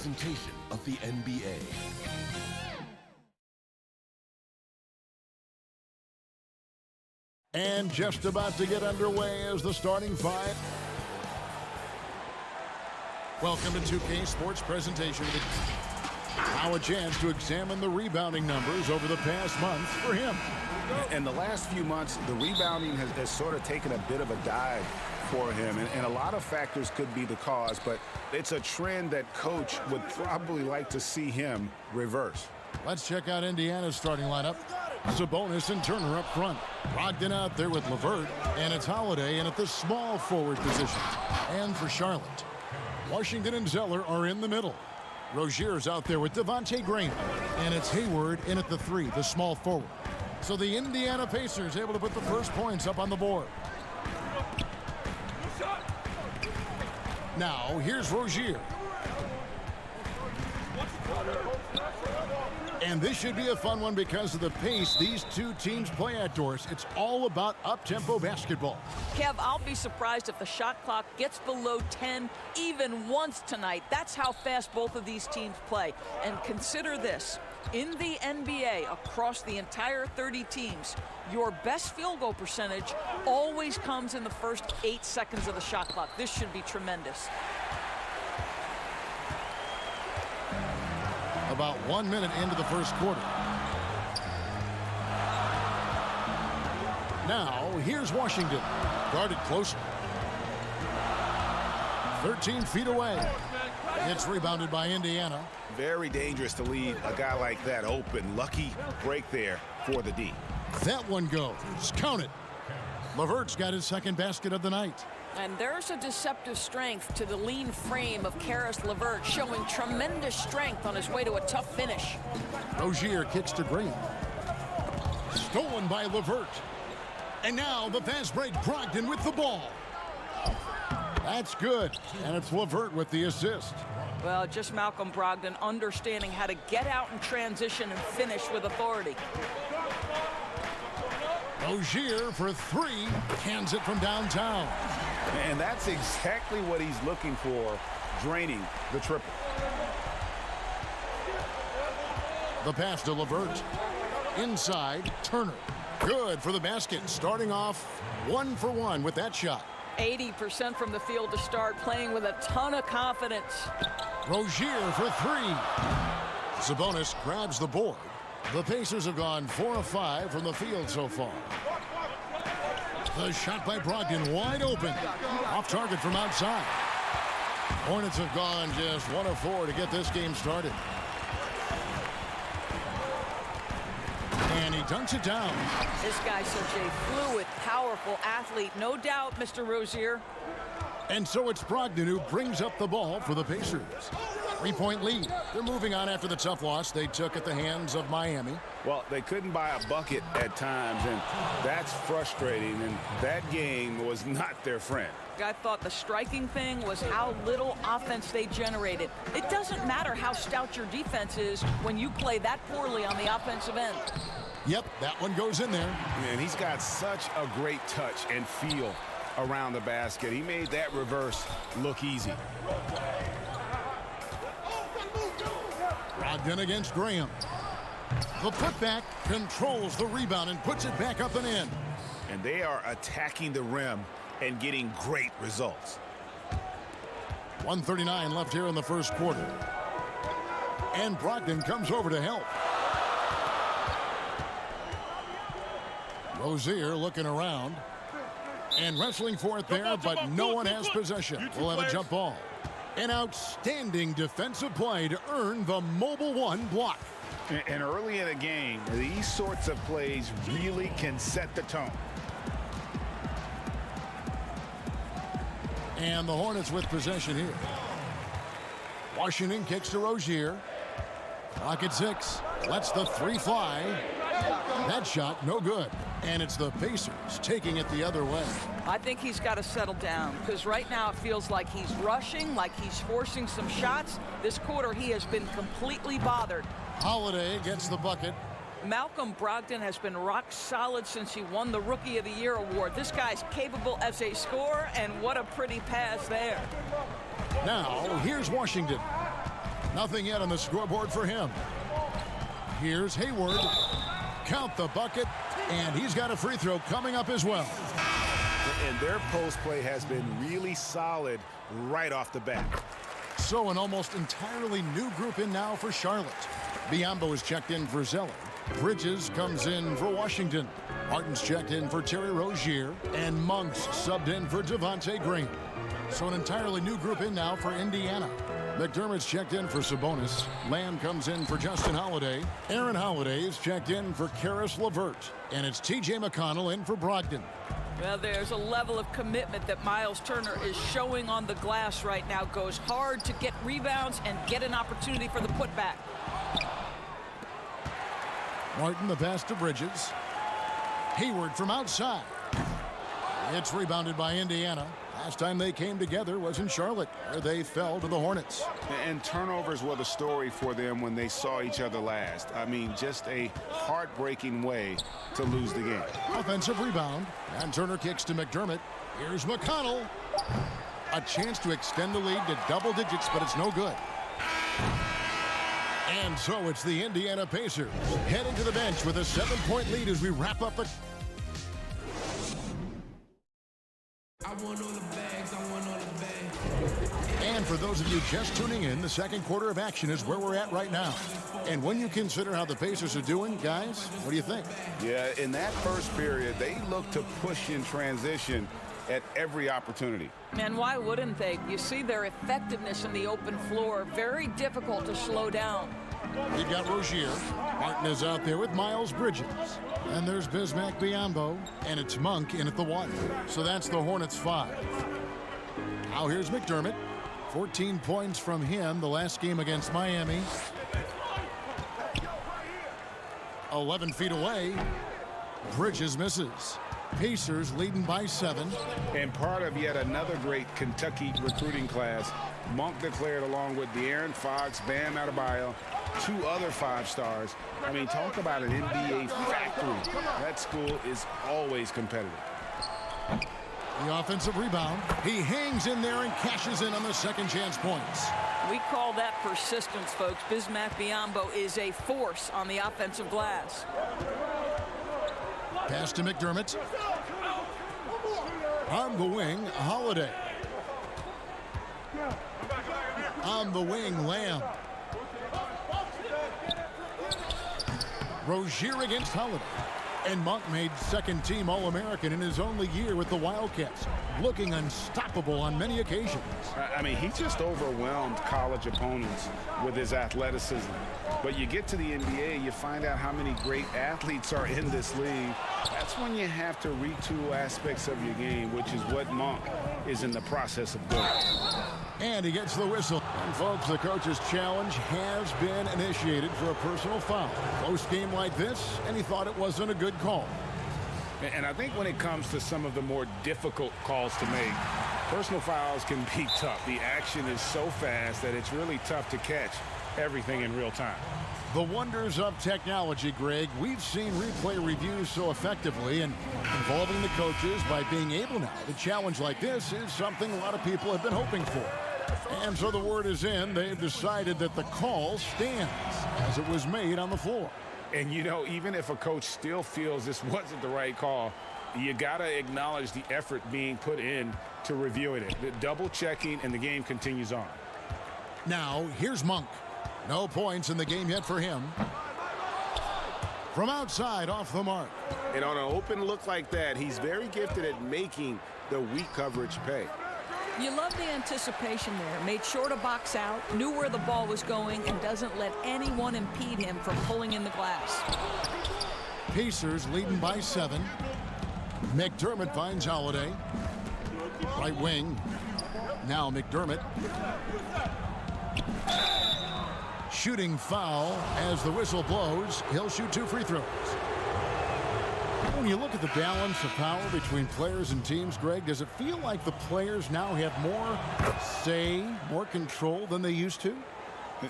presentation of the NBA. And just about to get underway as the starting five. Welcome to 2K Sports presentation. Now a chance to examine the rebounding numbers over the past month for him. In the last few months, the rebounding has sort of taken a bit of a dive for him, and a lot of factors could be the cause, but it's a trend that coach would probably like to see him reverse. Let's check out Indiana's starting lineup. Sabonis and Turner up front. Brogdon out there with LeVert, and it's Holiday in at the small forward position. And for Charlotte, Washington and Zeller are in the middle. Rozier's out there with Devontae Graham, and it's Hayward in at the 3, the small forward. So the Indiana Pacers able to put the first points up on the board. Now, here's Rozier. And this should be a fun one because of the pace these two teams play outdoors. It's all about up-tempo basketball. Kev, I'll be surprised if the shot clock gets below 10 even once tonight. That's how fast both of these teams play. And consider this. In the NBA, across the entire 30 teams, your best field goal percentage always comes in the first 8 seconds of the shot clock. This should be tremendous. About 1 minute into the first quarter. Now, here's Washington. Guarded closely. 13 feet away. It's rebounded by Indiana. Very dangerous to leave a guy like that open. Lucky break there for the D. That one goes. Count it. LeVert's got his second basket of the night. And there's a deceptive strength to the lean frame of Karis LeVert, showing tremendous strength on his way to a tough finish. Rozier kicks to Green. Stolen by LeVert. And now the fast break, Brogdon with the ball. That's good. And it's LeVert with the assist. Well, just Malcolm Brogdon understanding how to get out in transition and finish with authority. Rozier for 3. Cans it from downtown. And that's exactly what he's looking for, draining the triple. The pass to LeVert. Inside, Turner. Good for the basket. Starting off 1 for 1 with that shot. 80% from the field to start, playing with a ton of confidence. Rozier for 3. Sabonis grabs the board. The Pacers have gone 4 of 5 from the field so far. The shot by Brogdon wide open. Off target from outside. Hornets have gone just 1 of 4 to get this game started. And he dunks it down. This guy's such a fluid, powerful athlete. No doubt, Mr. Rozier. And so it's Brogdon who brings up the ball for the Pacers. 3-point lead. They're moving on after the tough loss they took at the hands of Miami. Well, they couldn't buy a bucket at times, and that's frustrating, and that game was not their friend. I thought the striking thing was how little offense they generated. It doesn't matter how stout your defense is when you play that poorly on the offensive end. Yep, that one goes in there. And he's got such a great touch and feel around the basket. He made that reverse look easy. Brogdon against Graham. The putback controls the rebound and puts it back up and in. And they are attacking the rim and getting great results. 1:39 left here in the first quarter. And Brogdon comes over to help. Rozier looking around. And wrestling for it there, but no one has possession. We'll have a jump ball. An outstanding defensive play to earn the mobile 1 block. And early in a game, these sorts of plays really can set the tone. And the Hornets with possession here. Washington kicks to Rozier. Clock at 6. Lets the 3 fly. That shot no good. And it's the Pacers taking it the other way. I think he's got to settle down because right now it feels like he's rushing, like he's forcing some shots. This quarter he has been completely bothered. Holiday gets the bucket. Malcolm Brogdon has been rock solid since he won the Rookie of the Year award. This guy's capable as a scorer, and what a pretty pass there. Now, here's Washington. Nothing yet on the scoreboard for him. Here's Hayward. Count the bucket, and he's got a free throw coming up as well. And their post play has been really solid right off the bat. So an almost entirely new group in now for Charlotte. Biyombo is checked in for Zeller. Bridges comes in for Washington. Martin's checked in for Terry Rozier. And Monk's subbed in for Devontae Green. So an entirely new group in now for Indiana. McDermott's checked in for Sabonis. Lamb comes in for Justin Holiday. Aaron Holiday is checked in for Karis LeVert. And it's T.J. McConnell in for Brogdon. Well, there's a level of commitment that Miles Turner is showing on the glass right now. Goes hard to get rebounds and get an opportunity for the putback. Martin the pass to Bridges. Hayward from outside. It's rebounded by Indiana. Last time they came together was in Charlotte, where they fell to the Hornets. And turnovers were the story for them when they saw each other last. I mean, just a heartbreaking way to lose the game. Offensive rebound, and Turner kicks to McDermott. Here's McConnell. A chance to extend the lead to double digits, but it's no good. And so it's the Indiana Pacers heading to the bench with a 7-point lead as we wrap up the... And for those of you just tuning in, the second quarter of action is where we're at right now. And when you consider how the Pacers are doing, guys, what do you think? Yeah, in that first period, they looked to push in transition at every opportunity. And why wouldn't they? You see their effectiveness in the open floor. Very difficult to slow down. You've got Rozier. Martin is out there with Miles Bridges. And there's Bismack Biyombo. And it's Monk in at the 1. So that's the Hornets 5. Now here's McDermott. 14 points from him the last game against Miami. 11 feet away. Bridges misses. Pacers leading by 7. And part of yet another great Kentucky recruiting class, Monk declared along with De'Aaron Fox, Bam Adebayo, 2 other 5-stars. I mean, talk about an NBA factory. That school is always competitive. The offensive rebound. He hangs in there and cashes in on the second chance points. We call that persistence, folks. Bismack Biyombo is a force on the offensive glass. Pass to McDermott. On the wing, Holiday. On the wing, Lamb. Rozier against Holiday. And Monk made second-team All-American in his only year with the Wildcats, looking unstoppable on many occasions. I mean, he just overwhelmed college opponents with his athleticism. But you get to the NBA, you find out how many great athletes are in this league. That's when you have to retool aspects of your game, which is what Monk is in the process of doing. And he gets the whistle. And folks, the coach's challenge has been initiated for a personal foul. Close game like this, and he thought it wasn't a good call. And I think when it comes to some of the more difficult calls to make, personal fouls can be tough. The action is so fast that it's really tough to catch everything in real time. The wonders of technology, Greg. We've seen replay reviews so effectively, and involving the coaches by being able now to challenge like this is something a lot of people have been hoping for. And so the word is in. They've decided that the call stands as it was made on the floor. And, you know, even if a coach still feels this wasn't the right call, you got to acknowledge the effort being put in to reviewing it. The double checking, and the game continues on. Now, here's Monk. No points in the game yet for him. From outside, off the mark. And on an open look like that, he's very gifted at making the weak coverage pay. You love the anticipation there. Made sure to box out, knew where the ball was going, and doesn't let anyone impede him from pulling in the glass. Pacers leading by 7. McDermott finds Holiday. Right wing. Now McDermott. Shooting foul as the whistle blows. He'll shoot 2 free throws. When you look at the balance of power between players and teams, Greg, does it feel like the players now have more say, more control than they used to?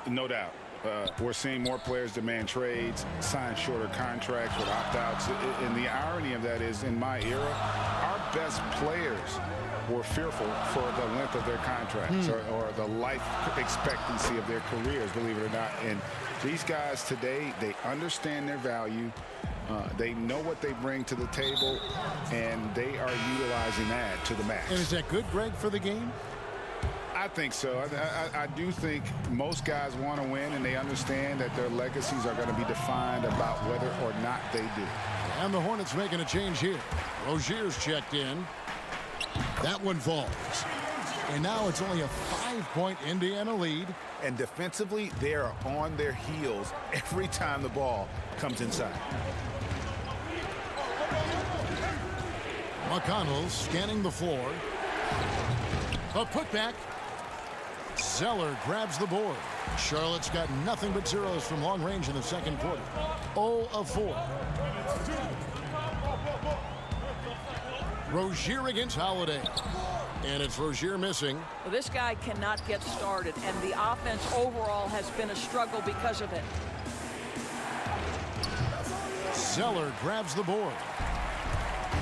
No doubt. We're seeing more players demand trades, sign shorter contracts with opt-outs. And the irony of that is, in my era, our best players were fearful for the length of their contracts or the life expectancy of their careers, believe it or not. And these guys today, they understand their value. They know what they bring to the table, and they are utilizing that to the max. And is that good, Greg, for the game? I think so. I do think most guys want to win, and they understand that their legacies are going to be defined about whether or not they do. And the Hornets making a change here. Rozier's checked in. That one falls. And now it's only a 5-point Indiana lead. And defensively, they are on their heels every time the ball comes inside. McConnell scanning the floor. A putback. Zeller grabs the board. Charlotte's got nothing but zeros from long range in the second quarter. 0 of 4. Rozier against Holiday. And it's Rozier missing. Well, this guy cannot get started, and the offense overall has been a struggle because of it. Zeller grabs the board.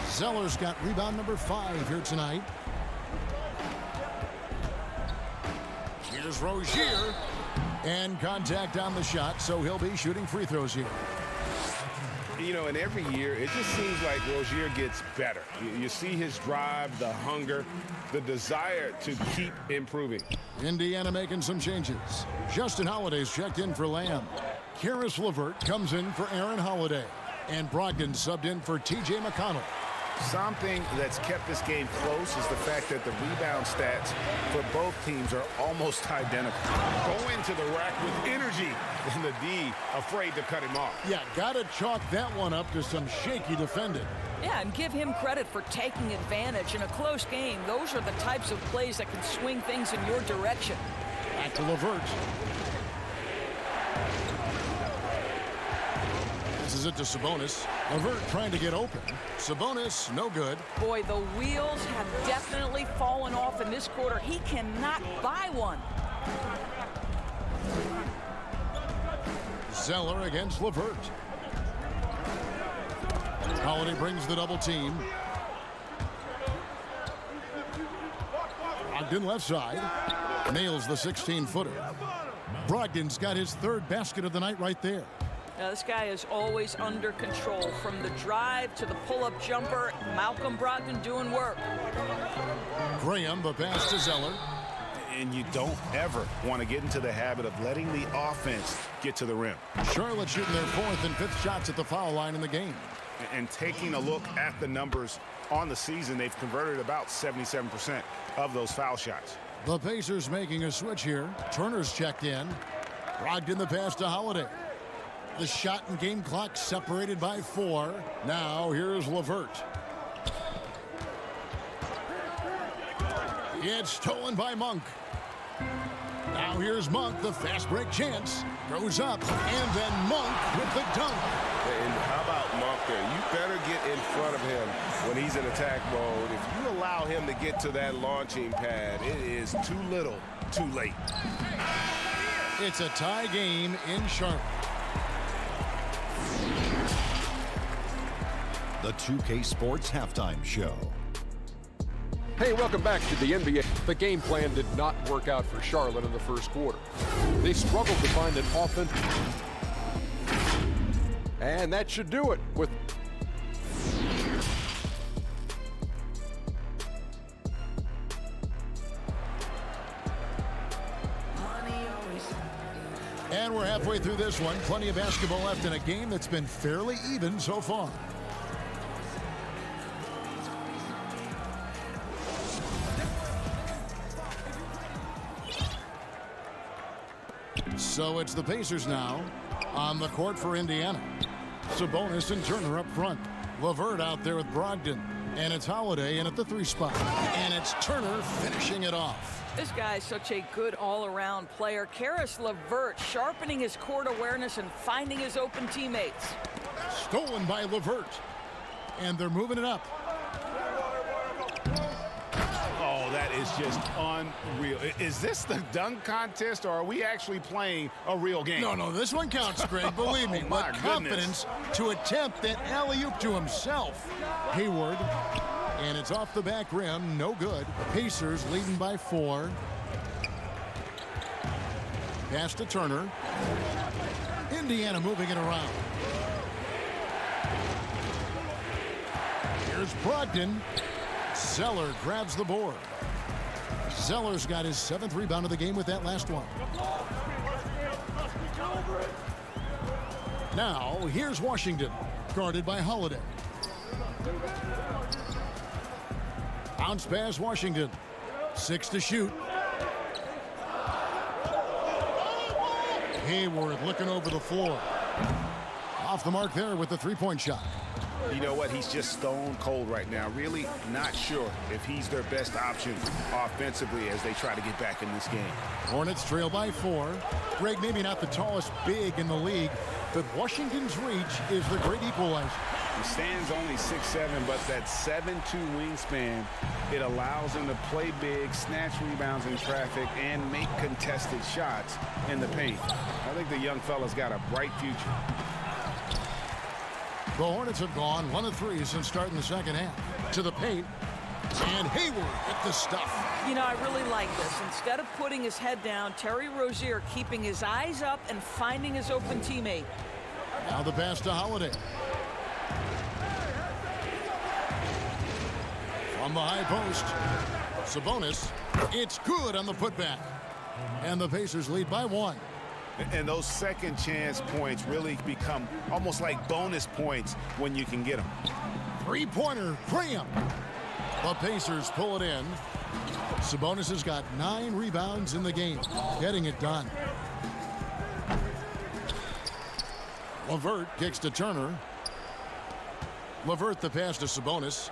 Zeller's got rebound number 5 here tonight. Here's Rozier. And contact on the shot, so he'll be shooting free throws here. You know, and every year, it just seems like Rozier gets better. You see his drive, the hunger, the desire to keep improving. Indiana making some changes. Justin Holiday's checked in for Lamb. Karis LeVert comes in for Aaron Holiday. And Brogdon subbed in for T.J. McConnell. Something that's kept this game close is the fact that the rebound stats for both teams are almost identical. Go into the rack with energy, and the D afraid to cut him off. Yeah, gotta chalk that one up to some shaky defending. Yeah, and give him credit for taking advantage in a close game. Those are the types of plays that can swing things in your direction. Back to LeVert. This is it to Sabonis. LeVert trying to get open. Sabonis, no good. Boy, the wheels have definitely fallen off in this quarter. He cannot buy one. Zeller against LeVert. Holiday brings the double team. Brogdon left side. Nails the 16-footer. Brogdon's got his 3rd basket of the night right there. Now, this guy is always under control. From the drive to the pull-up jumper, Malcolm Brogdon doing work. Graham, the pass to Zeller. And you don't ever want to get into the habit of letting the offense get to the rim. Charlotte shooting their 4th and 5th shots at the foul line in the game. And taking a look at the numbers on the season, they've converted about 77% of those foul shots. The Pacers making a switch here. Turner's checked in. Brogdon the pass to Holiday. The shot and game clock separated by 4. Now here's LeVert. It's stolen by Monk. Now here's Monk, the fast break chance. Goes up, and then Monk with the dunk. And how about Monk there? You better get in front of him when he's in attack mode. If you allow him to get to that launching pad, it is too little, too late. It's a tie game in Charlotte. The 2K Sports Halftime Show. Hey, welcome back to the NBA. The game plan did not work out for Charlotte in the first quarter. They struggled to find an offense. And that should do it with... And we're halfway through this one. Plenty of basketball left in a game that's been fairly even so far. So it's the Pacers now on the court for Indiana. Sabonis and Turner up front. LeVert out there with Brogdon. And it's Holiday in at the 3 spot. And it's Turner finishing it off. This guy is such a good all-around player. Karis LeVert sharpening his court awareness and finding his open teammates. Stolen by LeVert. And they're moving it up. Oh, that is just unreal. Is this the dunk contest, or are we actually playing a real game? No, this one counts, Greg. Believe me. My But confidence to attempt that alley-oop to himself. Hayward And it's off the back rim. No good. Pacers leading by 4. Pass to Turner. Indiana moving it around. Here's Brogdon. Zeller grabs the board. Zeller's got his 7th rebound of the game with that last one. Now, here's Washington, guarded by Holiday. Bounce pass, Washington. 6 to shoot. Hayward looking over the floor. Off the mark there with the three-point shot. You know what? He's just stone cold right now. Really not sure if he's their best option offensively as they try to get back in this game. Hornets trail by 4. Greg, maybe not the tallest big in the league, but Washington's reach is the great equalizer. He stands only 6'7", but that 7'2" wingspan, it allows him to play big, snatch rebounds in traffic, and make contested shots in the paint. I think the young fella's got a bright future. The Hornets have gone 1 of 3 since starting the second half. To the paint, and Hayward hit the stuff. You know, I really like this. Instead of putting his head down, Terry Rozier keeping his eyes up and finding his open teammate. Now the pass to Holiday. From the high post, Sabonis. It's good on the putback. And the Pacers lead by 1. And those second chance points really become almost like bonus points when you can get them. Three-pointer, Graham. The Pacers pull it in. Sabonis has got 9 rebounds in the game, getting it done. LeVert kicks to Turner. LeVert the pass to Sabonis.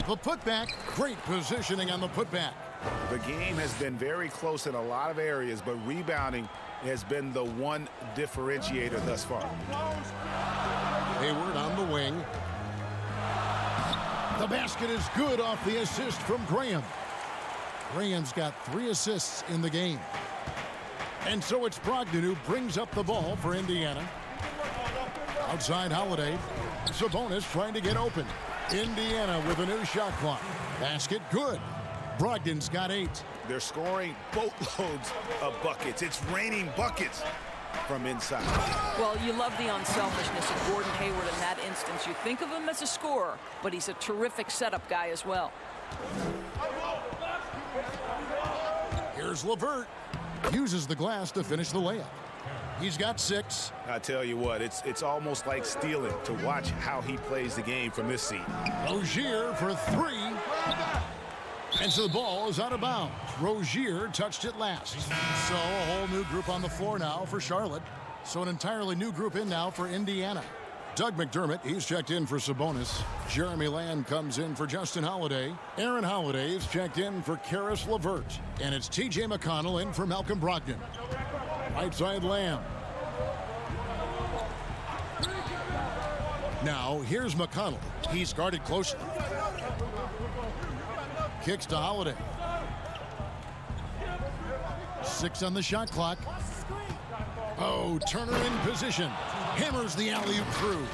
The putback, great positioning on the putback. The game has been very close in a lot of areas, but rebounding has been the one differentiator thus far. Hayward on the wing. The basket is good off the assist from Graham. Graham's got 3 assists in the game. And so it's Brogdon who brings up the ball for Indiana. Outside Holiday. Sabonis trying to get open. Indiana with a new shot clock. Basket good. Brogdon's got 8. They're scoring boatloads of buckets. It's raining buckets from inside. Well, you love the unselfishness of Gordon Hayward in that instance. You think of him as a scorer, but he's a terrific setup guy as well. Here's LeVert. Uses the glass to finish the layup. He's got 6. I tell you what, it's almost like stealing to watch how he plays the game from this seat. Rozier for 3. And so the ball is out of bounds. Rozier touched it last. So a whole new group on the floor now for Charlotte. So an entirely new group in now for Indiana. Doug McDermott, he's checked in for Sabonis. Jeremy Lamb comes in for Justin Holiday. Aaron Holiday is checked in for Karis LeVert. And it's T.J. McConnell in for Malcolm Brogdon. Right side Lamb. Now here's McConnell. He's guarded closely. Kicks to Holiday. 6 on the shot clock. Oh, Turner in position. Hammers the alley-oop through.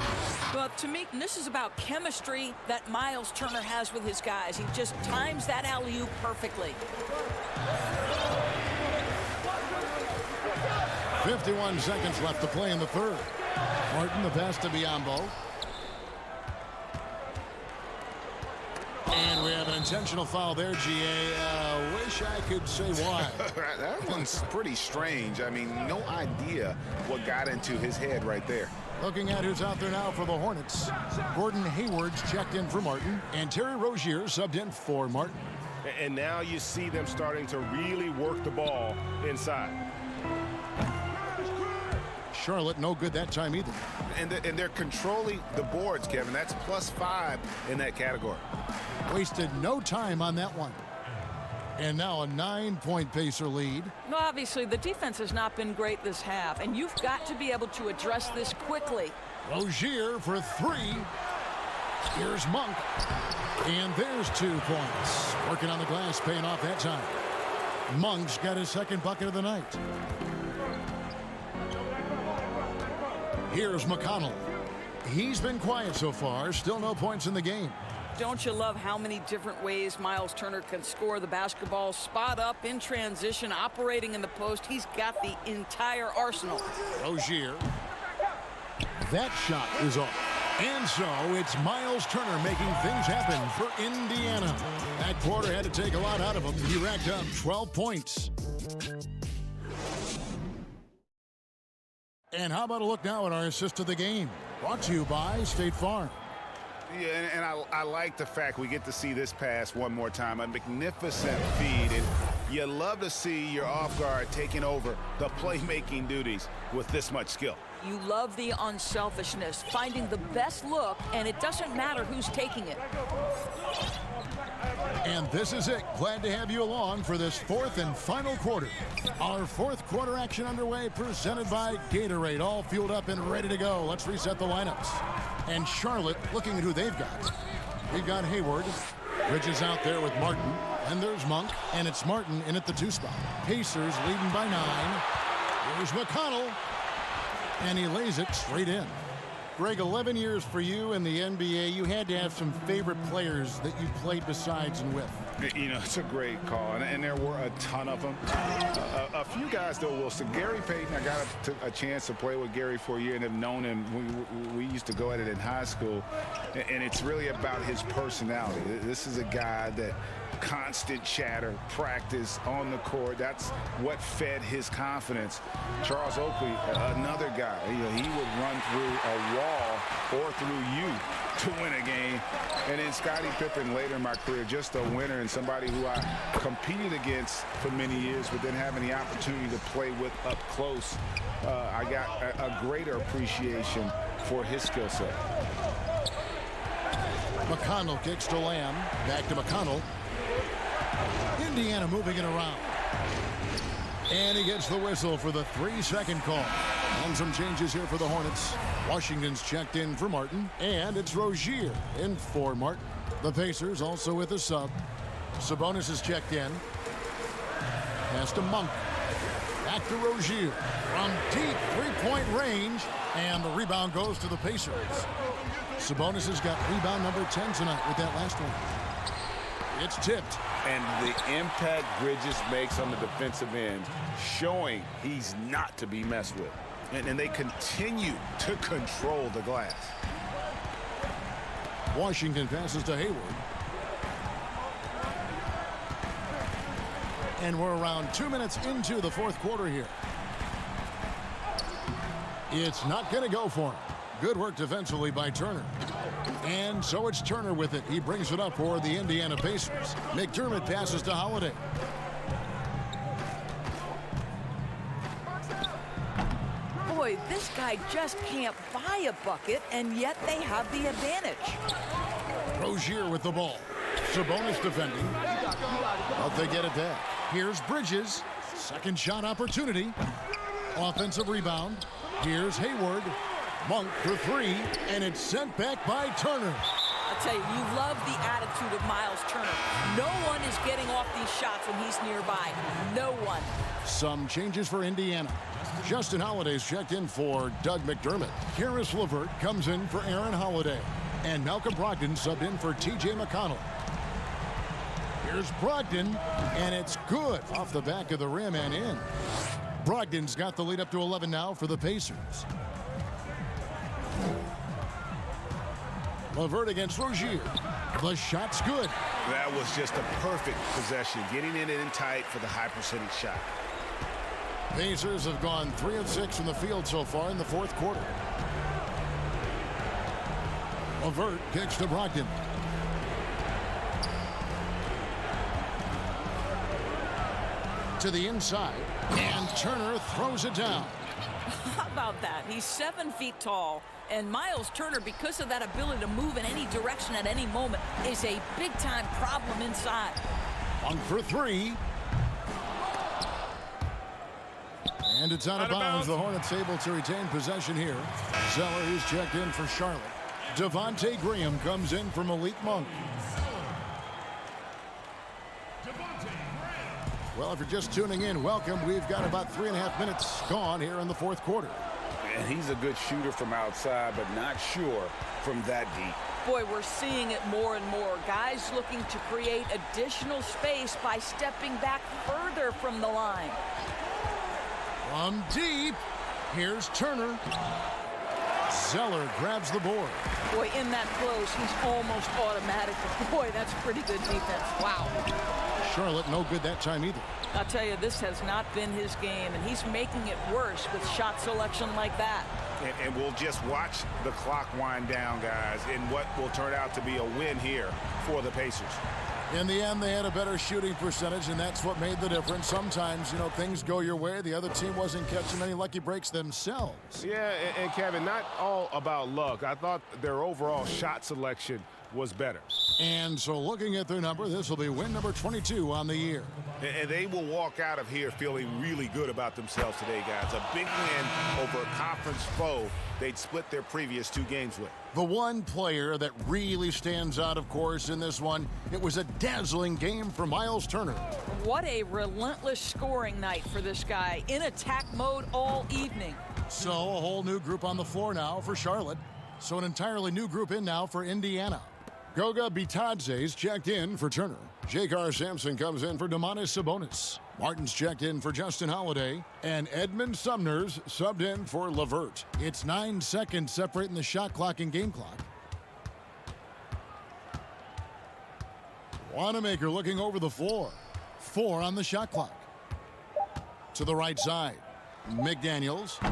Well, to me, this is about chemistry that Miles Turner has with his guys. He just times that alley-oop perfectly. 51 seconds left to play in the third. Martin the pass to Biyombo. And we have an intentional foul there, GA. Wish I could say why. That one's pretty strange. I mean, no idea what got into his head right there. Looking at who's out there now for the Hornets. Gordon Hayward's checked in for Martin, and Terry Rozier subbed in for Martin. And now you see them starting to really work the ball inside. Charlotte no good that time either. And they're controlling the boards, Kevin. That's +5 in that category. Wasted no time on that one. And now a 9-point Pacer lead. No, obviously, the defense has not been great this half, and you've got to be able to address this quickly. Rozier for 3. Here's Monk. And there's 2 points. Working on the glass, paying off that time. Monk's got his 2nd bucket of the night. Here's McConnell. He's been quiet so far. Still no points in the game. Don't you love how many different ways Miles Turner can score the basketball? Spot up, in transition, operating in the post. He's got the entire arsenal. Rozier. That shot is off. And so it's Miles Turner making things happen for Indiana. That quarter had to take a lot out of him. He racked up 12 points. And how about a look now at our assist of the game? Brought to you by State Farm. Yeah, and I like the fact we get to see this pass one more time. A magnificent feed, and you love to see your off guard taking over the playmaking duties with this much skill. You love the unselfishness, finding the best look, and it doesn't matter who's taking it. And this is it. Glad to have you along for this fourth and final quarter. Our fourth quarter action underway, presented by Gatorade. All fueled up and ready to go. Let's reset the lineups. And Charlotte looking at who they've got. We've got Hayward. Bridges out there with Martin. And there's Monk. And it's Martin in at the 2 spot. Pacers leading by 9. Here's McConnell. And he lays it straight in. Greg, 11 years for you in the NBA. You had to have some favorite players that you played besides and with. You know, it's a great call, and there were a ton of them. A few guys, though, Wilson. Gary Payton, I got a chance to play with Gary for a year and have known him. We used to go at it in high school, and it's really about his personality. This is a guy that constant chatter, practice on the court. That's what fed his confidence. Charles Oakley, another guy. He would run through a wall or through you to win a game. And then Scottie Pippen later in my career, just a winner and somebody who I competed against for many years, but then having the opportunity to play with up close, I got a greater appreciation for his skill set. McConnell kicks to Lamb. Back to McConnell. Indiana moving it around. And he gets the whistle for the 3-second call. And some changes here for the Hornets. Washington's checked in for Martin. And it's Rozier in for Martin. The Pacers also with a sub. Sabonis is checked in. Pass to Monk. Back to Rozier. From deep three-point range. And the rebound goes to the Pacers. Sabonis has got rebound number 10 tonight with that last one. It's tipped. And the impact Bridges makes on the defensive end, showing he's not to be messed with. And they continue to control the glass. Washington passes to Hayward. And we're around 2 minutes into the fourth quarter here. It's not going to go for him. Good work defensively by Turner. And so it's Turner with it. He brings it up for the Indiana Pacers. McDermott passes to Holiday. Boy, this guy just can't buy a bucket, and yet they have the advantage. Rozier with the ball. Sabonis defending. But they get it back. Here's Bridges. Second shot opportunity. Offensive rebound. Here's Hayward. Monk for 3, and it's sent back by Turner. I'll tell you, you love the attitude of Miles Turner. No one is getting off these shots when he's nearby. No one. Some changes for Indiana. Justin Holiday's checked in for Doug McDermott. Karis LeVert comes in for Aaron Holiday. And Malcolm Brogdon subbed in for T.J. McConnell. Here's Brogdon, and it's good off the back of the rim and in. Brogdon's got the lead up to 11 now for the Pacers. LeVert against Rozier. The shot's good. That was just a perfect possession, getting it in tight for the high percentage shot. Pacers have gone 3 of 6 from the field so far in the fourth quarter. LeVert kicks to Brogdon. To the inside, and Turner throws it down. How about that? He's 7 feet tall, and Miles Turner, because of that ability to move in any direction at any moment, is a big-time problem inside. One for 3. And it's out of bounds. The Hornets able to retain possession here. Zeller is checked in for Charlotte. Devontae Graham comes in for Malik Monk. Well, if you're just tuning in, welcome. We've got about 3.5 minutes gone here in the fourth quarter. And he's a good shooter from outside, but not sure from that deep. Boy, we're seeing it more and more. Guys looking to create additional space by stepping back further from the line. From deep, here's Turner. Zeller grabs the board. Boy, in that close, he's almost automatic. Boy, that's pretty good defense. Wow. Charlotte no good that time either. I'll tell you, this has not been his game, and he's making it worse with shot selection like that. And we'll just watch the clock wind down, guys, in what will turn out to be a win here for the Pacers. In the end, they had a better shooting percentage, and that's what made the difference. Sometimes, you know, things go your way. The other team wasn't catching many lucky breaks themselves. Yeah, and Kevin, not all about luck. I thought their overall shot selection was better. And so looking at their number, this will be win number 22 on the year. And they will walk out of here feeling really good about themselves today, guys. A big win over a conference foe they'd split their previous 2 games with. The one player that really stands out, of course, in this one, it was a dazzling game for Miles Turner. What a relentless scoring night for this guy, in attack mode all evening. So a whole new group on the floor now for Charlotte. So an entirely new group in now for Indiana. Goga Bitadze's checked in for Turner. J.K. Sampson comes in for Demontis Sabonis. Martin's checked in for Justin Holiday. And Edmund Sumner's subbed in for LeVert. It's 9 seconds separating the shot clock and game clock. Wanamaker looking over the floor. 4 on the shot clock. To the right side. McDaniels.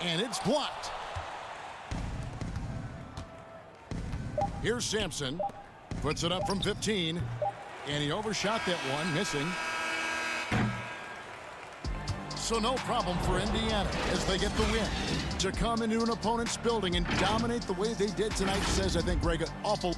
And it's blocked. Here's Sampson. Puts it up from 15. And he overshot that one, missing. So no problem for Indiana as they get the win. To come into an opponent's building and dominate the way they did tonight says, I think, Greg, an awful...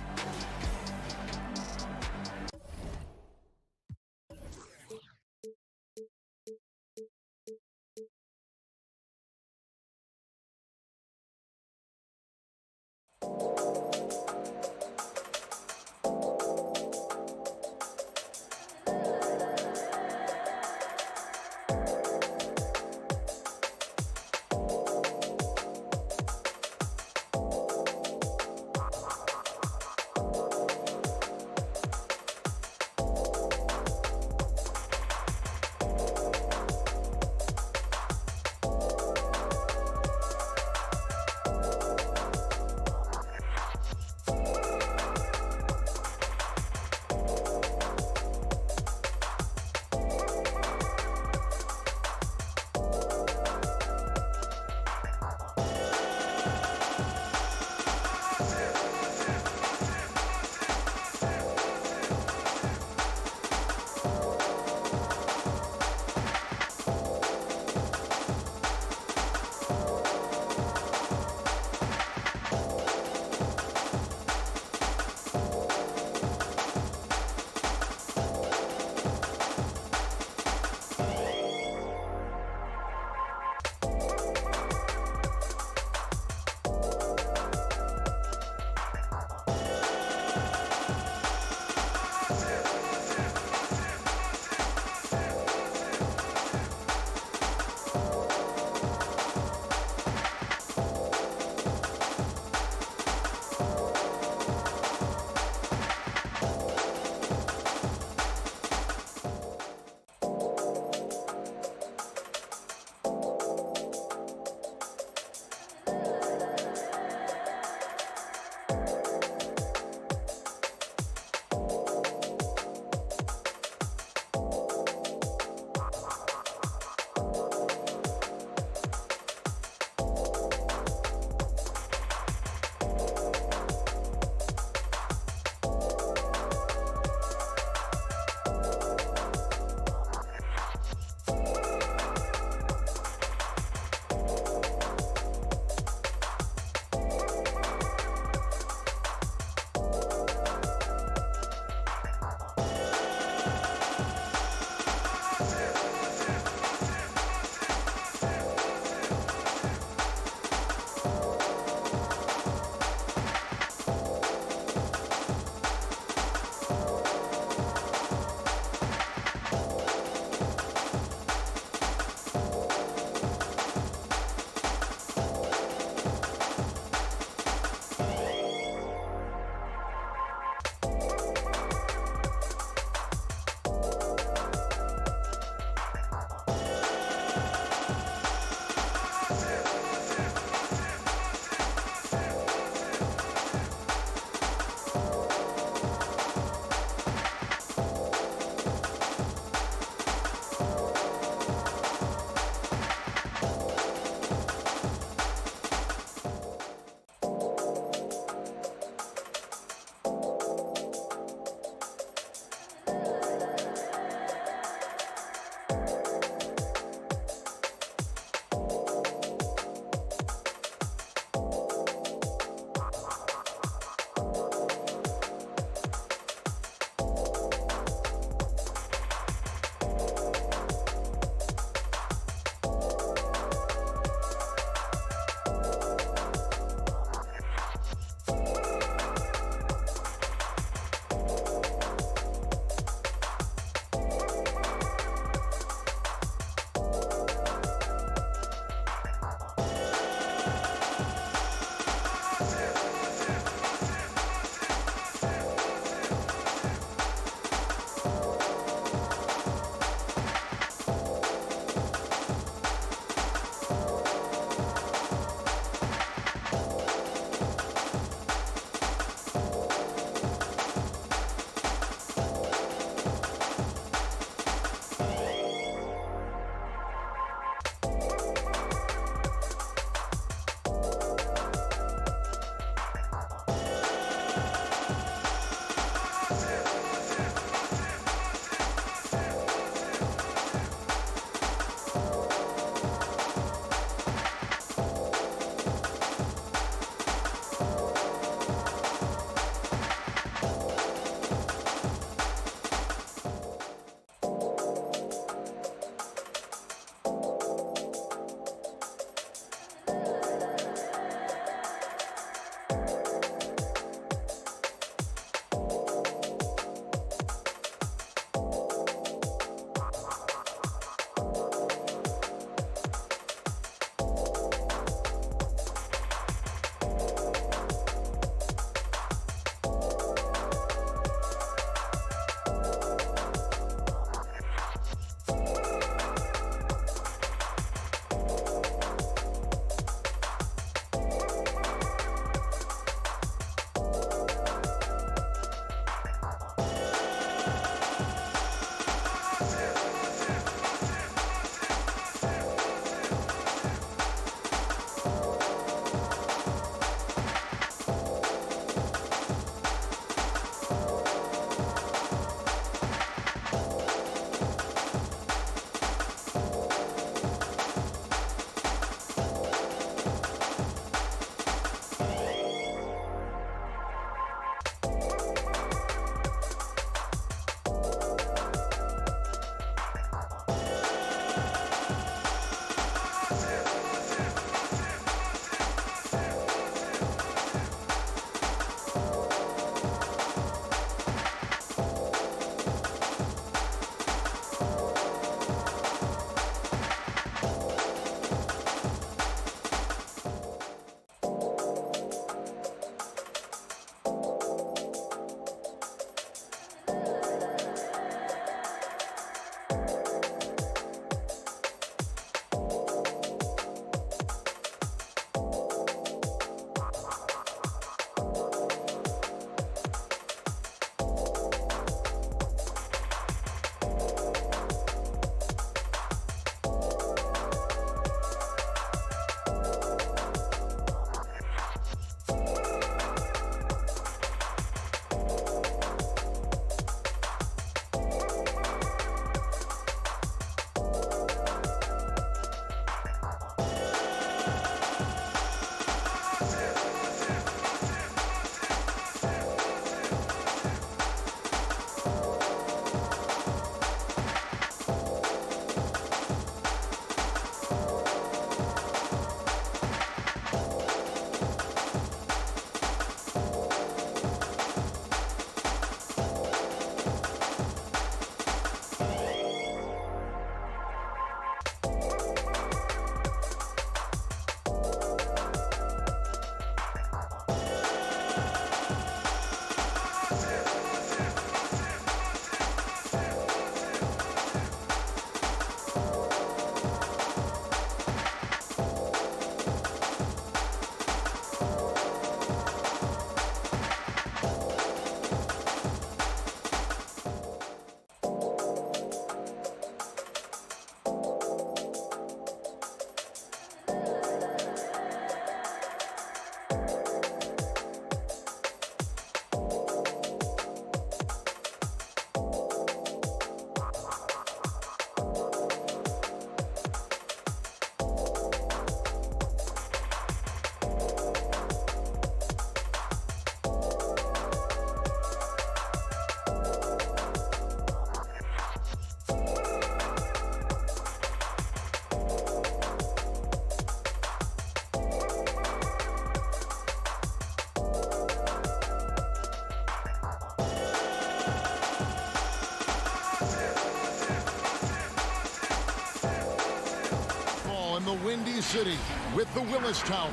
Windy City with the Willis Tower.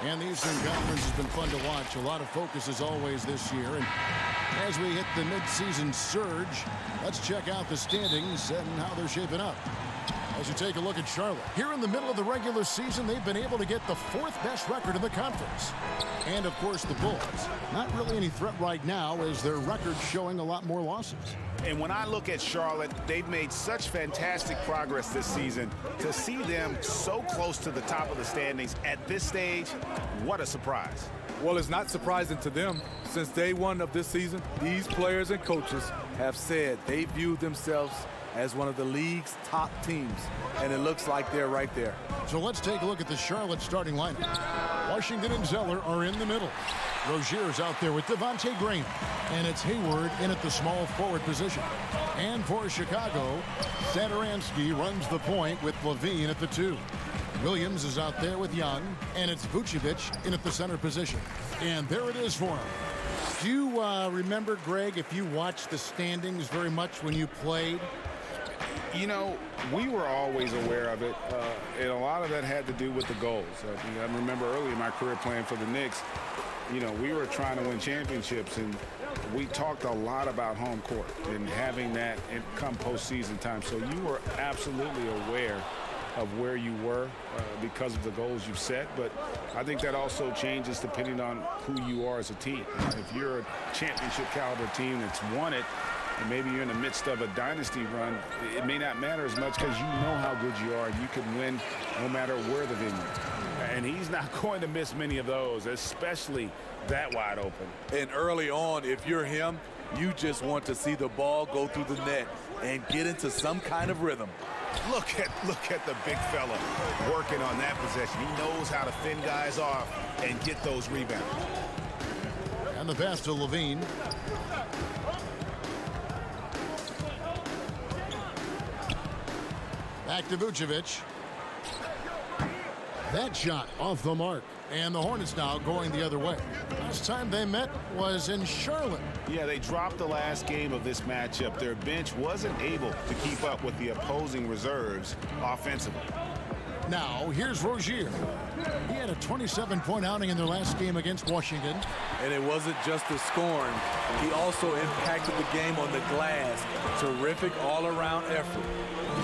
And the Eastern Conference has been fun to watch. A lot of focus as always this year. And as we hit the midseason surge, let's check out the standings and how they're shaping up. As you take a look at Charlotte, here in the middle of the regular season, they've been able to get the 4th best record in the conference. And, of course, the Bulls. Not really any threat right now as their record's showing a lot more losses. And when I look at Charlotte, they've made such fantastic progress this season. To see them so close to the top of the standings at this stage, what a surprise. Well, it's not surprising to them. Since day one of this season, these players and coaches have said they view themselves as one of the league's top teams, and it looks like they're right there. So let's take a look at the Charlotte starting lineup. Washington and Zeller are in the middle. Rozier's out there with Devontae Graham, and it's Hayward in at the small forward position. And for Chicago, Satoransky runs the point with Levine at the 2. Williams is out there with Young, and it's Vucevic in at the center position. And there it is for him. Do you remember, Greg, if you watched the standings very much when you played? You know, we were always aware of it, and a lot of that had to do with the goals. I remember early in my career playing for the Knicks, you know, we were trying to win championships, and we talked a lot about home court and having that come postseason time. So you were absolutely aware of where you were because of the goals you've set, but I think that also changes depending on who you are as a team. If you're a championship caliber team that's won it, and maybe you're in the midst of a dynasty run, it may not matter as much because you know how good you are. You can win no matter where the venue. And he's not going to miss many of those, especially that wide open. And early on, if you're him, you just want to see the ball go through the net and get into some kind of rhythm. Look at the big fella working on that possession. He knows how to fend guys off and get those rebounds. And the pass to Levine. Back to Vucevic. That shot off the mark. And the Hornets now going the other way. Last time they met was in Charlotte. Yeah, they dropped the last game of this matchup. Their bench wasn't able to keep up with the opposing reserves offensively. Now, here's Rozier. He had a 27-point outing in their last game against Washington. And it wasn't just the scoring. He also impacted the game on the glass. Terrific all-around effort.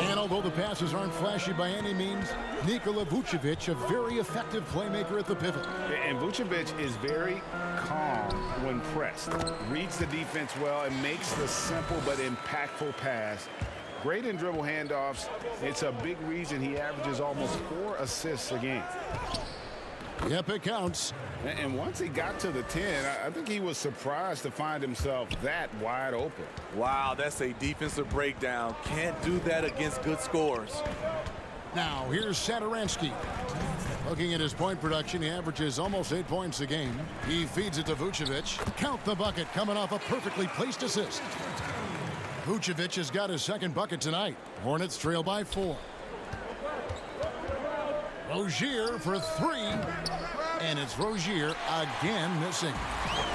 And although the passes aren't flashy by any means, Nikola Vucevic, a very effective playmaker at the pivot. And Vucevic is very calm when pressed. Reads the defense well and makes the simple but impactful pass. Great in dribble handoffs. It's a big reason he averages almost 4 assists a game. Yep, it counts. And once he got to the 10, I think he was surprised to find himself that wide open. Wow, that's a defensive breakdown. Can't do that against good scores. Now, here's Satoransky. Looking at his point production, he averages almost 8 points a game. He feeds it to Vucevic. Count the bucket coming off a perfectly placed assist. Vucevic has got his second bucket tonight. Hornets trail by 4. Rozier for 3. And it's Rozier again missing.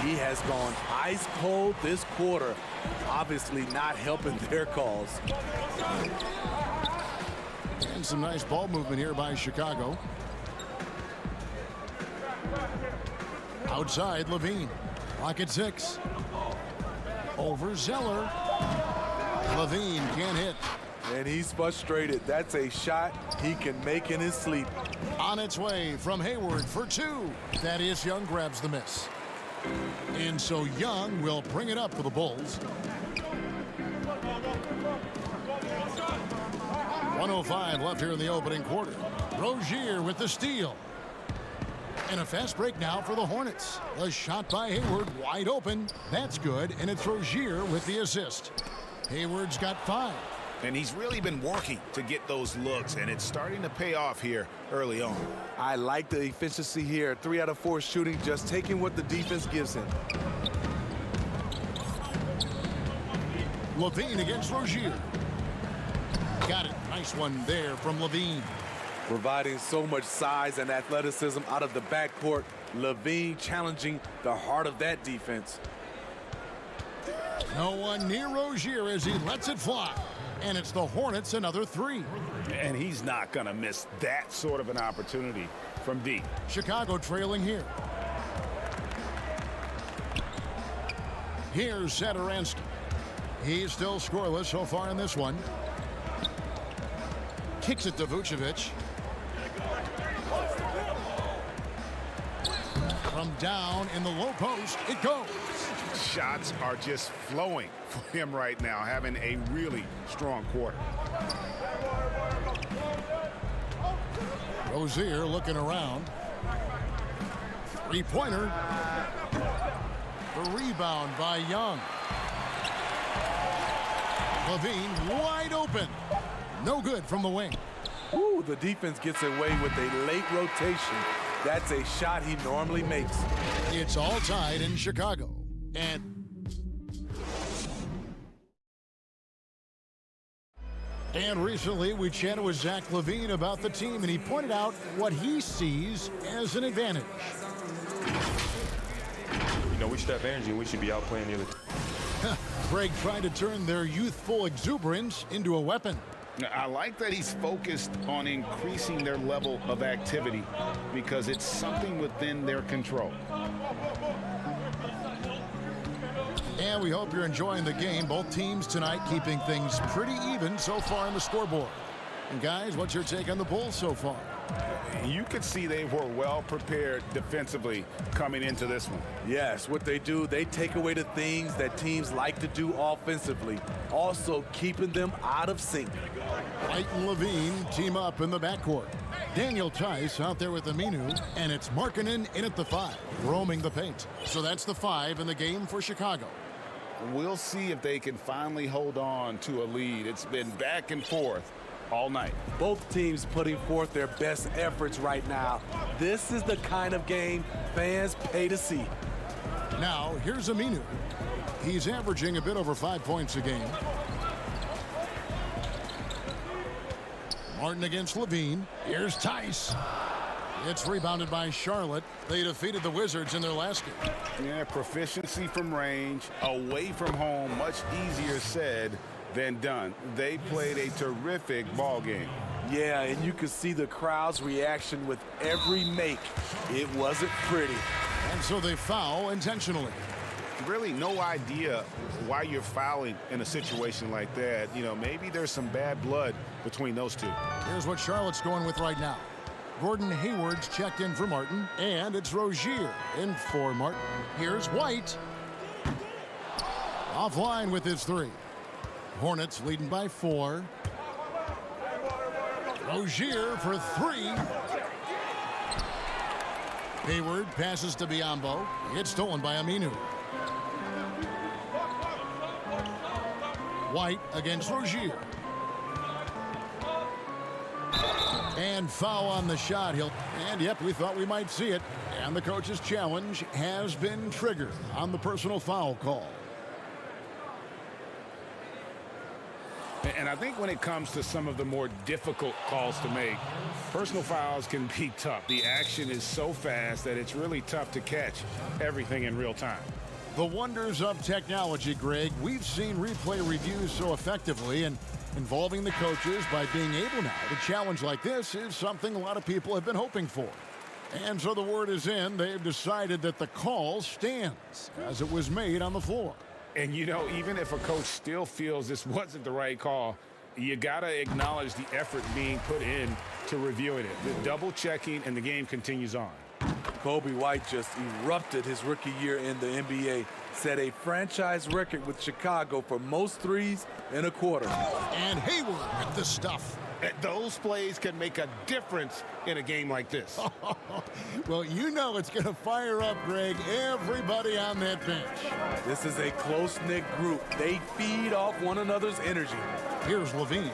He has gone ice cold this quarter. Obviously not helping their cause. And some nice ball movement here by Chicago. Outside, Levine. Clock at 6. Over Zeller. Levine can't hit. And he's frustrated. That's a shot he can make in his sleep. On its way from Hayward for 2. Thaddeus Young grabs the miss. And so Young will bring it up for the Bulls. 1:05 left here in the opening quarter. Rozier with the steal. And a fast break now for the Hornets. A shot by Hayward, wide open. That's good, and it's Rozier with the assist. Hayward's got 5. And he's really been working to get those looks, and it's starting to pay off here early on. I like the efficiency here. 3 out of 4 shooting, just taking what the defense gives him. Levine against Rozier. Got it. Nice one there from Levine. Providing so much size and athleticism out of the backcourt. Levine challenging the heart of that defense. No one near Rozier as he lets it fly. And it's the Hornets another 3. And he's not going to miss that sort of an opportunity from deep. Chicago trailing here. Here's Satoransky. He's still scoreless so far in this one. Kicks it to Vucevic. From down in the low post, it goes. Shots are just flowing for him right now, having a really strong quarter. Rozier looking around. Three-pointer. The rebound by Young. Levine wide open. No good from the wing. Ooh, the defense gets away with a late rotation. That's a shot he normally makes. It's all tied in Chicago. And recently we chatted with Zach LaVine about the team, and he pointed out what he sees as an advantage. You know, we should have energy and we should be out playing the other team. Craig trying to turn their youthful exuberance into a weapon. I like that he's focused on increasing their level of activity because it's something within their control. And we hope you're enjoying the game. Both teams tonight keeping things pretty even so far on the scoreboard. And guys, what's your take on the Bulls so far? You could see they were well prepared defensively coming into this one. Yes, what they do, they take away the things that teams like to do offensively, also keeping them out of sync. White and Levine team up in the backcourt. Daniel Tice out there with Aminu, and it's Markkanen in at the 5, roaming the paint. So that's the 5 in the game for Chicago. We'll see if they can finally hold on to a lead. It's been back and forth all night. Both teams putting forth their best efforts right now. This is the kind of game fans pay to see. Now, here's Aminu. He's averaging a bit over 5 points a game. Martin against Levine. Here's Tice. It's rebounded by Charlotte. They defeated the Wizards in their last game. Yeah, proficiency from range, away from home, much easier said than done. They played a terrific ball game. Yeah, and you could see the crowd's reaction with every make. It wasn't pretty. And so they foul intentionally. Really no idea why you're fouling in a situation like that. You know, maybe there's some bad blood between those two. Here's what Charlotte's going with right now. Gordon Hayward's checked in for Martin, and it's Rozier in for Martin. Here's White. Offline with his 3. Hornets leading by 4. Rozier for 3. Hayward passes to Biyombo. It's stolen by Aminu. White against Rozier. And foul on the shot. And yep, we thought we might see it. And the coach's challenge has been triggered on the personal foul call. And I think when it comes to some of the more difficult calls to make, personal fouls can be tough. The action is so fast that it's really tough to catch everything in real time. The wonders of technology, Greg. We've seen replay reviews so effectively, and involving the coaches by being able now to challenge like this is something a lot of people have been hoping for. And so the word is in. They've decided that the call stands as it was made on the floor. And, you know, even if a coach still feels this wasn't the right call, you got to acknowledge the effort being put in to reviewing it. The double checking, and the game continues on. Kobe White just erupted his rookie year in the NBA, set a franchise record with Chicago for most threes in a quarter. And Hayward with the stuff. Those plays can make a difference in a game like this. Well, you know it's going to fire up, Greg, everybody on that bench. This is a close-knit group. They feed off one another's energy. Here's Levine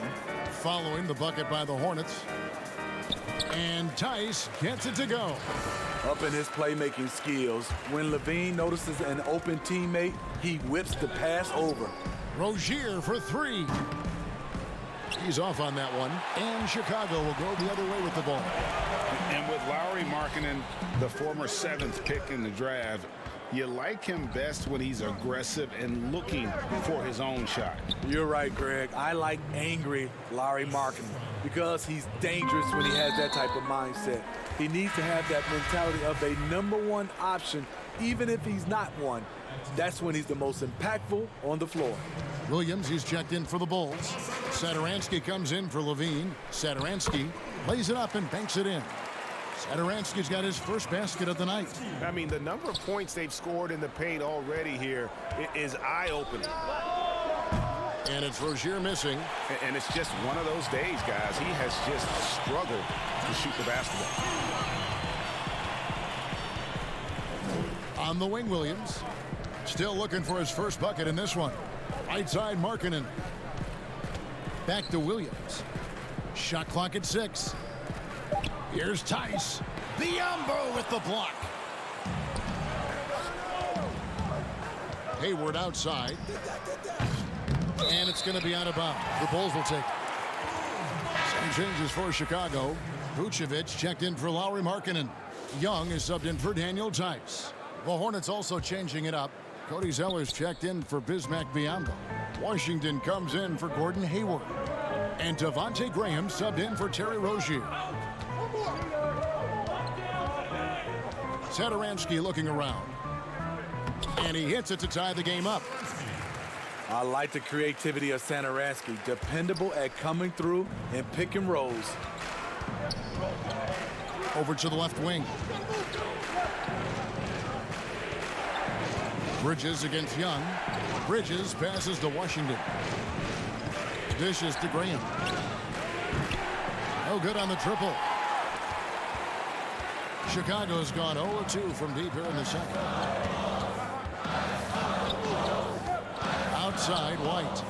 following the bucket by the Hornets. And Tice gets it to go. Up in his playmaking skills, when Levine notices an open teammate, he whips the pass over. Rozier for 3. He's off on that one, and Chicago will go the other way with the ball. And with Lauri Markkanen, the former 7th pick in the draft, You like him best when he's aggressive and looking for his own shot. You're right, Greg. I like angry Larry Markin because he's dangerous when he has that type of mindset. He needs to have that mentality of a #1 option, even if he's not one. That's when he's the most impactful on the floor. Williams, he's checked in for the Bulls. Satoransky comes in for Levine. Satoransky lays it up and banks it in. Satoransky's got his first basket of the night. I mean, the number of points they've scored in the paint already here is eye-opening. And it's Rozier missing. And it's just one of those days, guys. He has just struggled to shoot the basketball. On the wing, Williams. Still looking for his first bucket in this one. Right side, Markkanen. Back to Williams. Shot clock at 6. Here's Tice. Biombo with the block. Hayward outside. And it's going to be out of bounds. The Bulls will take it. Some changes for Chicago. Vucevic checked in for Lauri Markkanen. Young is subbed in for Daniel Tice. The Hornets also changing it up. Cody Zeller's checked in for Bismack Biyombo. Washington comes in for Gordon Hayward. And Devontae Graham subbed in for Terry Rozier. Satoransky looking around. And he hits it to tie the game up. I like the creativity of Satoransky, dependable at coming through and pick and rolls. Over to the left wing. Bridges against Young. Bridges passes to Washington. Dishes to Graham. No good on the triple. Chicago's gone 0-2 from deep here in the second. Outside, White.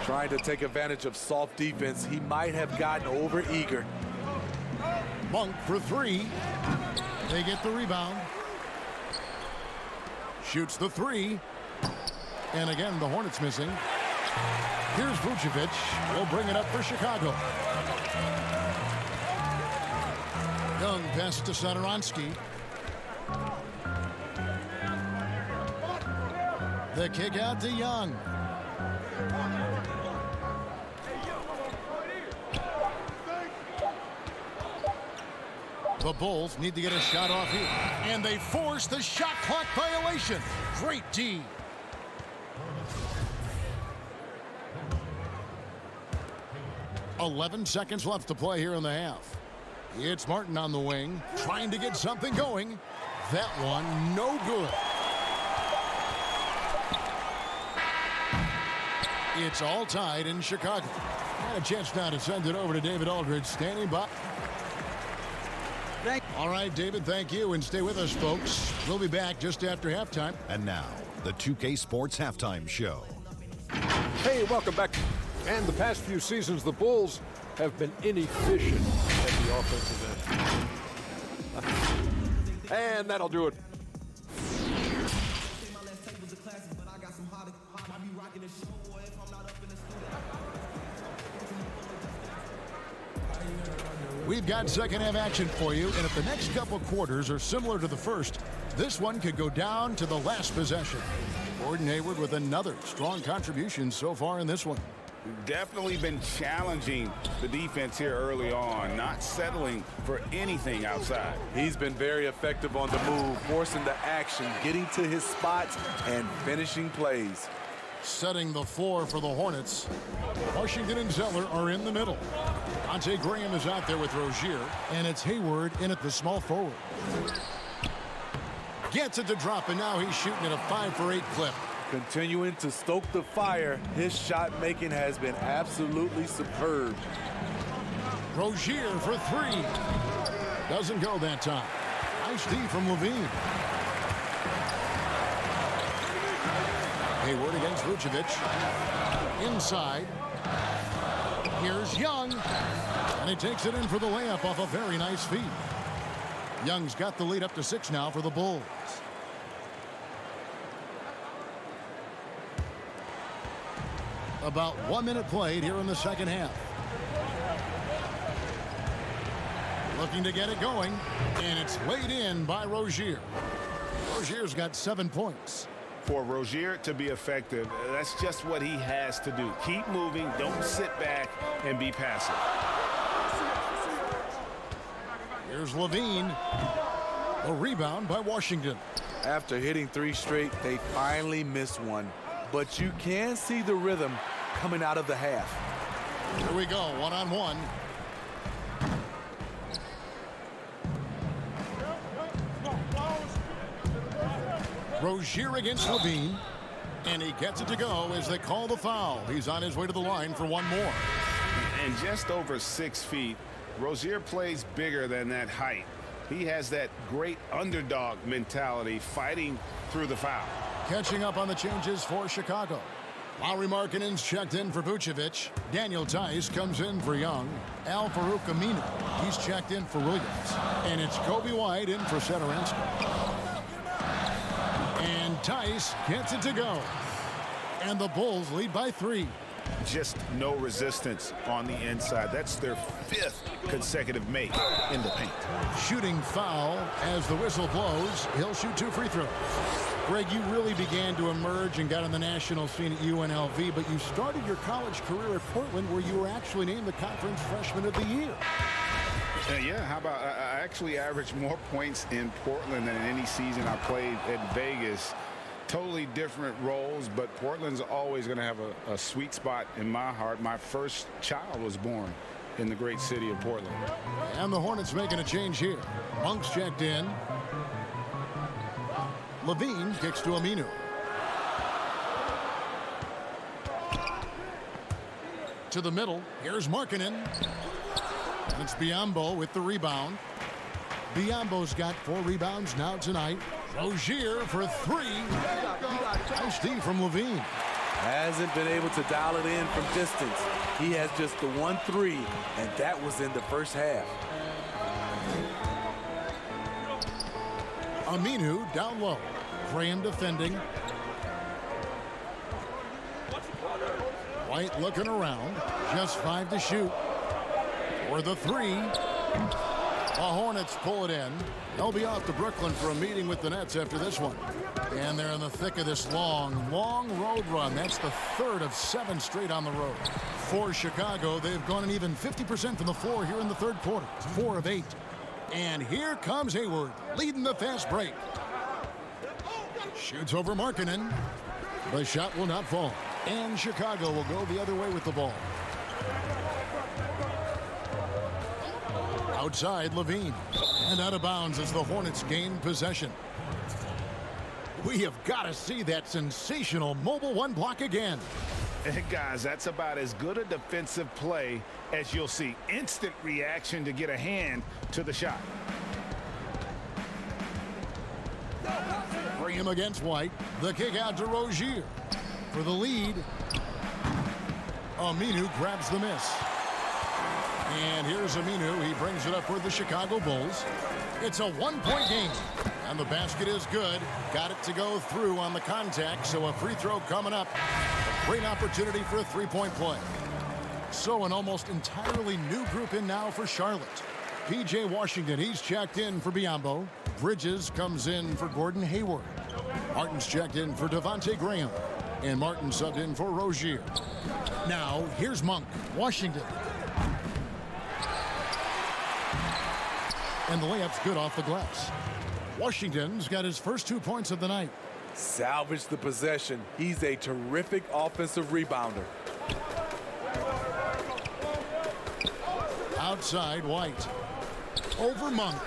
Trying to take advantage of soft defense. He might have gotten over-eager. Monk for 3. They get the rebound. Shoots the 3. And again, the Hornets missing. Here's Vucevic. Will bring it up for Chicago. Young pass to Satoransky. The kick out to Young. The Bulls need to get a shot off here. And they force the shot clock violation. Great D. .11 seconds left to play here in the half. It's Martin on the wing, trying to get something going. That one, no good. It's all tied in Chicago. And a chance now to send it over to David Aldridge, standing by. All right, David, thank you, and stay with us, folks. We'll be back just after halftime. And now, the 2K Sports Halftime Show. Hey, welcome back. And the past few seasons, the Bulls have been inefficient at the offensive end. And that'll do it. We've got second half action for you, and if the next couple quarters are similar to the first, this one could go down to the last possession. Gordon Hayward with another strong contribution so far in this one. Definitely been challenging the defense here early on, not settling for anything outside. He's been very effective on the move, forcing the action, getting to his spots, and finishing plays. Setting the floor for the Hornets. Washington and Zeller are in the middle. Devontae Graham is out there with Rozier, and it's Hayward in at the small forward. Gets it to drop, and now he's shooting at a 5-for-8 clip. Continuing to stoke the fire, his shot making has been absolutely superb. Rozier for 3. Doesn't go that time. Nice D from Levine. Hayward against Vucevic. Inside. Here's Young. And he takes it in for the layup off a very nice feed. Young's got the lead up to 6 now for the Bulls. About 1 minute played here in the second half. Looking to get it going, and it's laid in by Rozier. Rozier's got 7 points. For Rozier to be effective, that's just what he has to do. Keep moving, don't sit back and be passive. Here's Levine. A rebound by Washington. After hitting 3 straight, they finally missed one. But you can see the rhythm coming out of the half. Here we go, one-on-one. Rozier against Levine. And he gets it to go as they call the foul. He's on his way to the line for one more. And just over 6 feet, Rozier plays bigger than that height. He has that great underdog mentality, fighting through the foul. Catching up on the changes for Chicago. Lauri Markkanen's checked in for Vucevic. Daniel Tice comes in for Young. Al-Farouq Aminu, he's checked in for Williams. And it's Kobe White in for Satoransky. And Tice gets it to go. And the Bulls lead by 3. Just no resistance on the inside. That's their 5th consecutive make in the paint. Shooting foul as the whistle blows. He'll shoot 2 free throws. Greg, you really began to emerge and got on the national scene at UNLV, but you started your college career at Portland, where you were actually named the Conference Freshman of the Year. Yeah, how about I actually averaged more points in Portland than in any season I played at Vegas. Totally different roles, but Portland's always going to have a sweet spot in my heart. My first child was born in the great city of Portland. And the Hornets making a change here. Monk's checked in. Levine kicks to Aminu. To the middle. Here's Markkanen. And it's Biyombo with the rebound. Biyombo's got 4 rebounds now tonight. Rozier for 3. Nice D from Levine. Hasn't been able to dial it in from distance. He has just the 1 3, and that was in the first half. Aminu down low. Graham defending. White looking around. Just 5 to shoot. For the 3. The Hornets pull it in. They'll be off to Brooklyn for a meeting with the Nets after this one. And they're in the thick of this long road run. That's the 3rd of 7 straight on the road. For Chicago, they've gone an even 50% from the floor here in the 3rd quarter. 4 of 8. And here comes Hayward, leading the fast break. Shoots over Markkanen. The shot will not fall. And Chicago will go the other way with the ball. Outside, Levine. And out of bounds as the Hornets gain possession. We have got to see that sensational mobile 1 block again. Hey guys, that's about as good a defensive play as you'll see. Instant reaction to get a hand to the shot. Graham against White. The kick out to Rozier. For the lead. Aminu grabs the miss. And here's Aminu. He brings it up for the Chicago Bulls. It's a 1-point game. And the basket is good. Got it to go through on the contact, so a free throw coming up. A great opportunity for a 3-point play. So an almost entirely new group in now for Charlotte. P.J. Washington, he's checked in for Biyombo. Bridges comes in for Gordon Hayward. Martin's checked in for Devontae Graham. And Martin subbed in for Rozier. Now, here's Monk. Washington. And the layup's good off the glass. Washington's got his first 2 points of the night. Salvage the possession. He's a terrific offensive rebounder. Outside, White. Over Monk.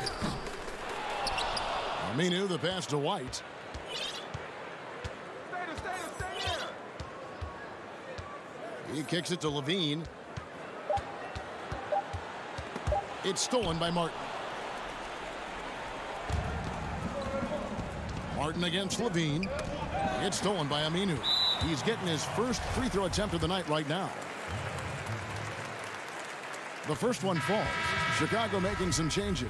Aminu, the pass to White. He kicks it to Levine. It's stolen by Martin. Martin against Levine. It's stolen by Aminu. He's getting his first free throw attempt of the night right now. The first one falls. Chicago making some changes.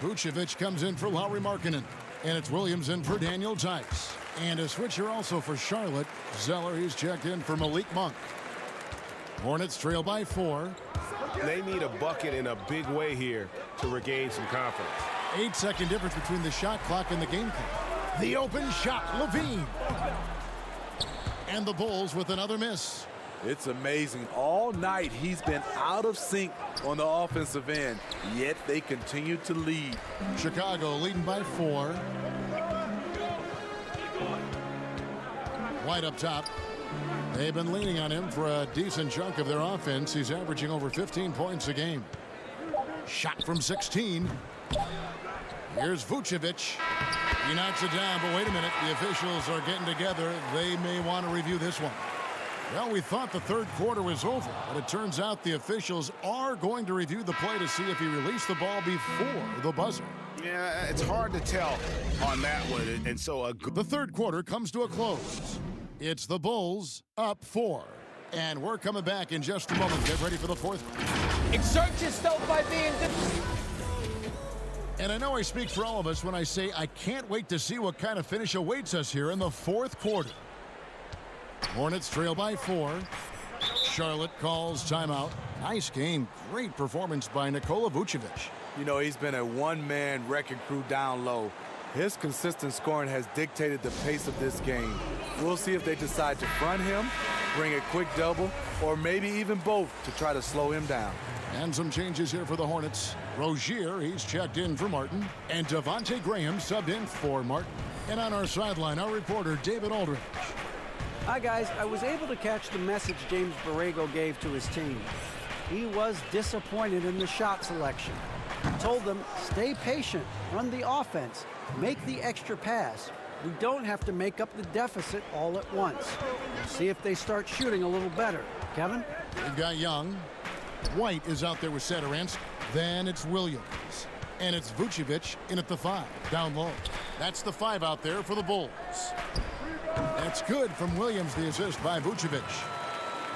Vucevic comes in for Lauri Markkanen. And it's Williams in for Daniel Tice. And a switcher also for Charlotte. Zeller, he's checked in for Malik Monk. Hornets trail by 4. They need a bucket in a big way here to regain some confidence. 8-second difference between the shot clock and the game clock. The open shot, Levine. And the Bulls with another miss. It's amazing. All night he's been out of sync on the offensive end, yet they continue to lead. Chicago leading by 4. White up top. They've been leaning on him for a decent chunk of their offense. He's averaging over 15 points a game. Shot from 16. Here's Vucevic. He knocks it down, but wait a minute. The officials are getting together. They may want to review this one. Well, we thought the third quarter was over, but it turns out the officials are going to review the play to see if he released the ball before the buzzer. Yeah, it's hard to tell on that one. And so the third quarter comes to a close. It's the Bulls up 4. And we're coming back in just a moment. Get ready for the fourth. Exert yourself by being good. And I know I speak for all of us when I say I can't wait to see what kind of finish awaits us here in the fourth quarter. Hornets trail by 4. Charlotte calls timeout. Nice game. Great performance by Nikola Vucevic. You know, he's been a one-man wrecking crew down low. His consistent scoring has dictated the pace of this game. We'll see if they decide to front him, bring a quick double, or maybe even both to try to slow him down. And some changes here for the Hornets. Rozier, he's checked in for Martin. And Devontae Graham subbed in for Martin. And on our sideline, our reporter, David Aldridge. Hi, guys. I was able to catch the message James Borrego gave to his team. He was disappointed in the shot selection. He told them, stay patient, run the offense, make the extra pass. We don't have to make up the deficit all at once. We'll see if they start shooting a little better. Kevin? We've got Young. White is out there with Satoransky. Then it's Williams. And it's Vucevic in at the 5, down low. That's the 5 out there for the Bulls. That's good from Williams, the assist by Vucevic.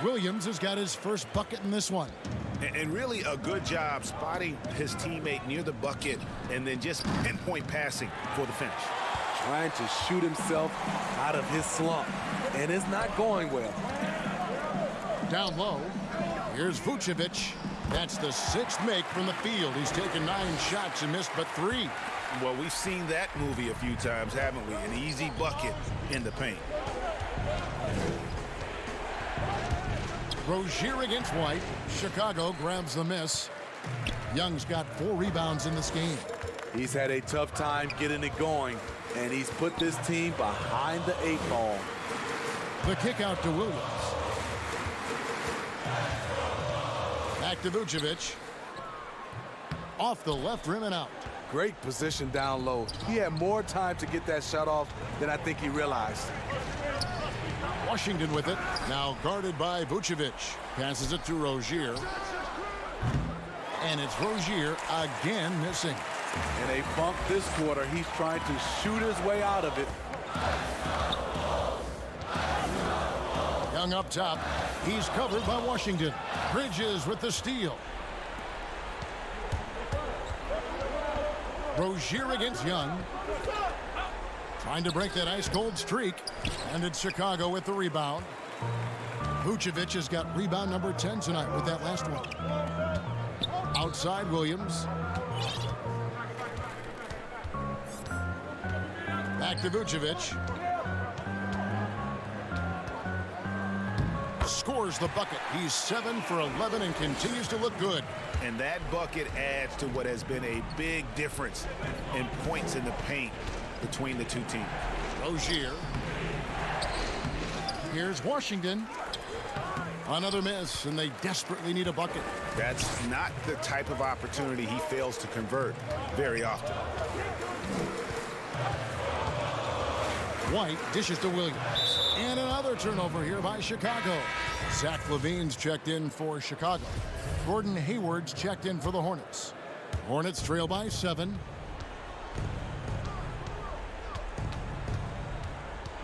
Williams has got his first bucket in this one. And really a good job spotting his teammate near the bucket and then just pinpoint passing for the finish. Trying to shoot himself out of his slump, and it's not going well. Down low, here's Vucevic. That's the 6th make from the field. He's taken 9 shots and missed but 3. Well, we've seen that movie a few times, haven't we? An easy bucket in the paint. Rozier against White. Chicago grabs the miss. Young's got 4 rebounds in this game. He's had a tough time getting it going, and he's put this team behind the 8 ball. The kick out to Williams. Back to Vucevic. Off the left rim and out. Great position down low. He had more time to get that shot off than I think he realized. Washington with it. Now guarded by Vucevic. Passes it to Rozier. And it's Rozier again missing. In a funk this quarter, he's trying to shoot his way out of it. Young up top. He's covered by Washington. Bridges with the steal. Rozier against Young. Trying to break that ice-cold streak. And it's Chicago with the rebound. Vucevic has got rebound number 10 tonight with that last one. Outside Williams. Back to Vucevic. Scores the bucket. He's 7 for 11 and continues to look good. And that bucket adds to what has been a big difference in points in the paint between the two teams. Rozier. Here's Washington. Another miss, and they desperately need a bucket. That's not the type of opportunity he fails to convert very often. White dishes to Williams. And another turnover here by Chicago. Zach LaVine's checked in for Chicago. Gordon Hayward's checked in for the Hornets. Hornets trail by 7.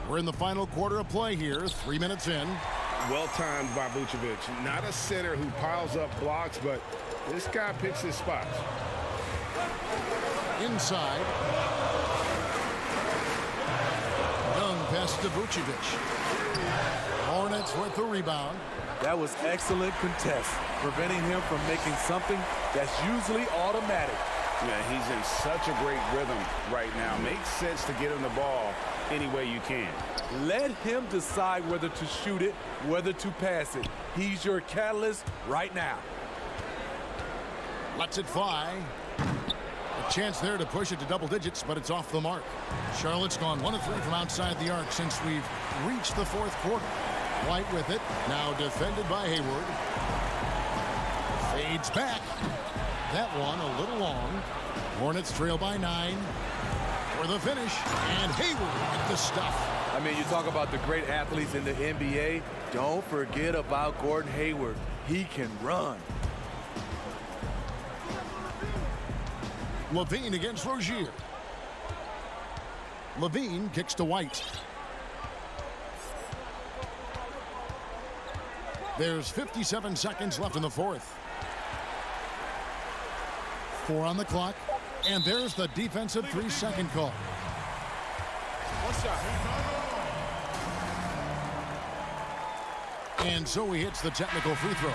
We're in the final quarter of play here, 3 minutes in. Well timed by Vucevic. Not a center who piles up blocks, but this guy picks his spots. Inside. Young pass to Vucevic. Hornets with the rebound. That was excellent contest, preventing him from making something that's usually automatic. Yeah, he's in such a great rhythm right now. Makes sense to get him the ball any way you can. Let him decide whether to shoot it, whether to pass it. He's your catalyst right now. Lets it fly. A chance there to push it to double digits, but it's off the mark. Charlotte's gone 1 of 3 from outside the arc since we've reached the fourth quarter. White with it, now defended by Hayward. Fades back. That one a little long. Hornets trail by 9 for the finish, and Hayward with the stuff. I mean, you talk about the great athletes in the NBA. Don't forget about Gordon Hayward. He can run. Levine against Rozier. Levine kicks to White. There's 57 seconds left in the fourth. 4 on the clock, and there's the defensive 3-second call. And so he hits the technical free throw.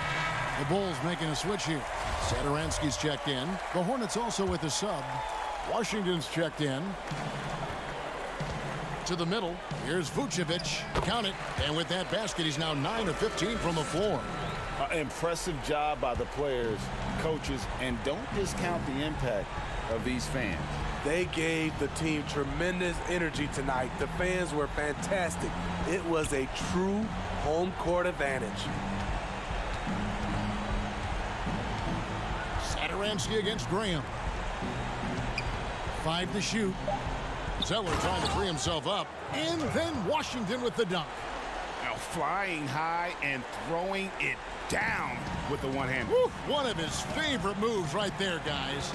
The Bulls making a switch here. Satoransky's checked in. The Hornets also with a sub. Washington's checked in. To the middle. Here's Vucevic. Count it. And with that basket, he's now 9 of 15 from the floor. Impressive job by the players, coaches, and don't discount the impact of these fans. They gave the team tremendous energy tonight. The fans were fantastic. It was a true home court advantage. Satoransky against Graham. 5 to shoot. Zeller trying to free himself up. And then Washington with the dunk. Now flying high and throwing it down with the one hand. Woo, one of his favorite moves right there, guys.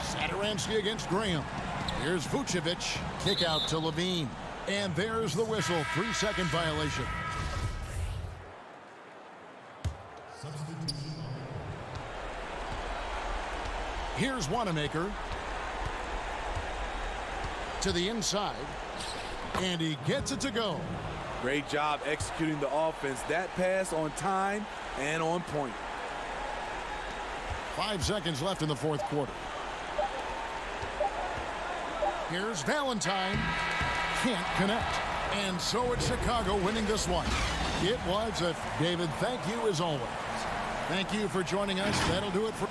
Satoransky against Graham. Here's Vucevic. Kick out to Levine. And there's the whistle. 3-second violation. Here's Wanamaker. To the inside. And he gets it to go. Great job executing the offense. That pass on time and on point. 5 seconds left in the fourth quarter. Here's Valentine. Can't connect. And so it's Chicago winning this one. It was a David, thank you as always. Thank you for joining us. That'll do it for...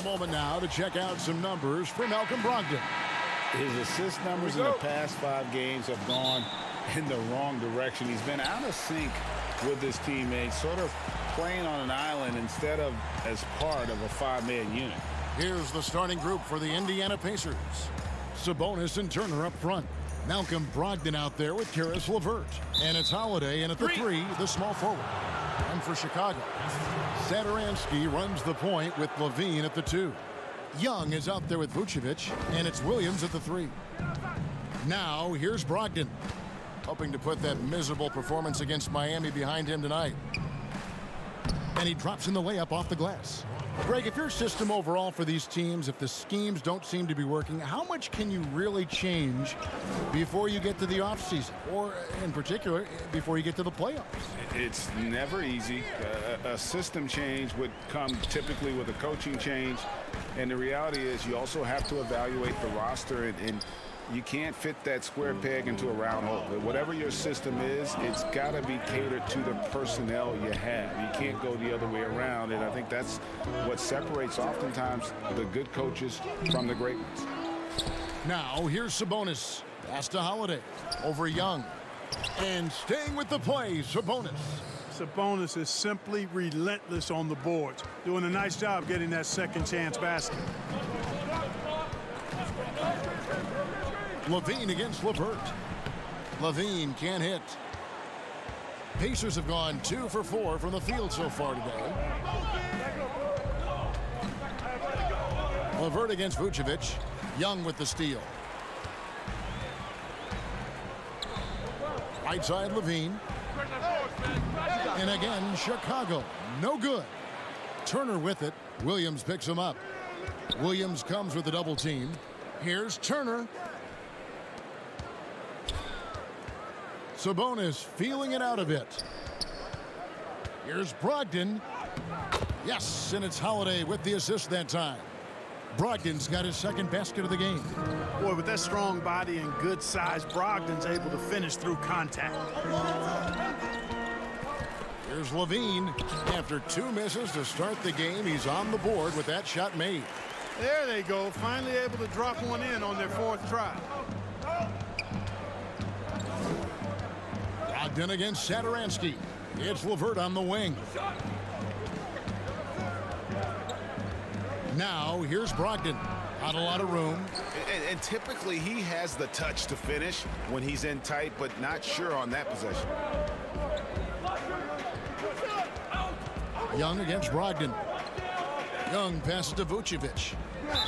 A moment now to check out some numbers for Malcolm Brogdon. His assist numbers in the past 5 games have gone in the wrong direction. He's been out of sync with his teammates, sort of playing on an island instead of as part of a 5-man unit. Here's the starting group for the Indiana Pacers. Sabonis and Turner up front. Malcolm Brogdon out there with Karis LeVert. And it's Holiday in at the 3, the small forward. And for Chicago, Satoransky runs the point with Levine at the 2. Young is out there with Vucevic, and it's Williams at the 3. Now, here's Brogdon, hoping to put that miserable performance against Miami behind him tonight. And he drops in the layup off the glass. Greg, if your system overall for these teams, if the schemes don't seem to be working, how much can you really change before you get to the offseason? Or, in particular, before you get to the playoffs? It's never easy. A system change would come typically with a coaching change. And the reality is you also have to evaluate the roster, and you can't fit that square peg into a round hole. Whatever your system is, it's got to be catered to the personnel you have. You can't go the other way around, and I think that's what separates oftentimes the good coaches from the great ones. Now, here's Sabonis. Pass to Holiday. Over Young. And staying with the play, Sabonis. Sabonis is simply relentless on the boards, doing a nice job getting that second chance basket. Levine against LeVert. Levine can't hit. Pacers have gone 2 for 4 from the field so far today. LeVert against Vucevic. Young with the steal. Right side Levine. And again, Chicago. No good. Turner with it. Williams picks him up. Williams comes with a double team. Here's Turner. Sabonis feeling it out a bit. Here's Brogdon. Yes, and it's Holiday with the assist that time. Brogdon's got his second basket of the game. Boy, with that strong body and good size, Brogdon's able to finish through contact. Here's Levine. After 2 misses to start the game, he's on the board with that shot made. There they go, finally able to drop one in on their 4th try. Brogdon against Satoransky. It's LeVert on the wing. Now, here's Brogdon. Not a lot of room. And typically, he has the touch to finish when he's in tight, but not sure on that possession. Young against Brogdon. Young passes to Vucevic.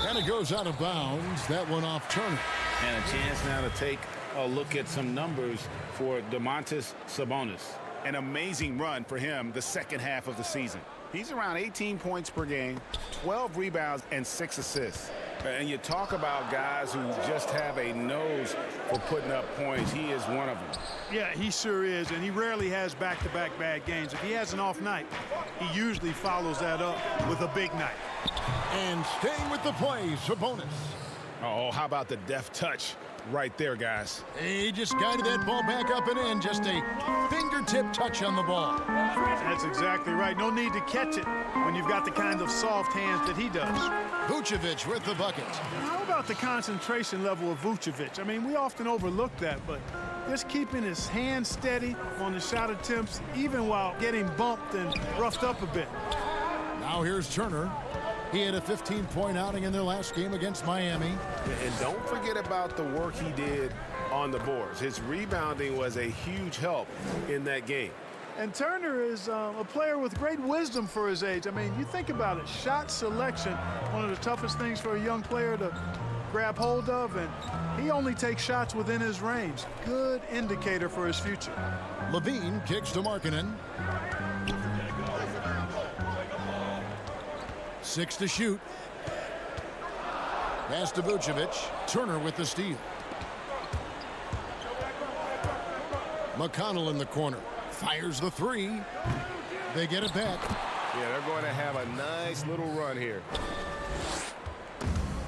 And it goes out of bounds. That one off Turner. And a chance now to take a look at some numbers for Demontis Sabonis. An amazing run for him the second half of the season. He's around 18 points per game, 12 rebounds, and 6 assists. And you talk about guys who just have a nose for putting up points. He is one of them. Yeah, he sure is, and he rarely has back-to-back bad games. If he has an off night, he usually follows that up with a big night. And staying with the play, Sabonis. Oh, how about the deft touch right there, guys? He just guided that ball back up and in. Just a fingertip touch on the ball. That's exactly right. No need to catch it when you've got the kind of soft hands that he does. Vucevic with the bucket. How about the concentration level of Vucevic? I mean, we often overlook that, but just keeping his hands steady on the shot attempts, even while getting bumped and roughed up a bit. Now here's Turner. He had a 15-point outing in their last game against Miami. And don't forget about the work he did on the boards. His rebounding was a huge help in that game. And Turner is a player with great wisdom for his age. I mean, you think about it, shot selection, one of the toughest things for a young player to grab hold of, and he only takes shots within his range. Good indicator for his future. Levine kicks to Markkanen. 6 to shoot. Pass to Vucevic. Turner with the steal. McConnell in the corner. Fires the 3. They get it back. Yeah, they're going to have a nice little run here.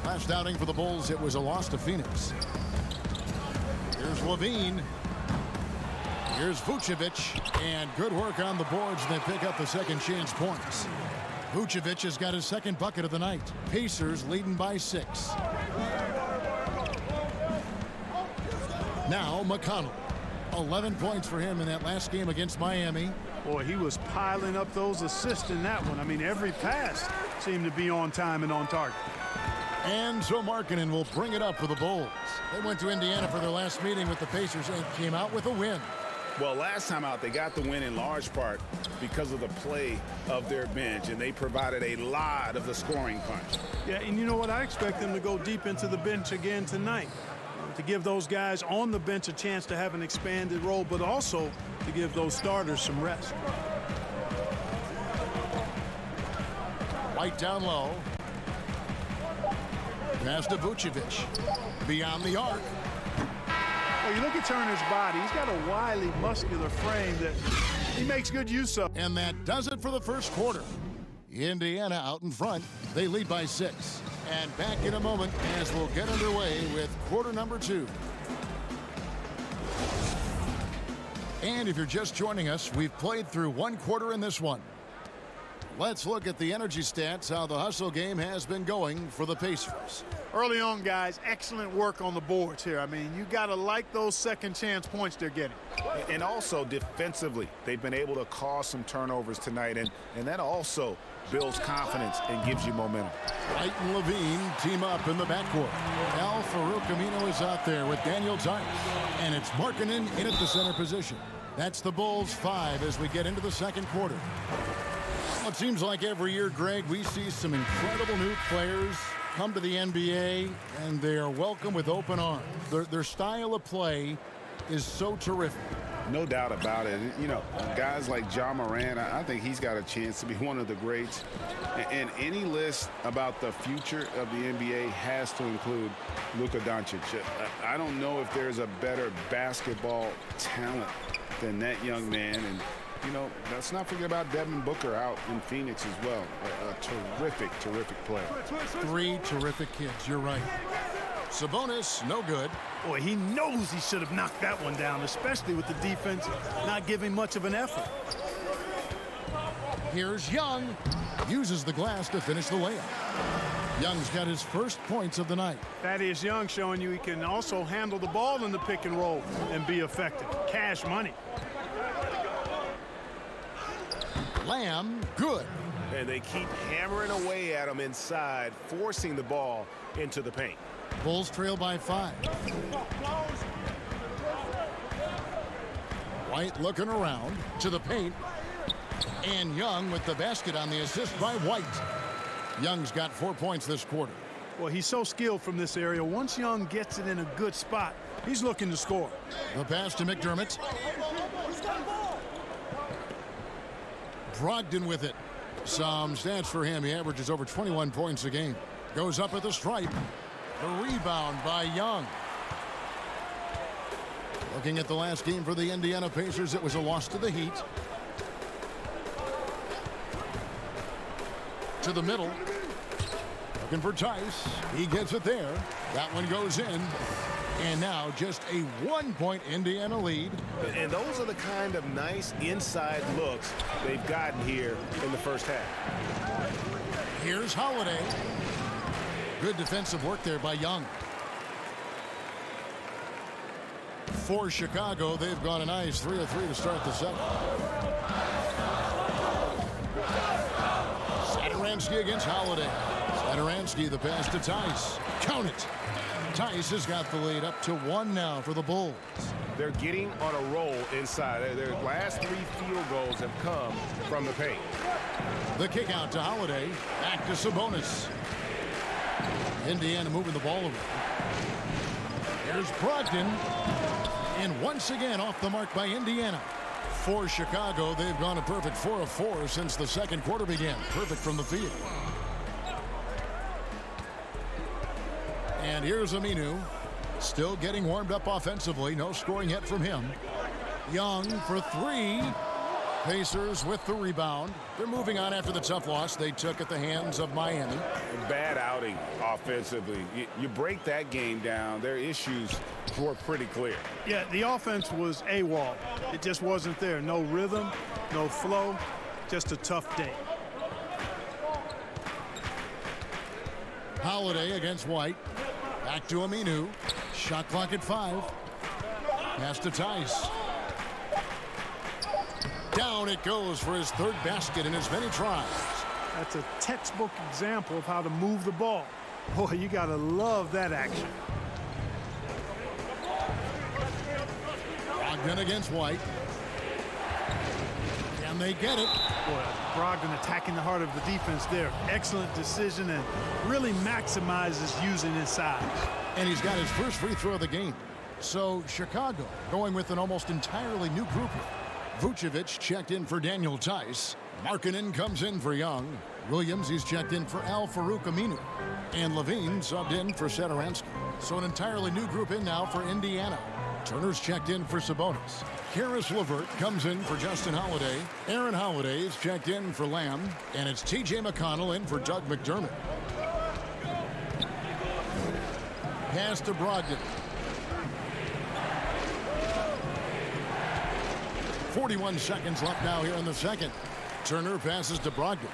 Last outing for the Bulls, it was a loss to Phoenix. Here's Levine. Here's Vucevic. And good work on the boards. They pick up the second chance points. Vucevic has got his second bucket of the night. Pacers leading by 6. Now McConnell. 11 points for him in that last game against Miami. Boy, he was piling up those assists in that one. I mean, every pass seemed to be on time and on target. And so Markkanen will bring it up for the Bulls. They went to Indiana for their last meeting with the Pacers and came out with a win. Well, last time out, they got the win in large part because of the play of their bench, and they provided a lot of the scoring punch. Yeah, and you know what? I expect them to go deep into the bench again tonight, to give those guys on the bench a chance to have an expanded role, but also to give those starters some rest. White down low. Pass to Vucevic. Beyond the arc. Well, you look at Turner's body. He's got a wily, muscular frame that he makes good use of. And that does it for the first quarter. Indiana out in front. They lead by 6. And back in a moment as we'll get underway with quarter number 2. And if you're just joining us, we've played through one quarter in this one. Let's look at the energy stats, how the hustle game has been going for the Pacers. Early on, guys, excellent work on the boards here. I mean, you got to like those second chance points they're getting. And also defensively, they've been able to cause some turnovers tonight, and that also builds confidence and gives you momentum. Wright and Levine team up in the backcourt. Al Farouk Amino is out there with Daniel Tice. And it's Markkanen in at the center position. That's the Bulls 5 as we get into the second quarter. Well, it seems like every year, Greg, we see some incredible new players come to the NBA, and they are welcome with open arms. Their style of play is so terrific. No doubt about it. You know, guys like John Moran, I think he's got a chance to be one of the greats. And any list about the future of the NBA has to include Luka Doncic. I don't know if there's a better basketball talent than that young man. And, you know, let's not forget about Devin Booker out in Phoenix as well. A terrific, terrific player. 3 terrific kids. You're right. Sabonis, no good. Boy, he knows he should have knocked that one down, especially with the defense not giving much of an effort. Here's Young. Uses the glass to finish the layup. Young's got his first points of the night. That is Young showing you he can also handle the ball in the pick and roll and be effective. Cash money. Lamb, good. And they keep hammering away at him inside, forcing the ball into the paint. Bulls trail by 5. White looking around to the paint. And Young with the basket on the assist by White. Young's got 4 points this quarter. Well, he's so skilled from this area. Once Young gets it in a good spot, he's looking to score. The pass to McDermott. Brogdon with it. Some stats for him. He averages over 21 points a game. Goes up at the stripe. The rebound by Young. Looking at the last game for the Indiana Pacers, it was a loss to the Heat. To the middle. Looking for Tice. He gets it there. That one goes in. And now just a 1-point Indiana lead. And those are the kind of nice inside looks they've gotten here in the first half. Here's Holiday. Good defensive work there by Young. For Chicago, they've gone a nice 3 of 3 to start the second. Satoransky against Holiday. Satoransky, the pass to Tice. Count it. Tice has got the lead up to 1 now for the Bulls. They're getting on a roll inside. Their last 3 field goals have come from the paint. The kick out to Holiday. Back to Sabonis. Indiana moving the ball away. Here's Brogdon. And once again off the mark by Indiana. For Chicago, they've gone a perfect 4 of 4 since the second quarter began. Perfect from the field. And here's Aminu. Still getting warmed up offensively. No scoring yet from him. Young for 3. Pacers with the rebound. They're moving on after the tough loss they took at the hands of Miami. Bad outing offensively. You break that game down, their issues were pretty clear. Yeah, the offense was AWOL. It just wasn't there. No rhythm, no flow, just a tough day. Holiday against White. Back to Aminu. Shot clock at 5. Pass to Tice. Down it goes for his 3rd basket in as many tries. That's a textbook example of how to move the ball. Boy, you got to love that action. Brogdon against White. Can they get it? Boy, Brogdon attacking the heart of the defense there. Excellent decision and really maximizes using his size. And he's got his first free throw of the game. So Chicago going with an almost entirely new group. Vucevic checked in for Daniel Tice. Markkanen comes in for Young. Williams, he's checked in for Al-Farouq Aminu. And Levine subbed in for Satoransky. So an entirely new group in now for Indiana. Turner's checked in for Sabonis. Karis LeVert comes in for Justin Holiday. Aaron Holiday is checked in for Lamb. And it's T.J. McConnell in for Doug McDermott. Pass to Brogdon. 41 seconds left now here in the second. Turner passes to Brogdon.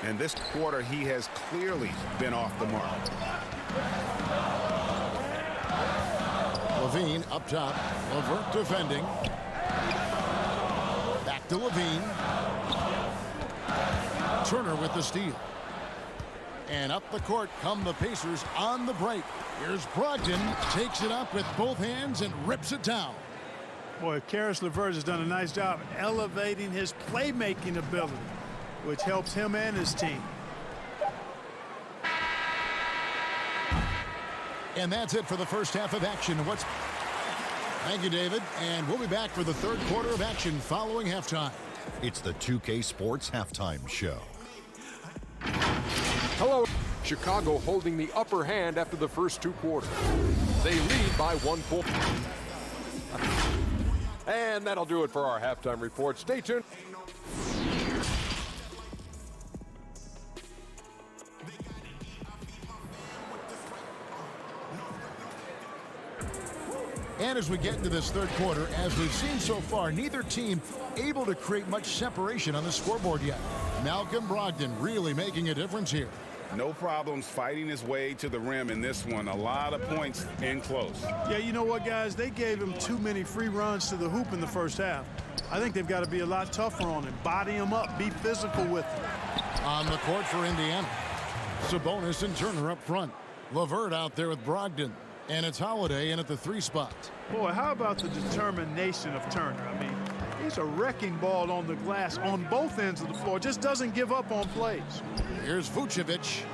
And this quarter, he has clearly been off the mark. Levine up top. LeVert defending. Back to Levine. Turner with the steal. And up the court come the Pacers on the break. Here's Brogdon. Takes it up with both hands and rips it down. Boy, Karis LeVert has done a nice job elevating his playmaking ability, which helps him and his team. And that's it for the first half of action. Thank you, David. And we'll be back for the 3rd quarter of action following halftime. It's the 2K Sports Halftime Show. Hello. Chicago holding the upper hand after the first 2 quarters. They lead by 1 point. And that'll do it for our halftime report. Stay tuned. And as we get into this 3rd quarter, as we've seen so far, neither team able to create much separation on the scoreboard yet. Malcolm Brogdon really making a difference here. No problems fighting his way to the rim in this one. A lot of points in close. Yeah, you know what, guys? They gave him too many free runs to the hoop in the first half. I think they've got to be a lot tougher on him. Body him up. Be physical with him. On the court for Indiana. Sabonis and Turner up front. LeVert out there with Brogdon. And it's Holiday in at the 3 spot. Boy, how about the determination of Turner? I mean, he's a wrecking ball on the glass on both ends of the floor. Just doesn't give up on plays. Here's Vucevic.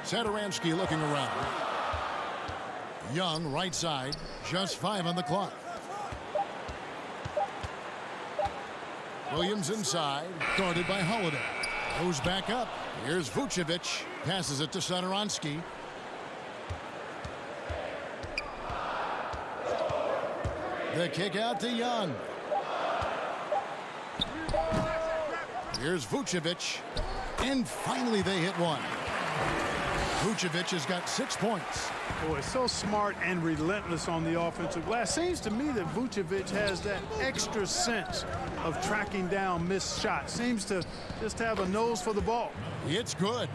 Satoransky looking around. Young, right side. Just 5 on the clock. Williams inside. Guarded by Holiday. Goes back up. Here's Vucevic. Passes it to Satoransky. The kick out to Young. Here's Vucevic. And finally they hit one. Vucevic has got 6 points. Boy, so smart and relentless on the offensive glass. Seems to me that Vucevic has that extra sense of tracking down missed shots. Seems to just have a nose for the ball. It's good.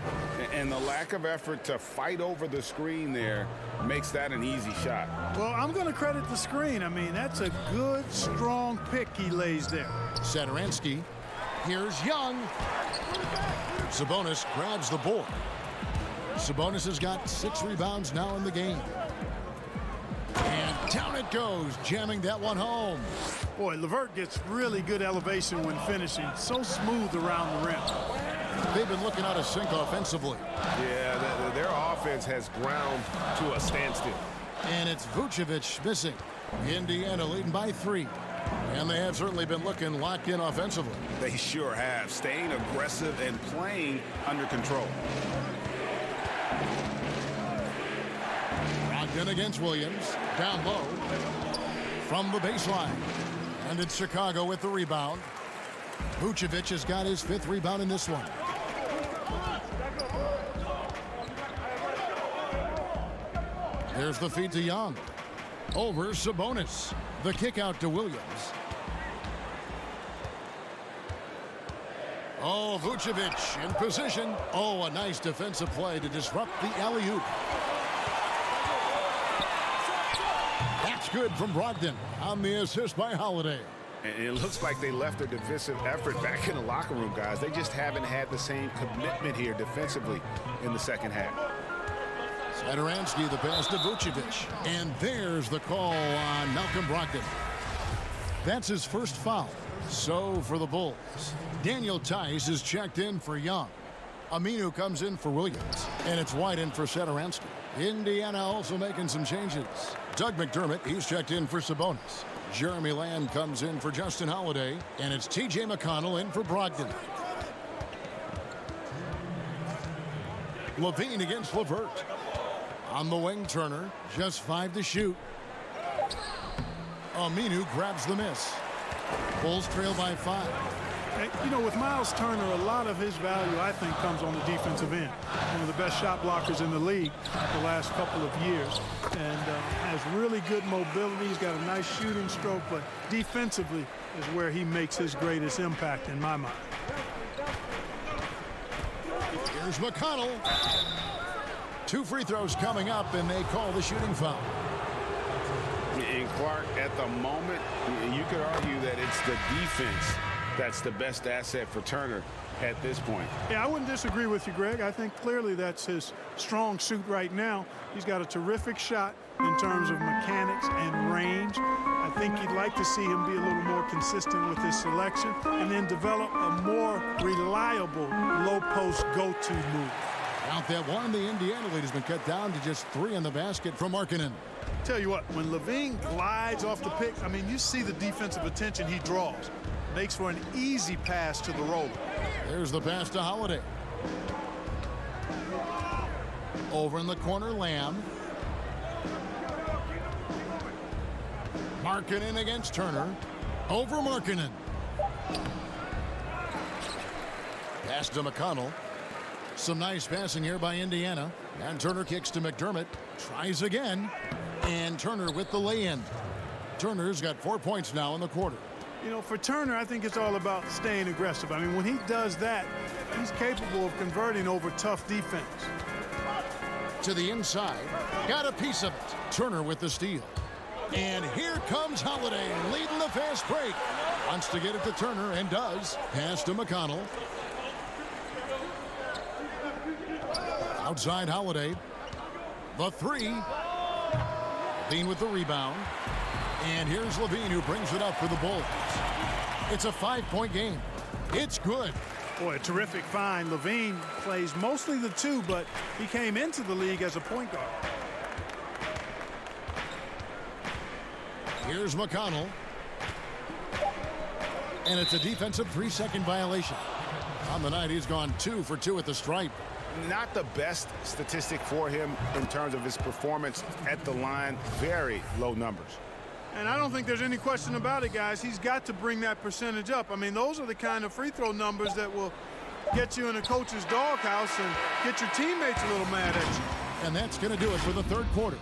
And the lack of effort to fight over the screen there makes that an easy shot. Well, I'm going to credit the screen. I mean, that's a good, strong pick he lays there. Satoransky. Here's Young. Sabonis grabs the board. Sabonis has got 6 rebounds now in the game. And down it goes, jamming that one home. Boy, LeVert gets really good elevation when finishing. So smooth around the rim. They've been looking out of sync offensively. Yeah, their offense has ground to a standstill. And it's Vucevic missing. Indiana leading by 3. And they have certainly been looking locked in offensively. They sure have. Staying aggressive and playing under control. Brogdon against Williams. Down low. From the baseline. And it's Chicago with the rebound. Vucevic has got his 5th rebound in this one. Here's the feed to Young. Over Sabonis. The kick out to Williams. Oh, Vucevic in position. Oh, a nice defensive play to disrupt the alley-oop. That's good from Brogdon on the assist by Holiday. And it looks like they left their defensive effort back in the locker room, guys. They just haven't had the same commitment here defensively in the second half. Satoransky, the pass to Vucevic. And there's the call on Malcolm Brogdon. That's his first foul. So for the Bulls, Daniel Tice is checked in for Young. Aminu comes in for Williams. And it's White in for Satoransky. Indiana also making some changes. Doug McDermott, he's checked in for Sabonis. Jeremy Lamb comes in for Justin Holiday. And it's T.J. McConnell in for Brogdon. Levine against LeVert. On the wing, Turner. Just 5 to shoot. Aminu grabs the miss. Bulls trail by 5. You know, with Miles Turner, a lot of his value, I think, comes on the defensive end. One of the best shot blockers in the league the last couple of years. And has really good mobility. He's got a nice shooting stroke, but defensively is where he makes his greatest impact in my mind. Here's McConnell. 2 free throws coming up, and they call the shooting foul. And Clark, at the moment, you could argue that it's the defense that's the best asset for Turner at this point. Yeah, I wouldn't disagree with you, Greg. I think clearly that's his strong suit right now. He's got a terrific shot in terms of mechanics and range. I think you'd like to see him be a little more consistent with his selection and then develop a more reliable low-post go-to move. Out that one, the Indiana lead has been cut down to just 3 in the basket from Markkanen. Tell you what, when Levine glides off the pick, I mean, you see the defensive attention he draws. Makes for an easy pass to the roller. There's the pass to Holiday. Over in the corner, Lamb. Markkanen against Turner. Over Markkanen. Pass to McConnell. Some nice passing here by Indiana. And Turner kicks to McDermott. Tries again. And Turner with the lay-in. Turner's got 4 points now in the quarter. You know, for Turner, I think it's all about staying aggressive. I mean, when he does that, he's capable of converting over tough defense. To the inside. Got a piece of it. Turner with the steal. And here comes Holiday leading the fast break. Wants to get it to Turner and does. Pass to McConnell. Outside Holiday. The 3. Levine with the rebound. And here's Levine who brings it up for the Bulls. It's a 5-point game. It's good. Boy, a terrific find. Levine plays mostly the 2, but he came into the league as a point guard. Here's McConnell. And it's a defensive 3-second violation. On the night, he's gone 2 for 2 at the stripe. Not the best statistic for him in terms of his performance at the line. Very low numbers. And I don't think there's any question about it, guys. He's got to bring that percentage up. I mean, those are the kind of free throw numbers that will get you in a coach's doghouse and get your teammates a little mad at you. And that's going to do it for the third quarter.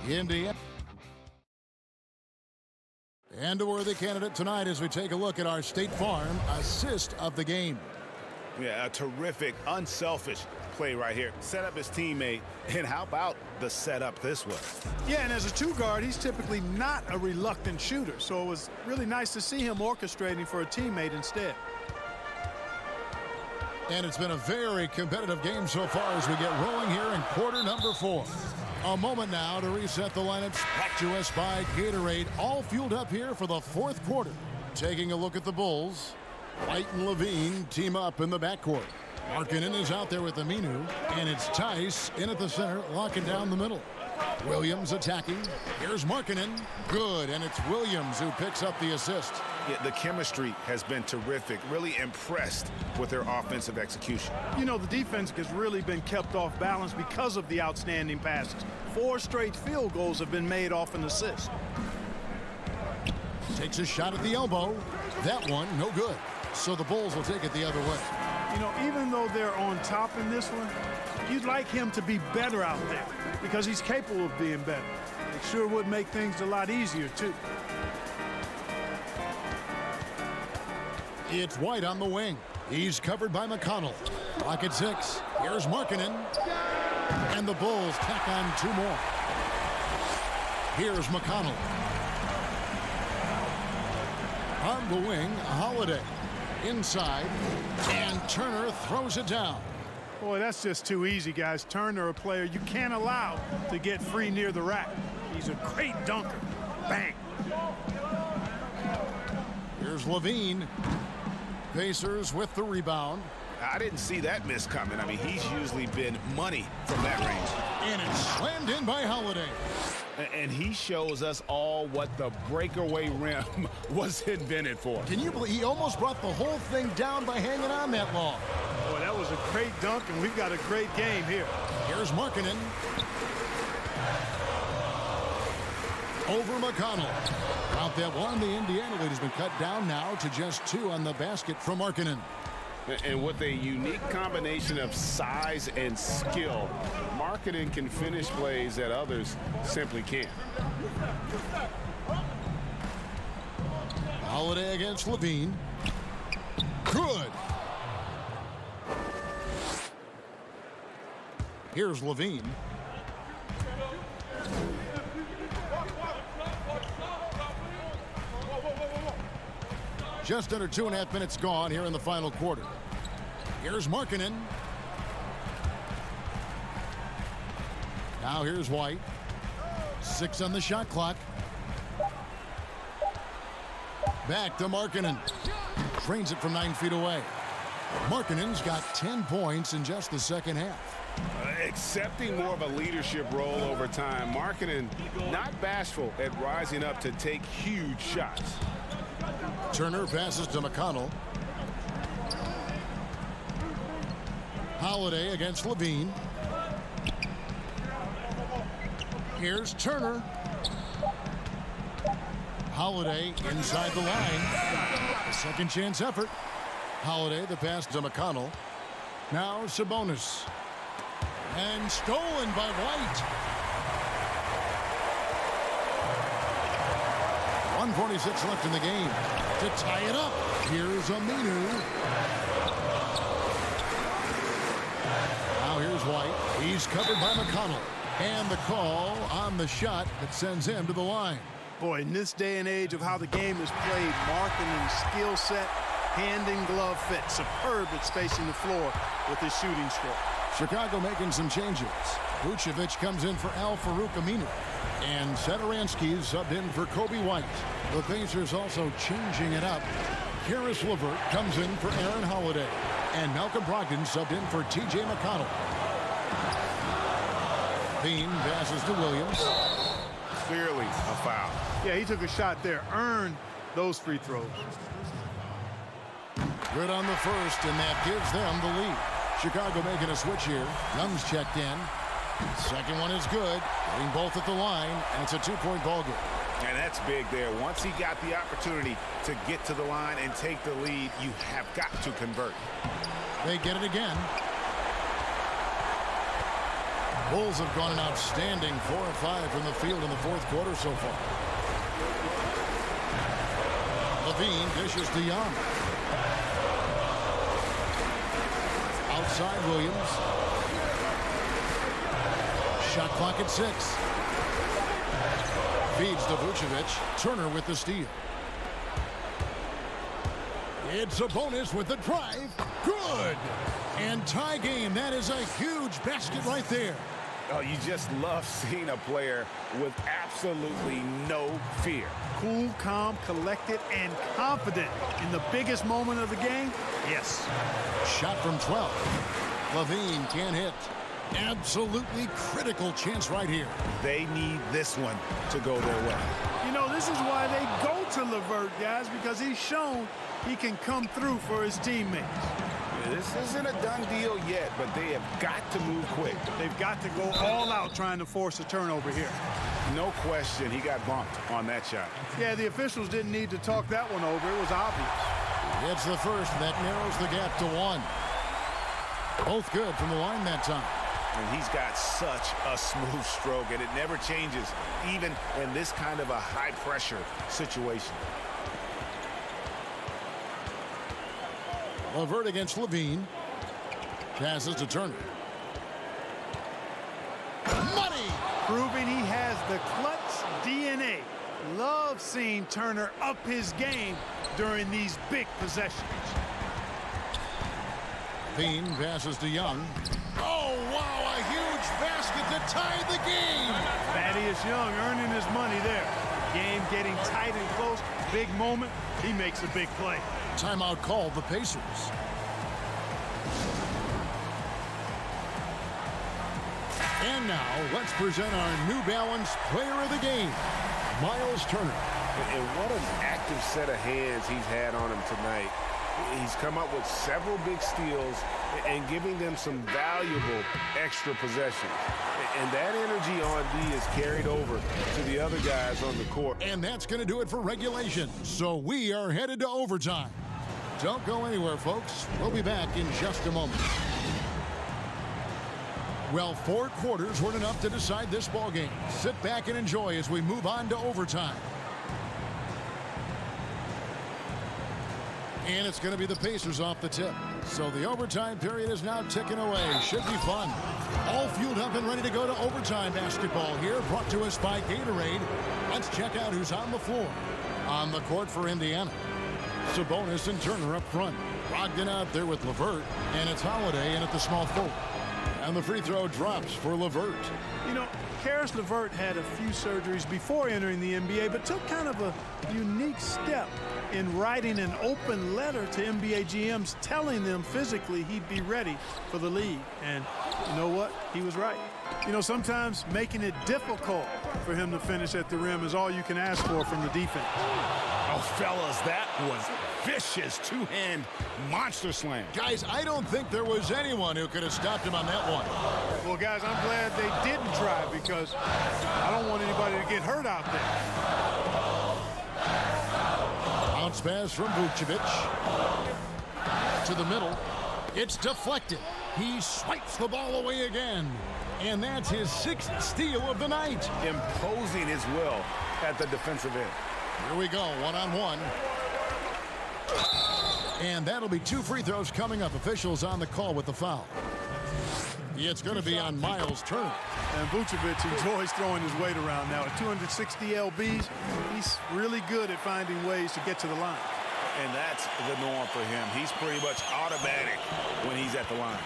Indiana. And a worthy candidate tonight as we take a look at our State Farm assist of the game. Yeah, a terrific, unselfish play right here. Set up his teammate, and how about the setup this was? Yeah, and as a 2 guard, he's typically not a reluctant shooter, so it was really nice to see him orchestrating for a teammate instead. And it's been a very competitive game so far as we get rolling here in quarter number 4. A moment now to reset the lineups. Brought to us by Gatorade, all fueled up here for the 4th quarter. Taking a look at the Bulls. White and Levine team up in the backcourt. Markkanen is out there with Aminu, and it's Tice in at the center, locking down the middle. Williams attacking. Here's Markkanen. Good, and it's Williams who picks up the assist. Yeah, the chemistry has been terrific. Really impressed with their offensive execution. You know, the defense has really been kept off balance because of the outstanding passes. 4 straight field goals have been made off an assist. Takes a shot at the elbow. That one, no good. So the Bulls will take it the other way. You know, even though they're on top in this one, you'd like him to be better out there because he's capable of being better. It sure would make things a lot easier, too. It's White on the wing. He's covered by McConnell. Clock at 6. Here's Markkanen. And the Bulls tack on 2 more. Here's McConnell. On the wing, Holiday. Inside. And Turner throws it down. Boy, that's just too easy, guys. Turner, a player you can't allow to get free near the rack. He's a great dunker. Bang. Here's Levine. Pacers with the rebound. I didn't see that miss coming. I mean, he's usually been money from that range. And it's slammed in by Holiday. And he shows us all what the breakaway rim was invented for. Can you believe he almost brought the whole thing down by hanging on that long? Boy, that was a great dunk, and we've got a great game here. Here's Markkanen. Over McConnell. Out that one, the Indiana lead has been cut down now to just 2 on the basket from Markkanen. And with a unique combination of size and skill, Markkanen can finish plays that others simply can't. Holiday against Levine. Good. Here's Levine. Just under 2.5 minutes gone here in the final quarter. Here's Markkanen. Now here's White. 6 on the shot clock. Back to Markkanen. Drains it from 9 feet away. Markkanen's got 10 points in just the second half. Accepting more of a leadership role over time. Markkanen not bashful at rising up to take huge shots. Turner passes to McConnell. Holiday against Levine. Here's Turner. Holiday inside the line. A second chance effort. Holiday the pass to McConnell. Now Sabonis. And stolen by White. 1:46 left in the game. To tie it up, here's Aminu. Now here's White. He's covered by McConnell. And the call on the shot that sends him to the line. Boy, in this day and age of how the game is played, Markkanen's skill set, hand and glove fit, superb at spacing the floor with his shooting stroke. Chicago making some changes. Vucevic comes in for Al-Farouq Aminu. And Satoransky's subbed in for Kobe White. The Pacers also changing it up. Karis LeVert comes in for Aaron Holiday. And Malcolm Brogdon subbed in for T.J. McConnell. Bean passes to Williams. Clearly a foul. Yeah, he took a shot there. Earned those free throws. Good on the first, and that gives them the lead. Chicago making a switch here. Young's checked in. Second one is good. Getting both at the line, and it's a 2-point ball game. And that's big there. Once he got the opportunity to get to the line and take the lead, you have got to convert. They get it again. Bulls have gone an outstanding 4 of 5 from the field in the fourth quarter so far. Levine dishes to Young. Outside Williams. Shot clock at 6. Feeds to Vucevic. Turner with the steal. It's Sabonis with the drive. Good. And tie game. That is a huge basket right there. Oh, you just love seeing a player with absolutely no fear. Cool, calm, collected, and confident in the biggest moment of the game. Yes. Shot from 12. Levine can't hit. Absolutely critical chance right here. They need this one to go their way. You know, this is why they go to LeVert, guys, because he's shown he can come through for his teammates. This isn't a done deal yet, but they have got to move quick. They've got to go all out trying to force a turnover here. No question, he got bumped on that shot. Yeah, the officials didn't need to talk that one over. It was obvious. It's the first that narrows the gap to 1. Both good from the line that time. And he's got such a smooth stroke, and it never changes, even in this kind of a high-pressure situation. LeVert against Levine. Passes to Turner. Money! Proving he has the clutch DNA. Love seeing Turner up his game during these big possessions. Levine passes to Young. Oh, wow, a huge basket to tie the game. Thaddeus Young earning his money there. Game getting tight and close. Big moment. He makes a big play. Timeout called the Pacers. And now, let's present our New Balance Player of the Game, Miles Turner. And what an active set of hands he's had on him tonight. He's come up with several big steals and giving them some valuable extra possessions. And that energy on D is carried over to the other guys on the court. And that's going to do it for regulation. So we are headed to overtime. Don't go anywhere, folks. We'll be back in just a moment. Well, 4 quarters weren't enough to decide this ball game. Sit back and enjoy as we move on to overtime. And it's going to be the Pacers off the tip. So the overtime period is now ticking away. Should be fun. All fueled up and ready to go to overtime basketball here. Brought to us by Gatorade. Let's check out who's on the floor. On the court for Indiana, Sabonis and Turner up front. Brogdon out there with LeVert. And it's Holiday in at the small forward. And the free throw drops for LeVert. You know, Karis LeVert had a few surgeries before entering the NBA, but took kind of a unique step in writing an open letter to NBA GMs telling them physically he'd be ready for the league. And you know what? He was right. You know, sometimes making it difficult for him to finish at the rim is all you can ask for from the defense. Oh, fellas, that was vicious two-hand monster slam. Guys, I don't think there was anyone who could have stopped him on that one. Well, guys, I'm glad they didn't try because I don't want anybody to get hurt out there. Bounce pass from Vucevic. To the middle. It's deflected. He swipes the ball away again. And that's his 6th steal of the night. Imposing his will at the defensive end. Here we go, one-on-one. And that'll be 2 free throws coming up. Officials on the call with the foul. It's going to be on Miles Turner. And Vucevic enjoys throwing his weight around now. At 260 lbs, he's really good at finding ways to get to the line. And that's the norm for him. He's pretty much automatic when he's at the line.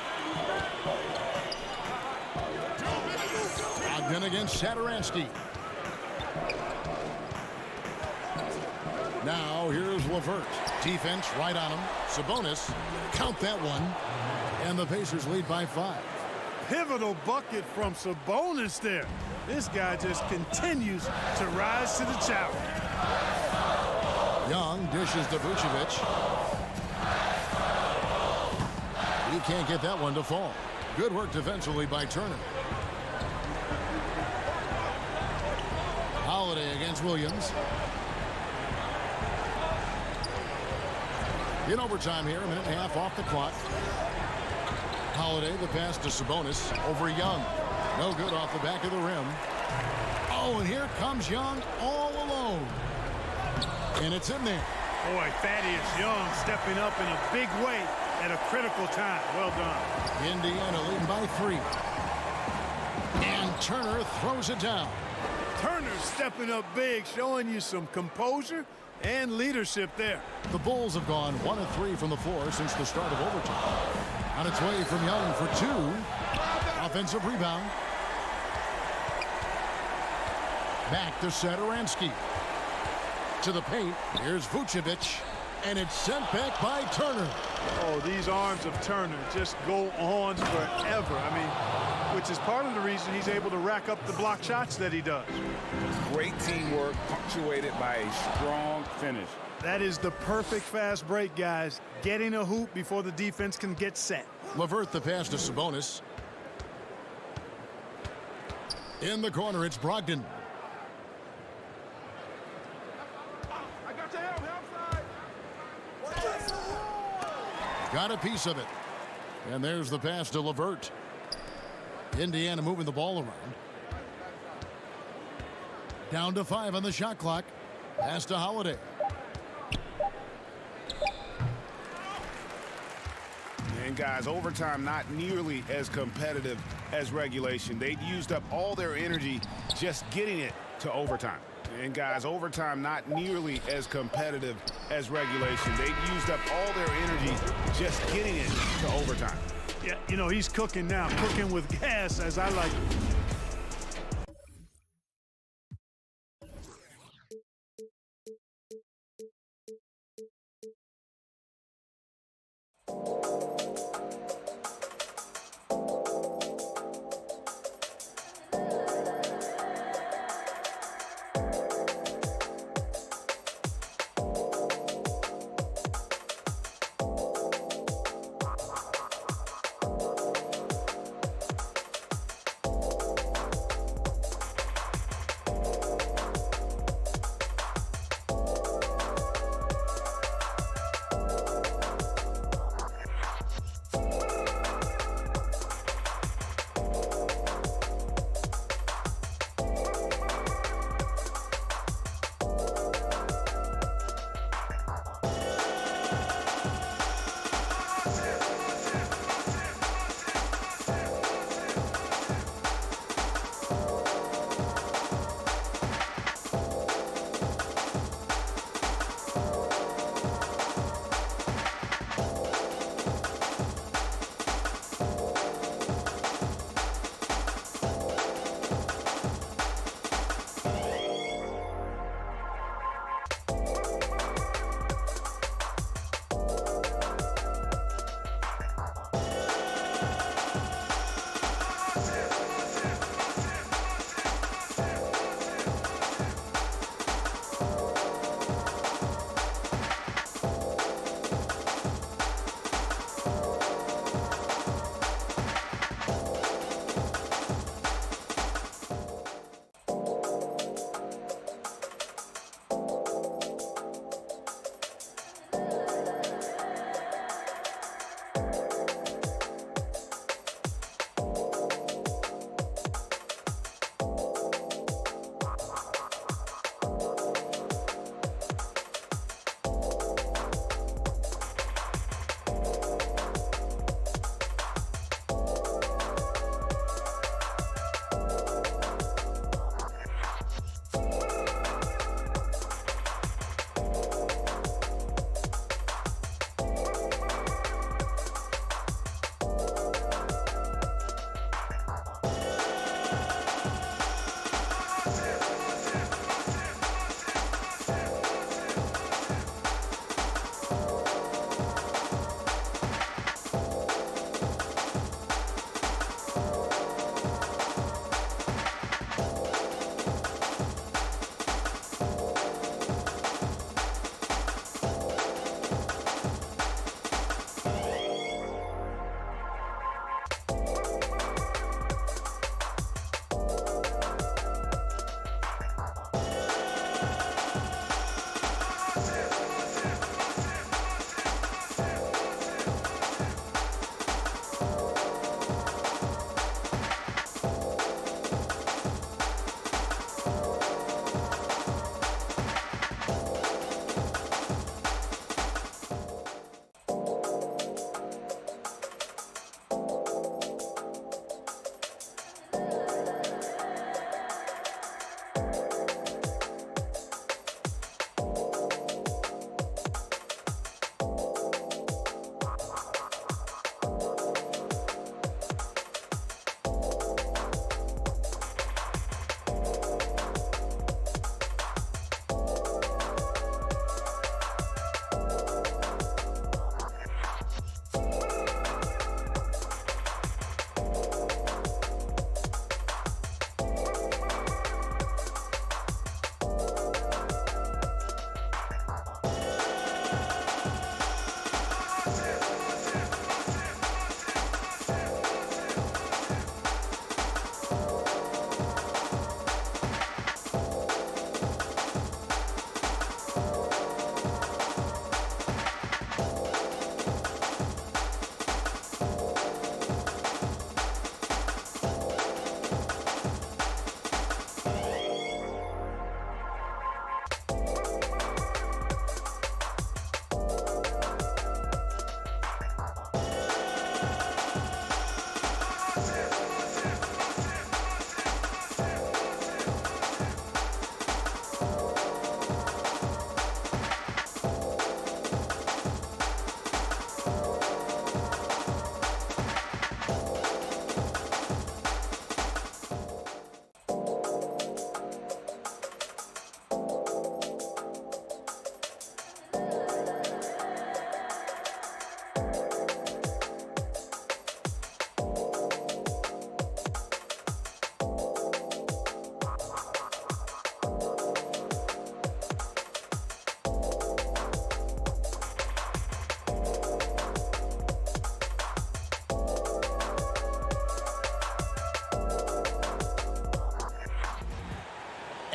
Brogdon against Satoransky. Now here's LeVert. Defense right on him. Sabonis. Count that one. And the Pacers lead by 5. Pivotal bucket from Sabonis there. This guy just continues to rise to the challenge. Young dishes to Vucevic. He can't get that one to fall. Good work defensively by Turner. Holiday against Williams. In overtime here, a minute and a half off the clock. Holiday, the pass to Sabonis over Young. No good off the back of the rim. Oh, and here comes Young all alone. And it's in there. Boy, Thaddeus Young stepping up in a big way at a critical time. Well done. Indiana leading by 3. And Turner throws it down. Turner stepping up big, showing you some composure and leadership there. The Bulls have gone 1 of 3 from the floor since the start of overtime. On its way from Young for 2. Offensive rebound. Back to Satoransky. To the paint. Here's Vucevic. And it's sent back by Turner. Oh, these arms of Turner just go on forever. I mean, which is part of the reason he's able to rack up the block shots that he does. Great teamwork punctuated by a strong finish. That is the perfect fast break, guys. Getting a hoop before the defense can get set. LeVert the pass to Sabonis. In the corner, it's Brogdon. Got a piece of it. And there's the pass to LeVert. Indiana moving the ball around. Down to 5 on the shot clock. Pass to Holiday. And guys, overtime not nearly as competitive as regulation. They'd used up all their energy just getting it to overtime. And guys, overtime not nearly as competitive as regulation. They'd used up all their energy just getting it to overtime. Yeah, you know, he's cooking now, cooking with gas, as I like it.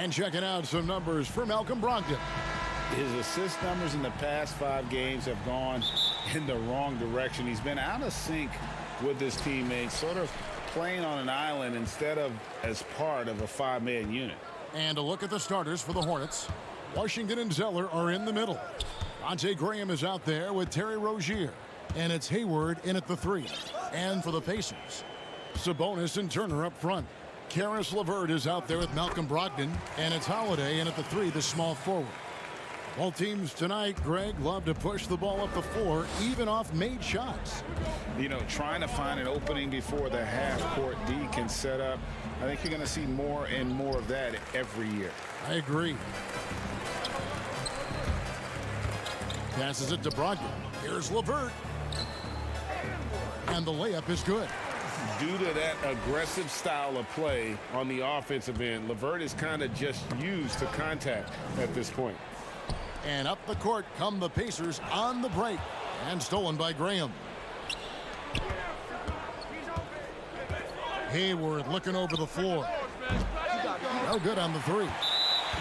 And checking out some numbers for Malcolm Brogdon. His assist numbers in the past 5 games have gone in the wrong direction. He's been out of sync with his teammates, sort of playing on an island instead of as part of a 5-man unit. And a look at the starters for the Hornets. Washington and Zeller are in the middle. Devontae Graham is out there with Terry Rozier. And it's Hayward in at the 3. And for the Pacers, Sabonis and Turner up front. Karis LeVert is out there with Malcolm Brogdon. And it's Holiday in at the 3, the small forward. Both teams tonight, Greg, love to push the ball up the floor, even off made shots. You know, trying to find an opening before the half-court D can set up. I think you're going to see more and more of that every year. I agree. Passes it to Brogdon. Here's LeVert. And the layup is good. Due to that aggressive style of play on the offensive end, LeVert is kind of just used to contact at this point. And up the court come the Pacers on the break. And stolen by Graham. Hayward looking over the floor. No good on the 3.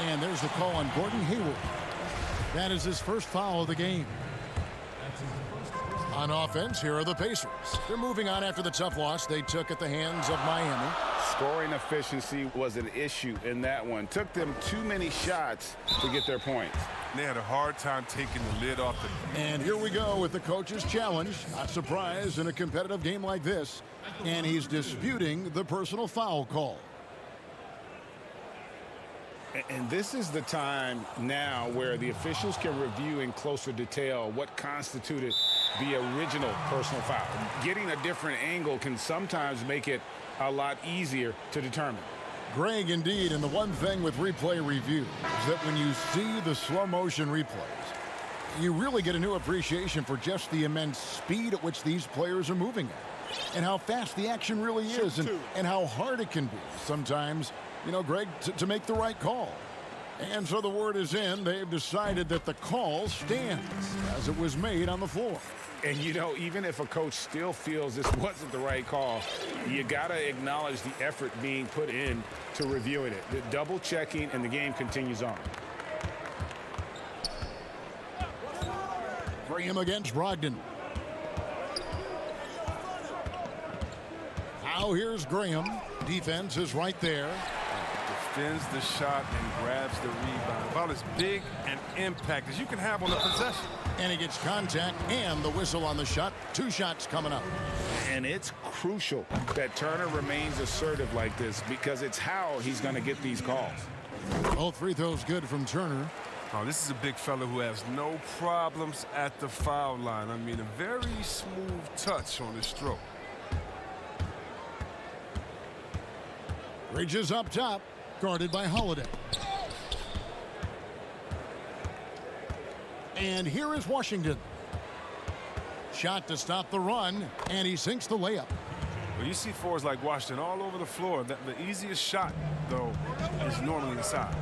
And there's the call on Gordon Hayward. That is his first foul of the game. On offense, here are the Pacers. They're moving on after the tough loss they took at the hands of Miami. Scoring efficiency was an issue in that one. Took them too many shots to get their points. They had a hard time taking the lid off the... And here we go with the coach's challenge. Not surprised in a competitive game like this. And he's disputing the personal foul call. And this is the time now where the officials can review in closer detail what constituted the original personal foul. Getting a different angle can sometimes make it a lot easier to determine. Greg, indeed, and the one thing with replay review is that when you see the slow motion replays, you really get a new appreciation for just the immense speed at which these players are moving at, and how fast the action really is, and how hard it can be sometimes, you know, Greg, to make the right call. And so the word is in. They've decided that the call stands as it was made on the floor. And, you know, even if a coach still feels this wasn't the right call, you got to acknowledge the effort being put in to reviewing it. The double checking, and the game continues on. Graham against Brogdon. Now here's Graham. Defense is right there. Defends the shot and grabs the rebound. About as big an impact as you can have on a possession. And he gets contact and the whistle on the shot. 2 shots coming up. And it's crucial that Turner remains assertive like this, because it's how he's going to get these calls. All free throws good from Turner. Oh, this is a big fella who has no problems at the foul line. I mean, a very smooth touch on his stroke. Bridges up top, guarded by Holiday. And here is Washington. Shot to stop the run, and he sinks the layup. Well, you see forwards like Washington all over the floor. The easiest shot, though, is normally inside.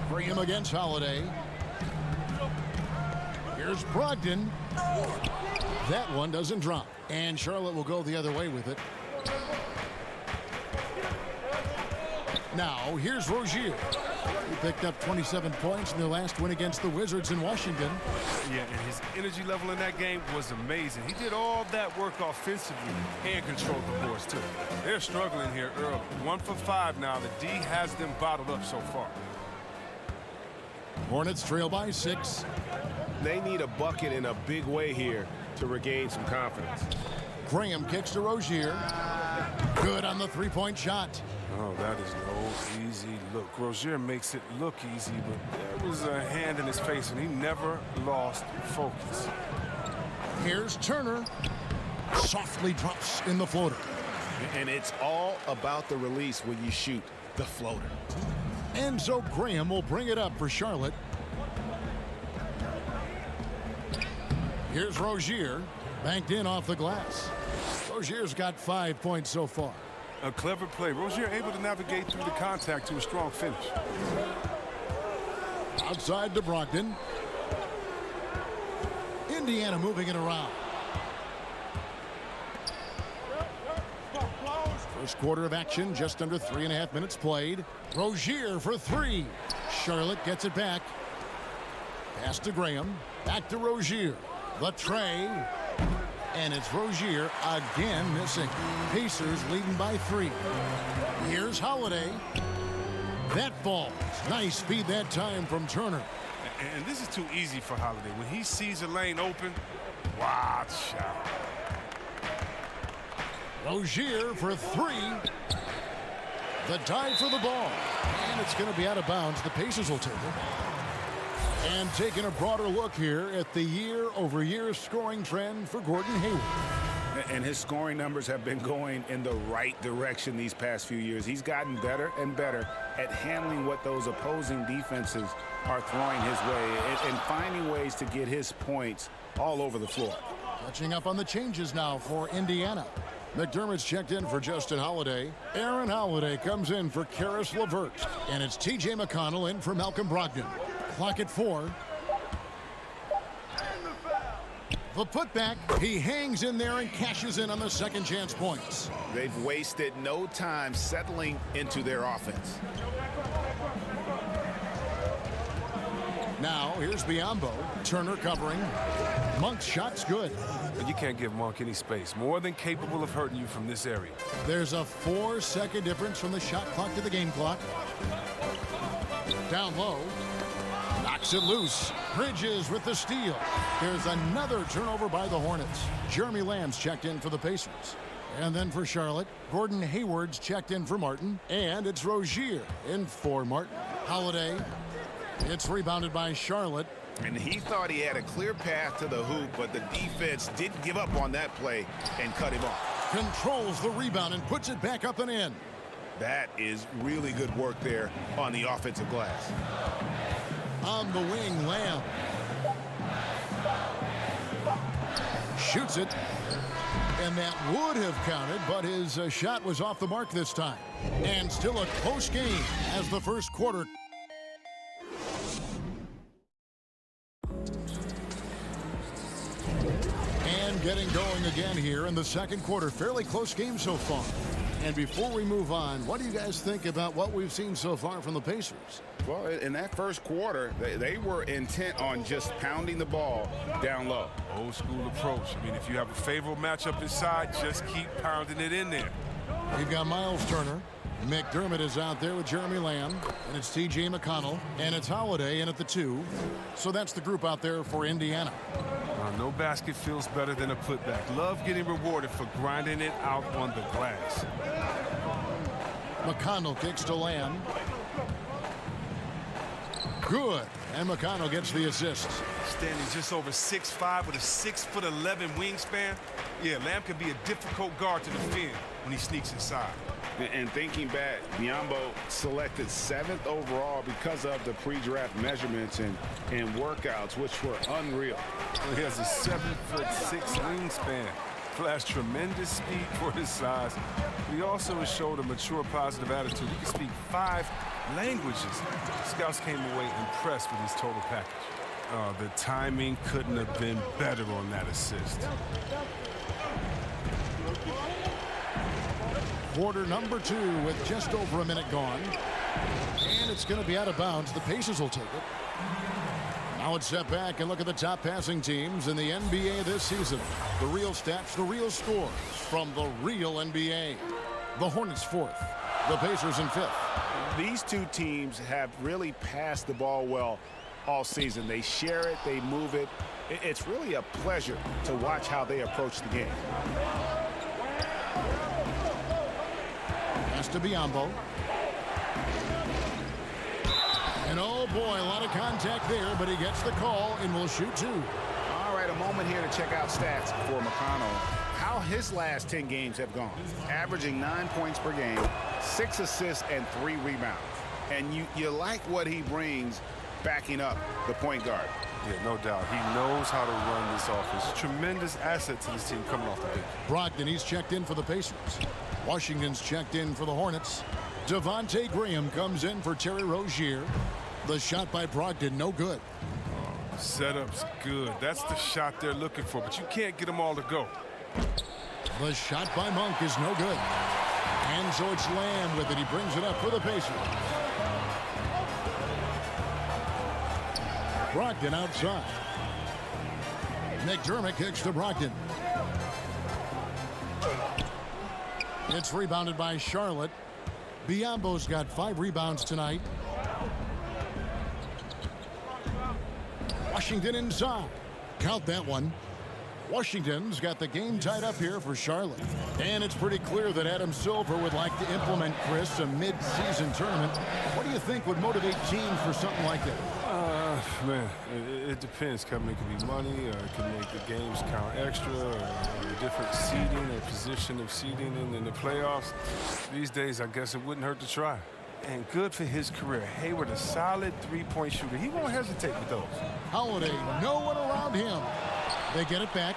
Graham against Holiday. Here's Brogdon. That one doesn't drop. And Charlotte will go the other way with it. Now, here's Rozier. He picked up 27 points in their last win against the Wizards in Washington. Yeah, and his energy level in that game was amazing. He did all that work offensively and controlled the boards, too. They're struggling here early. 1 for 5 now. The D has them bottled up so far. Hornets trail by 6. They need a bucket in a big way here to regain some confidence. Graham kicks to Rozier. Good on the three-point shot. Oh, that is no easy look. Rozier makes it look easy, but there was a hand in his face, and he never lost focus. Here's Turner. Softly drops in the floater. And it's all about the release when you shoot the floater. And so Graham will bring it up for Charlotte. Here's Rozier, banked in off the glass. Rozier's got 5 points so far. A clever play. Rozier able to navigate through the contact to a strong finish. Outside to Brogdon. Indiana moving it around. First quarter of action, just under 3.5 minutes played. Rozier for three. Charlotte gets it back. Pass to Graham. Back to Rozier. The tray. And it's Rozier again missing. Pacers leading by 3. Here's Holiday. That falls. Nice speed that time from Turner. And this is too easy for Holiday. When he sees a lane open, watch out. Rozier for 3. The dive for the ball. And it's going to be out of bounds. The Pacers will take it. And taking a broader look here at the year-over-year scoring trend for Gordon Hayward. And his scoring numbers have been going in the right direction these past few years. He's gotten better and better at handling what those opposing defenses are throwing his way and finding ways to get his points all over the floor. Catching up on the changes now for Indiana. McDermott's checked in for Justin Holiday. Aaron Holiday comes in for Karis LeVert. And it's T.J. McConnell in for Malcolm Brogdon. Clock at 4. The putback, he hangs in there and cashes in on the second chance points. They've wasted no time settling into their offense. Now, here's Biyombo. Turner covering. Monk's shot's good. And you can't give Monk any space. More than capable of hurting you from this area. There's a 4-second difference from the shot clock to the game clock. Down low. Knocks it loose. Bridges with the steal. There's another turnover by the Hornets. Jeremy Lamb's checked in for the Pacers. And then for Charlotte, Gordon Hayward's checked in for Martin. And it's Rozier in for Martin. Holiday. It's rebounded by Charlotte. And he thought he had a clear path to the hoop, but the defense didn't give up on that play and cut him off. Controls the rebound and puts it back up and in. That is really good work there on the offensive glass. On the wing, Lamb. Shoots it. And that would have counted, but his shot was off the mark this time. And still a close game as the first quarter. And getting going again here in the second quarter. Fairly close game so far. And before we move on, what do you guys think about what we've seen so far from the Pacers? Well, in that first quarter, they were intent on just pounding the ball down low. Old school approach. I mean, if you have a favorable matchup inside, just keep pounding it in there. We've got Miles Turner. McDermott is out there with Jeremy Lamb. And it's T.J. McConnell. And it's Holiday in at the 2. So that's the group out there for Indiana. No basket feels better than a putback. Love getting rewarded for grinding it out on the glass. McConnell kicks to Lamb. Good. And McConnell gets the assist. Standing just over 6'5" with a 6'11" wingspan. Yeah, Lamb can be a difficult guard to defend when he sneaks inside. And thinking back, Biyombo selected 7th overall because of the pre-draft measurements and workouts, which were unreal. He has a 7'6" wingspan. Flashed tremendous speed for his size. He also has showed a mature, positive attitude. He can speak 5 languages. Scouts came away impressed with his total package. The timing couldn't have been better on that assist. Quarter number 2 with just over a minute gone. And it's going to be out of bounds. The Pacers will take it. Now let's step back and look at the top passing teams in the NBA this season. The real stats, the real scores from the real NBA. The Hornets 4th. The Pacers in 5th. These two teams have really passed the ball well all season. They share it, they move it. It's really a pleasure to watch how they approach the game. Pass to Biyombo. And oh boy, a lot of contact there, but he gets the call and will shoot 2. All right, a moment here to check out stats for McConnell. How his last 10 games have gone. Averaging 9 points per game, 6 assists, and 3 rebounds. And you like what he brings backing up the point guard. Yeah, no doubt. He knows how to run this offense. Tremendous asset to this team coming off the bench. Brogdon, he's checked in for the Pacers. Washington's checked in for the Hornets. Devontae Graham comes in for Terry Rozier. The shot by Brogdon, no good. Setup's good. That's the shot they're looking for, but you can't get them all to go. The shot by Monk is no good. And so it's Lamb with it. He brings it up for the Pacers. Brogdon outside. McDermott kicks to Brogdon. It's rebounded by Charlotte. Biombo's got 5 rebounds tonight. Washington inside. Count that one. Washington's got the game tied up here for Charlotte. And it's pretty clear that Adam Silver would like to implement, Chris, a mid-season tournament. What do you think would motivate teams for something like that? Man, it depends. Kevin, it could be money, or it could make the games count extra, or different seeding or position of seeding in the playoffs. These days, I guess it wouldn't hurt to try. And good for his career. Hayward, a solid three-point shooter. He won't hesitate with those. Holiday, no one around him. They get it back.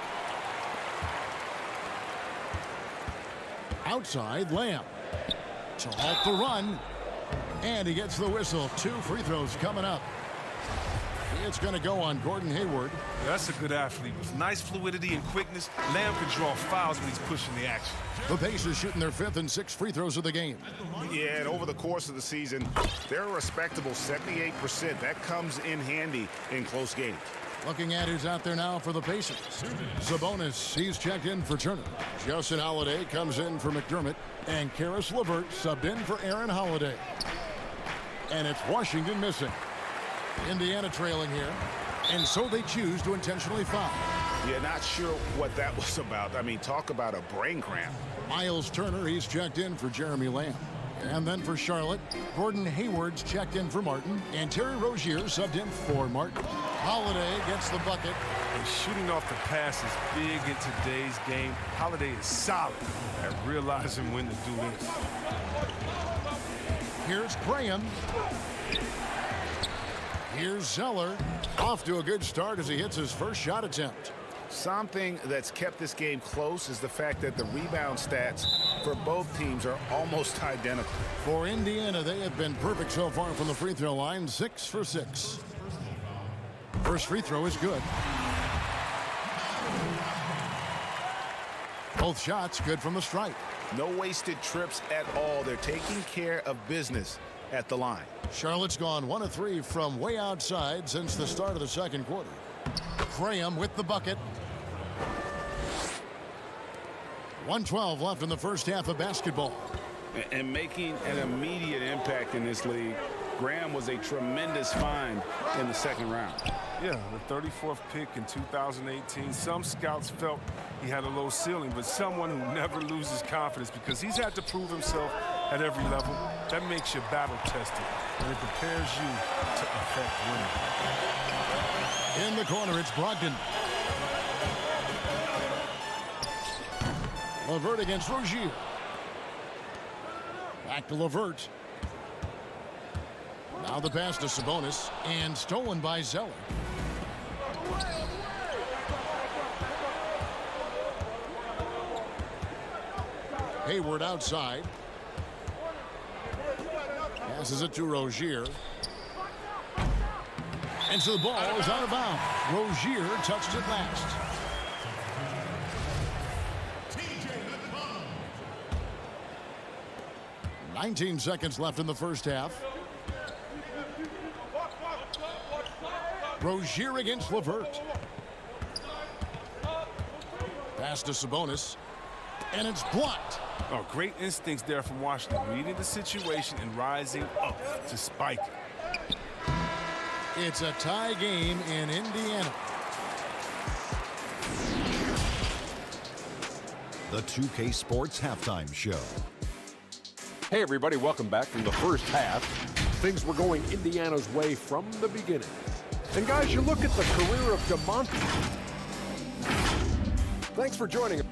Outside, Lamb. To halt the run. And he gets the whistle. 2 free throws coming up. It's going to go on Gordon Hayward. That's a good athlete with nice fluidity and quickness. Lamb can draw fouls when he's pushing the action. The Pacers shooting their 5th and 6th free throws of the game. Yeah, and over the course of the season, they're a respectable 78%. That comes in handy in close games. Looking at who's out there now for the Pacers. Sabonis, he's checked in for Turner. Justin Holiday comes in for McDermott. And Karis LeVert subbed in for Aaron Holiday. And it's Washington missing. Indiana trailing here. And so they choose to intentionally foul. Yeah, not sure what that was about. I mean, talk about a brain cramp. Miles Turner, he's checked in for Jeremy Lamb. And then for Charlotte, Gordon Hayward's checked in for Martin. And Terry Rozier subbed in for Martin. Holiday gets the bucket. And shooting off the pass is big in today's game. Holiday is solid at realizing when to do this. Here's Graham. Here's Zeller. Off to a good start as he hits his first shot attempt. Something that's kept this game close is the fact that the rebound stats for both teams are almost identical. For Indiana, they have been perfect so far from the free throw line, 6 for 6. First free throw is good. Both shots good from the stripe. No wasted trips at all. They're taking care of business at the line. Charlotte's gone 1 of 3 from way outside since the start of the second quarter. Graham with the bucket. 1:12 left in the first half of basketball. And making an immediate impact in this league, Graham was a tremendous find in the second round. Yeah, the 34th pick in 2018. Some scouts felt he had a low ceiling, but someone who never loses confidence because he's had to prove himself at every level. That makes you battle tested, and it prepares you to affect winning. In the corner, it's Brogdon. LeVert against Rozier. Back to LeVert. Now the pass to Sabonis, and stolen by Zeller. Hayward outside. Passes it to Rozier. And so the ball is out of bounds. Rozier touched it last. $19 seconds left in the first half. Rozier against LeVert. Pass to Sabonis. And it's blocked. Oh, great instincts there from Washington, reading the situation and rising up to spike it. It's a tie game in Indiana. The 2K Sports Halftime Show. Hey, everybody, welcome back from the first half. Things were going Indiana's way from the beginning. And, guys, you look at the career of Demontis. Thanks for joining us.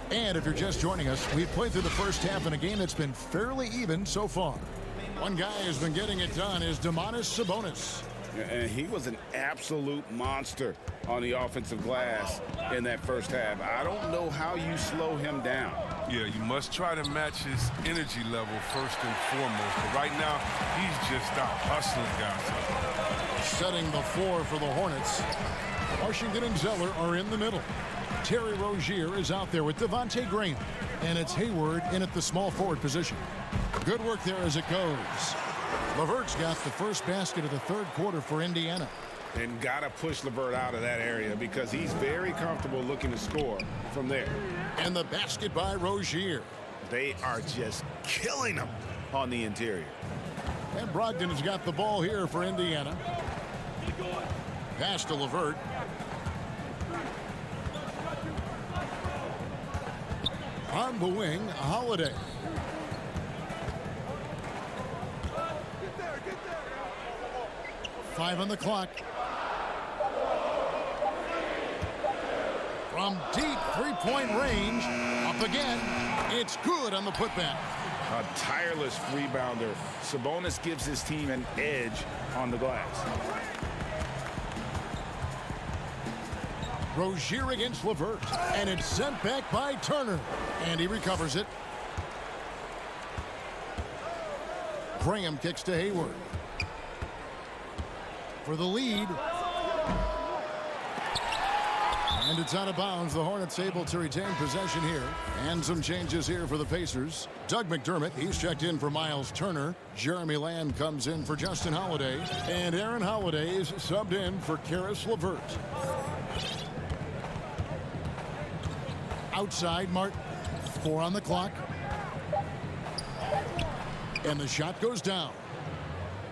And if you're just joining us, we've played through the first half in a game that's been fairly even so far. One guy who's been getting it done is Demontis Sabonis. And he was an absolute monster on the offensive glass in that first half. I don't know how you slow him down. Yeah, you must try to match his energy level first and foremost. But right now, he's just out hustling guys. Setting the floor for the Hornets. Washington and Zeller are in the middle. Terry Rozier is out there with Devontae Graham. And it's Hayward in at the small forward position. Good work there as it goes. LeVert's got the first basket of the third quarter for Indiana. And got to push LeVert out of that area because he's very comfortable looking to score from there. And the basket by Rozier. They are just killing him on the interior. And Brogdon's got the ball here for Indiana. Pass to LeVert. On the wing, Holiday. Five on the clock. From deep three-point range, up again. It's good on the putback. A tireless rebounder. Sabonis gives his team an edge on the glass. Rozier against LeVert, and it's sent back by Turner, and he recovers it. Graham kicks to Hayward for the lead, and it's out of bounds. The Hornets able to retain possession here, and some changes here for the Pacers. Doug McDermott, he's checked in for Miles Turner. Jeremy Lamb comes in for Justin Holiday, and Aaron Holiday is subbed in for Karis LeVert. Outside, Martin. 4 on the clock. And the shot goes down.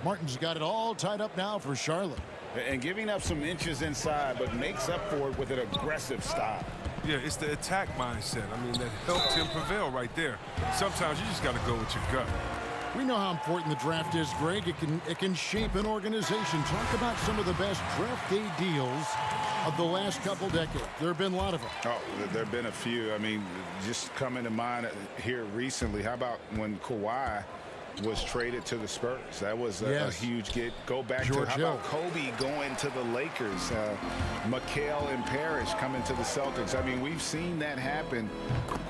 Martin's got it all tied up now for Charlotte. And giving up some inches inside, but makes up for it with an aggressive stop. Yeah, it's the attack mindset. I mean, that helped him prevail right there. Sometimes you just got to go with your gut. We know how important the draft is, Greg. It can shape an organization. Talk about some of the best draft day deals of the last couple decades. There have been a lot of them. Oh, there have been a few. I mean, just coming to mind here recently. How about when Kawhi was traded to the Spurs? That was a huge get. Go back to how about Kobe going to the Lakers, McHale and Parrish coming to the Celtics. I mean, we've seen that happen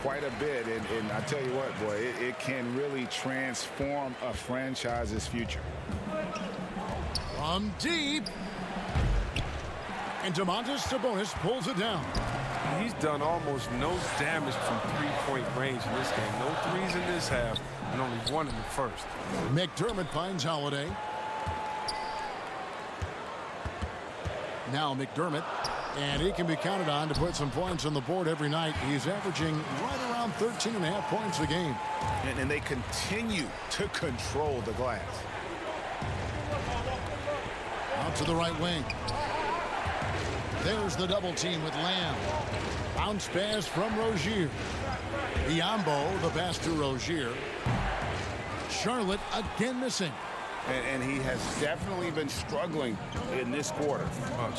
quite a bit, and I tell you what, boy, it can really transform a franchise's future. From deep, and Demontis Sabonis pulls it down. He's done almost no damage from three-point range in this game. No threes in this half, and only one in the first. McDermott finds Holiday. Now McDermott, and he can be counted on to put some points on the board every night. He's averaging right around 13.5 points a game. And they continue to control the glass. Out to the right wing. There's the double team with Lamb. Bounce pass from Rozier. Biombo, the pass to Rozier. Charlotte again missing. And he has definitely been struggling in this quarter.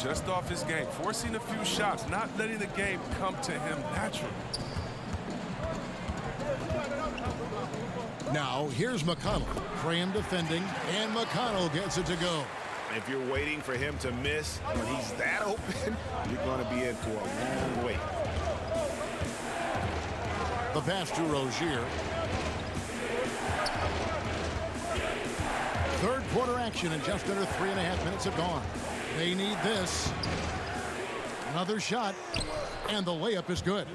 Just off his game, forcing a few shots, not letting the game come to him naturally. Now here's McConnell. Graham defending, and McConnell gets it to go. If you're waiting for him to miss when he's that open, you're going to be in for a long wait. The pass to Rozier. Third quarter action, and just under 3.5 minutes have gone. They need this. Another shot, and the layup is good.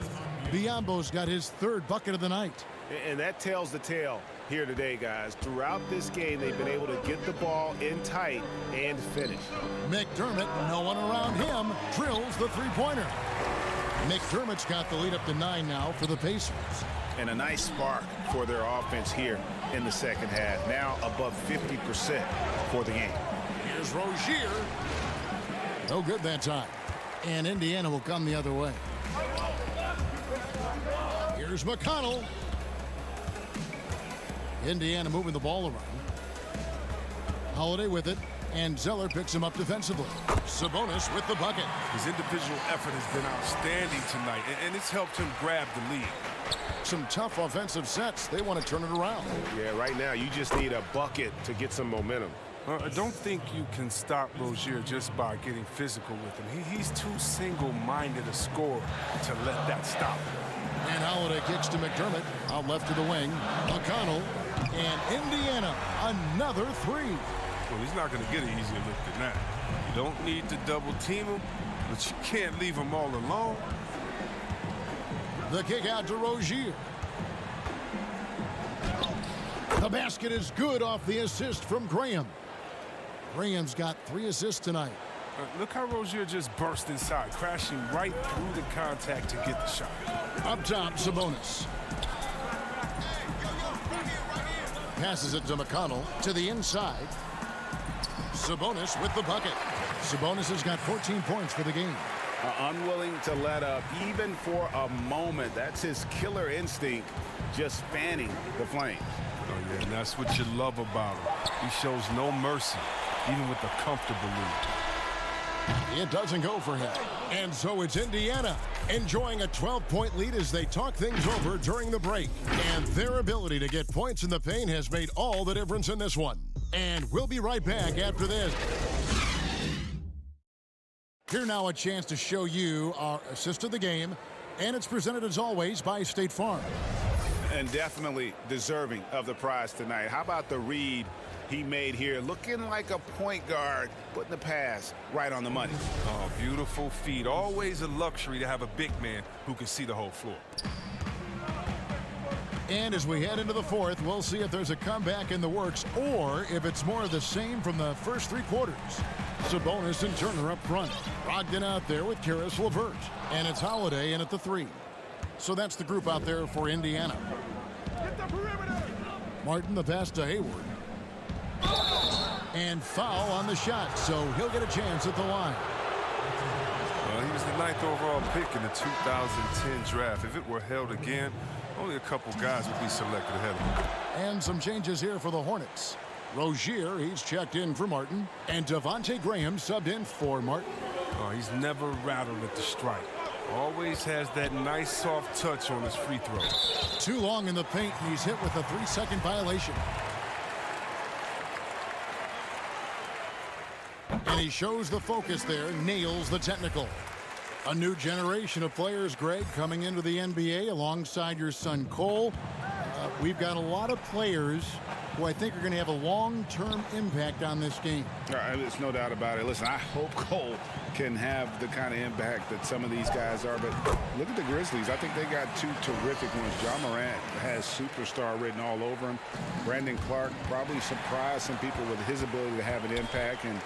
Biombo's got his third bucket of the night. And that tells the tale here today, guys. Throughout this game, they've been able to get the ball in tight and finish. McDermott, no one around him, drills the three-pointer. McDermott's got the lead up to 9 now for the Pacers. And a nice spark for their offense here in the second half. Now above 50% for the game. Here's Rozier. No good that time. And Indiana will come the other way. Here's McConnell. Indiana moving the ball around. Holiday with it, and Zeller picks him up defensively. Sabonis with the bucket. His individual effort has been outstanding tonight, and it's helped him grab the lead. Some tough offensive sets. They want to turn it around. Yeah, right now you just need a bucket to get some momentum. I don't think you can stop Rozier just by getting physical with him. He's too single-minded a scorer to let that stop him. And Holiday kicks to McDermott. Out left to the wing. McConnell. And Indiana, another three. Well, he's not going to get an easier look than that. You don't need to double team him, but you can't leave him all alone. The kick out to Rozier. The basket is good off the assist from Graham. Graham's got 3 assists tonight. Look how Rozier just burst inside, crashing right through the contact to get the shot. Up top, Sabonis. Passes it to McConnell to the inside. Sabonis with the bucket. Sabonis has got 14 points for the game. Unwilling to let up even for a moment. That's his killer instinct, just fanning the flames. Oh, yeah, and that's what you love about him. He shows no mercy, even with a comfortable lead. It doesn't go for him. And so it's Indiana enjoying a 12-point lead as they talk things over during the break. And their ability to get points in the paint has made all the difference in this one. And we'll be right back after this. Here now a chance to show you our assist of the game. And it's presented as always by State Farm. And definitely deserving of the prize tonight. How about the read he made here? Looking like a point guard, putting the pass right on the money. Oh, beautiful feed. Always a luxury to have a big man who can see the whole floor. And as we head into the fourth, we'll see if there's a comeback in the works or if it's more of the same from the first 3 quarters. Sabonis and Turner up front. Brogdon out there with Karis LeVert. And it's Holiday in at the 3. So that's the group out there for Indiana. Martin the pass to Hayward. And foul on the shot, so he'll get a chance at the line. Well, he was the 9th overall pick in the 2010 draft. If it were held again, only a couple guys would be selected ahead of him. And some changes here for the Hornets. Rozier, he's checked in for Martin. And Devontae Graham subbed in for Martin. Oh, he's never rattled at the strike. Always has that nice soft touch on his free throw. Too long in the paint, and he's hit with a 3-second violation. And he shows the focus there, nails the technical. A new generation of players, Greg, coming into the NBA alongside your son Cole. We've got a lot of players who I think are going to have a long-term impact on this game. There's no doubt about it. Listen, I hope Cole can have the kind of impact that some of these guys are. But look at the Grizzlies. I think they got 2 terrific ones. Ja Morant has superstar written all over him. Brandon Clark probably surprised some people with his ability to have an impact. And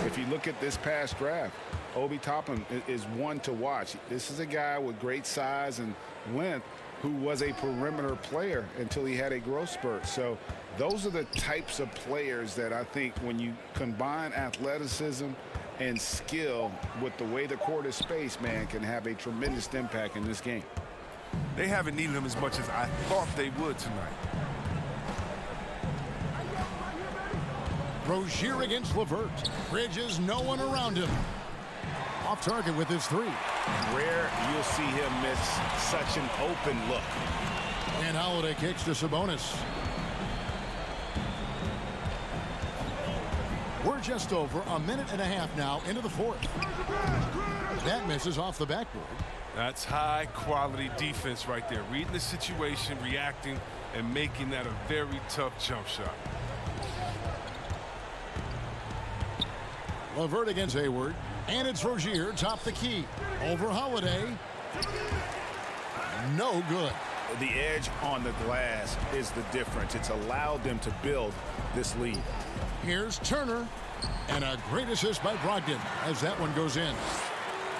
if you look at this past draft, Obi Toppin is one to watch. This is a guy with great size and length who was a perimeter player until he had a growth spurt. So those are the types of players that I think when you combine athleticism and skill with the way the court is spaced, man, can have a tremendous impact in this game. They haven't needed him as much as I thought they would tonight. Rozier against LeVert. Bridges, no one around him. Off target with his 3. Rare you'll see him miss such an open look. And Holiday kicks to Sabonis. We're just over a minute and a half now into the fourth. That misses off the backboard. That's high quality defense right there. Reading the situation, reacting, and making that a very tough jump shot. LeVert against Hayward. And it's Rozier, top the key. Over Holiday. No good. The edge on the glass is the difference. It's allowed them to build this lead. Here's Turner. And a great assist by Brogdon as that one goes in.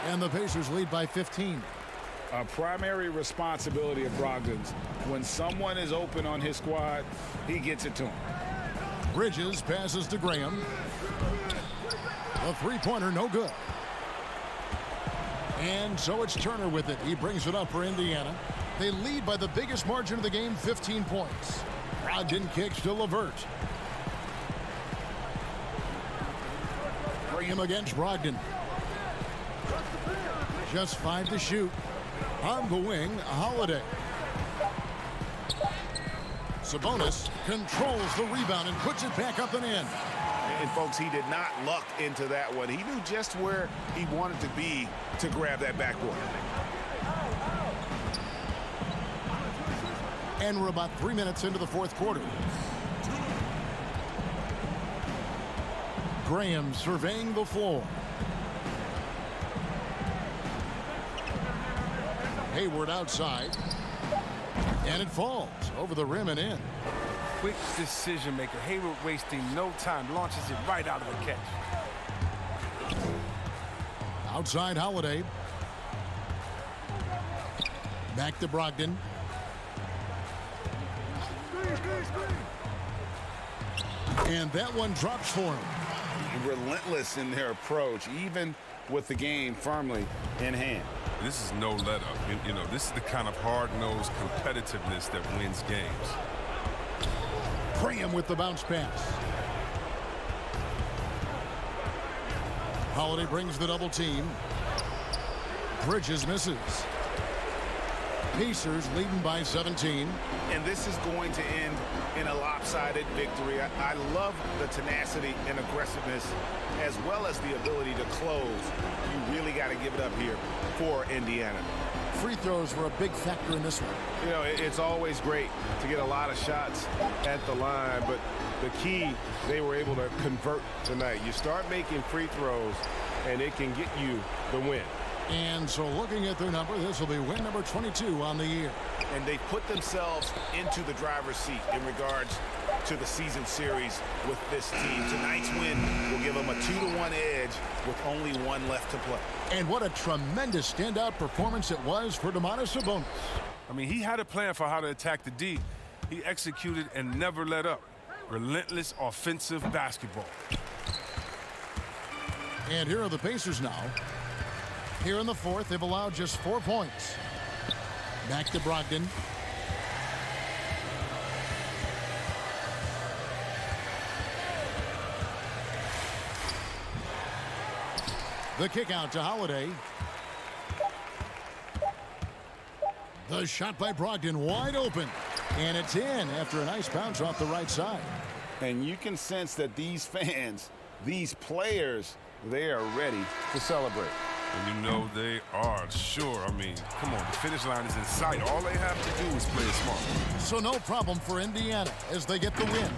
And the Pacers lead by 15. A primary responsibility of Brogdon's. When someone is open on his squad, he gets it to him. Bridges passes to Graham. The 3-pointer, no good. And so it's Turner with it. He brings it up for Indiana. They lead by the biggest margin of the game, 15 points. Brogdon kicks to LeVert. Graham against Brogdon. Just 5 to shoot. On the wing, Holiday. Sabonis controls the rebound and puts it back up and in. And, folks, he did not luck into that one. He knew just where he wanted to be to grab that backboard. And we're about 3 minutes into the fourth quarter. Graham surveying the floor. Hayward outside. And it falls over the rim and in. Quick decision maker. Hayward wasting no time. Launches it right out of the catch. Outside Holiday. Back to Brogdon. And that one drops for him. Relentless in their approach, even with the game firmly in hand. This is no let up. You know, this is the kind of hard-nosed competitiveness that wins games. Graham with the bounce pass. Holiday brings the double team. Bridges misses. Pacers leading by 17. And this is going to end in a lopsided victory. I love the tenacity and aggressiveness as well as the ability to close. You really got to give it up here for Indiana. Free throws were a big factor in this one. You know, it's always great to get a lot of shots at the line, but the key, they were able to convert tonight. You start making free throws, and it can get you the win. And so looking at their number, this will be win number 22 on the year. And they put themselves into the driver's seat in regards to the season series with this team. Tonight's win will give them a 2-1 edge with only one left to play. And what a tremendous standout performance it was for Demontis Sabonis. I mean, he had a plan for how to attack the D. He executed and never let up. Relentless offensive basketball. And here are the Pacers now. Here in the fourth, they've allowed just 4 points. Back to Brogdon. The kick out to Holiday. The shot by Brogdon wide open. And it's in after a nice bounce off the right side. And you can sense that these fans, these players, they are ready to celebrate. And you know they are, sure. I mean, come on, the finish line is in sight. All they have to do is play it smart. So no problem for Indiana as they get the win.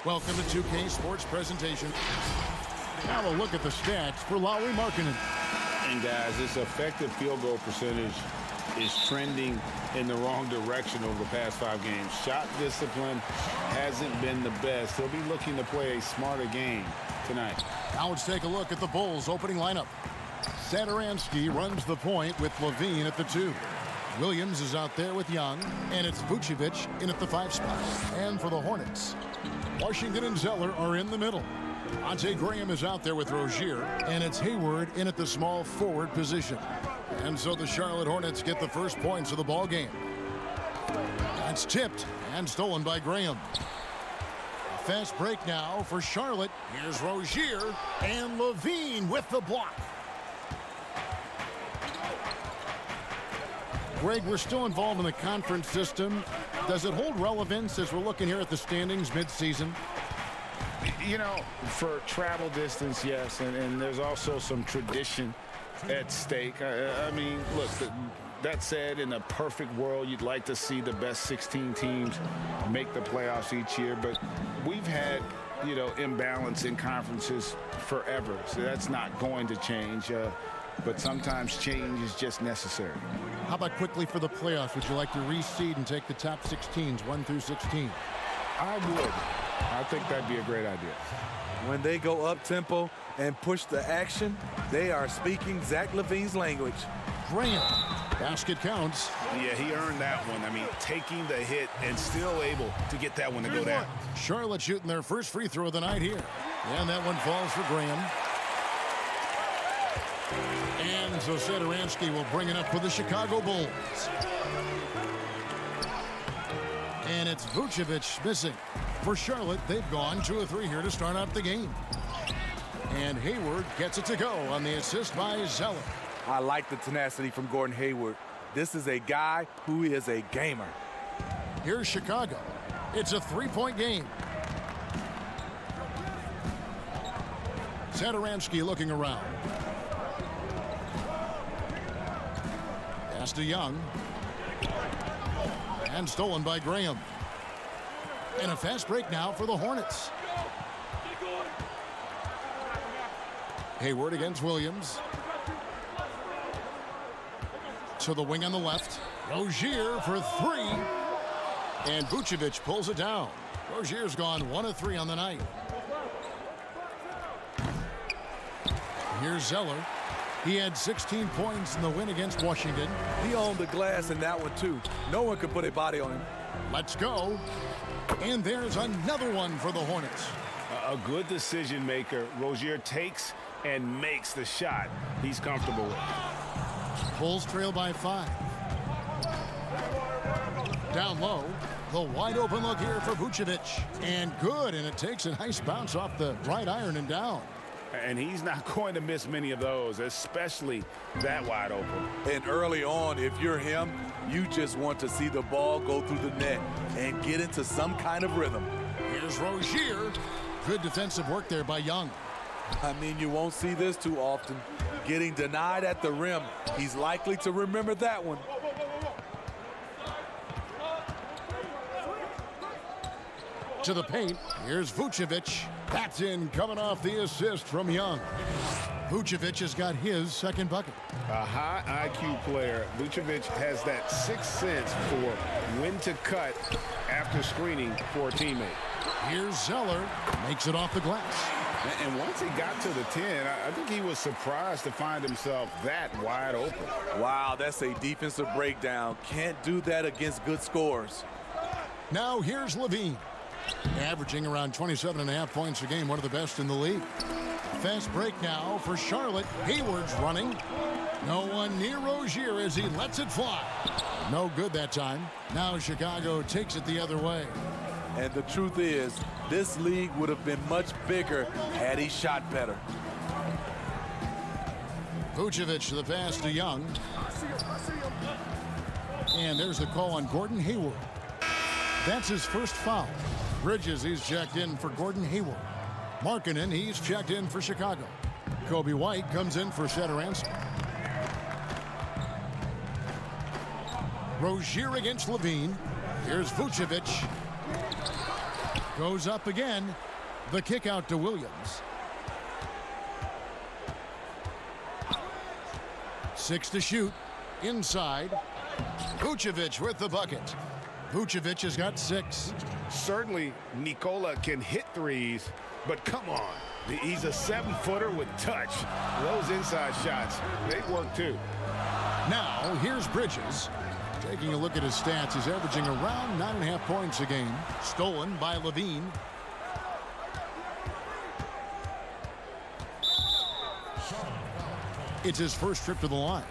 Welcome to 2K Sports presentation. Now a look at the stats for Lauri Markkanen. And guys, this effective field goal percentage is trending in the wrong direction over the past 5 games. Shot discipline hasn't been the best. He'll be looking to play a smarter game tonight. Now let's take a look at the Bulls opening lineup. Satoransky runs the point with Levine at the 2. Williams is out there with Young, and it's Vucevic in at the 5 spot. And for the Hornets, Washington and Zeller are in the middle. Devontae Graham is out there with Rozier, and it's Hayward in at the small forward position. And so the Charlotte Hornets get the first points of the ball game. That's tipped and stolen by Graham. A fast break now for Charlotte. Here's Rozier and Levine with the block. Greg, we're still involved in the conference system. Does it hold relevance as we're looking here at the standings mid-season? You know, for travel distance, yes, and there's also some tradition at stake. I mean, look, that said, in a perfect world, you'd like to see the best 16 teams make the playoffs each year, but we've had, you know, imbalance in conferences forever, so that's not going to change. But sometimes change is just necessary. How about quickly for the playoffs? Would you like to reseed and take the top 6 teams, 1 through 16? I would. I think that'd be a great idea. When they go up-tempo and push the action, they are speaking Zach LaVine's language. Graham. Basket counts. Yeah, he earned that one. I mean, taking the hit and still able to get that one to go down. Charlotte shooting their first free throw of the night here. And that one falls for Graham. And so Satoransky will bring it up for the Chicago Bulls. And it's Vucevic missing. For Charlotte, they've gone 2 of 3 here to start out the game. And Hayward gets it to go on the assist by Zeller. I like the tenacity from Gordon Hayward. This is a guy who is a gamer. Here's Chicago. It's a 3-point game. Satoransky looking around. Pass to Young. And stolen by Graham. And a fast break now for the Hornets. Hayward against Williams. To the wing on the left. Rozier for 3. And Vucevic pulls it down. Rozier's gone 1 of 3 on the night. Here's Zeller. He had 16 points in the win against Washington. He owned the glass in that one, too. No one could put a body on him. Let's go. And there's another one for the Hornets. A good decision maker. Rozier takes and makes the shot he's comfortable with. Bulls trail by 5. Down low. The wide open look here for Vucevic. And good. And it takes a nice bounce off the right iron and down. And he's not going to miss many of those, especially that wide open. And early on, if you're him, you just want to see the ball go through the net and get into some kind of rhythm. Here's Rozier. Good defensive work there by Young. I mean, you won't see this too often. Getting denied at the rim. He's likely to remember that one. To the paint. Here's Vucevic. That's in, coming off the assist from Young. Vucevic has got his second bucket. A high IQ player. Vucevic has that 6th sense for when to cut after screening for a teammate. Here's Zeller. Makes it off the glass. And once he got to the 10, I think he was surprised to find himself that wide open. Wow, that's a defensive breakdown. Can't do that against good scores. Now here's Levine. Averaging around 27.5 points a game, one of the best in the league. Fast break now for Charlotte. Hayward's running. No one near Rozier as he lets it fly. No good that time. Now Chicago takes it the other way. And the truth is, this league would have been much bigger had he shot better. Vucevic the pass to Young. And there's the call on Gordon Hayward. That's his first foul. Bridges, he's checked in for Gordon Hayward. Markkanen, he's checked in for Chicago. Kobe White comes in for Satoransky. Rozier against Levine. Here's Vucevic. Goes up again. The kick out to Williams. 6 to shoot. Inside. Vucevic with the bucket. Vucevic has got 6. Certainly, Nikola can hit threes, but come on. He's a 7-footer with touch. Those inside shots, they work too. Now, here's Bridges. Taking a look at his stats, he's averaging around 9.5 points a game. Stolen by Levine. It's his first trip to the line.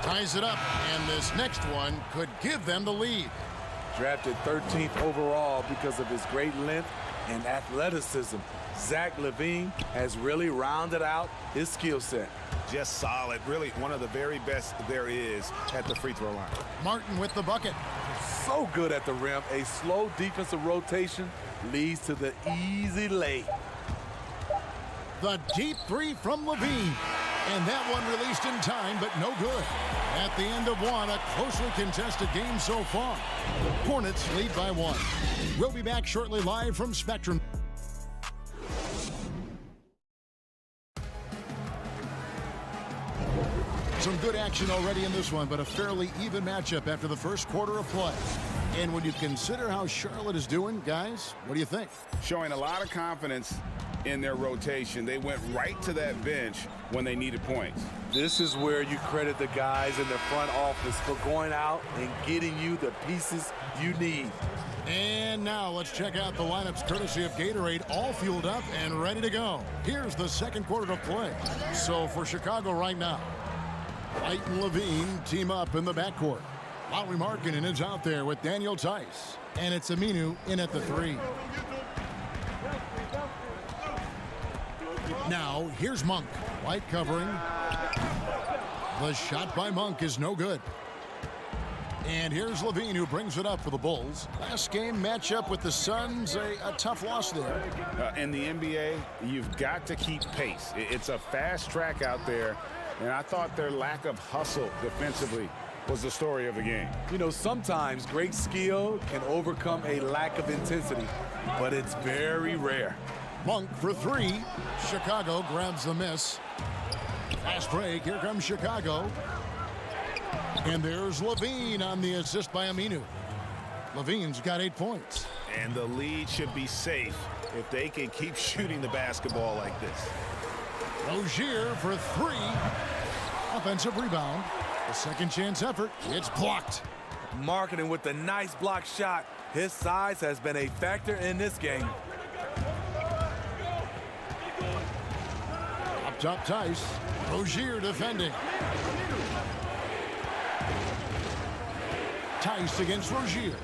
Ties it up, and this next one could give them the lead. Drafted 13th overall because of his great length and athleticism. Zach LaVine has really rounded out his skill set. Just solid. Really one of the very best there is at the free throw line. Martin with the bucket. So good at the rim. A slow defensive rotation leads to the easy lay. The deep 3 from LaVine. And that one released in time, but no good. At the end of one, a closely contested game so far. Hornets lead by 1. We'll be back shortly live from Spectrum. Some good action already in this one, but a fairly even matchup after the first quarter of play. And when you consider how Charlotte is doing, guys, what do you think? Showing a lot of confidence in their rotation. They went right to that bench when they needed points. This is where you credit the guys in the front office for going out and getting you the pieces you need. And now let's check out the lineups courtesy of Gatorade, all fueled up and ready to go. Here's the second quarter of play. So for Chicago right now, White and Levine team up in the backcourt. Lauri Markkanen is out there with Daniel Tice. And it's Aminu in at the 3. Now, here's Monk. White covering. The shot by Monk is no good. And here's Levine, who brings it up for the Bulls. Last game matchup with the Suns, a tough loss there. In the NBA, you've got to keep pace. It's a fast track out there, and I thought their lack of hustle defensively was the story of the game. You know, sometimes great skill can overcome a lack of intensity, but it's very rare. Monk for 3. Chicago grabs the miss. Fast break. Here comes Chicago. And there's Levine on the assist by Aminu. Levine's got 8 points. And the lead should be safe if they can keep shooting the basketball like this. Rozier for 3. Offensive rebound. A second chance effort. It's blocked. Markkanen with the nice block shot. His size has been a factor in this game. Up top Tice. Rozier defending. Tice against Rozier.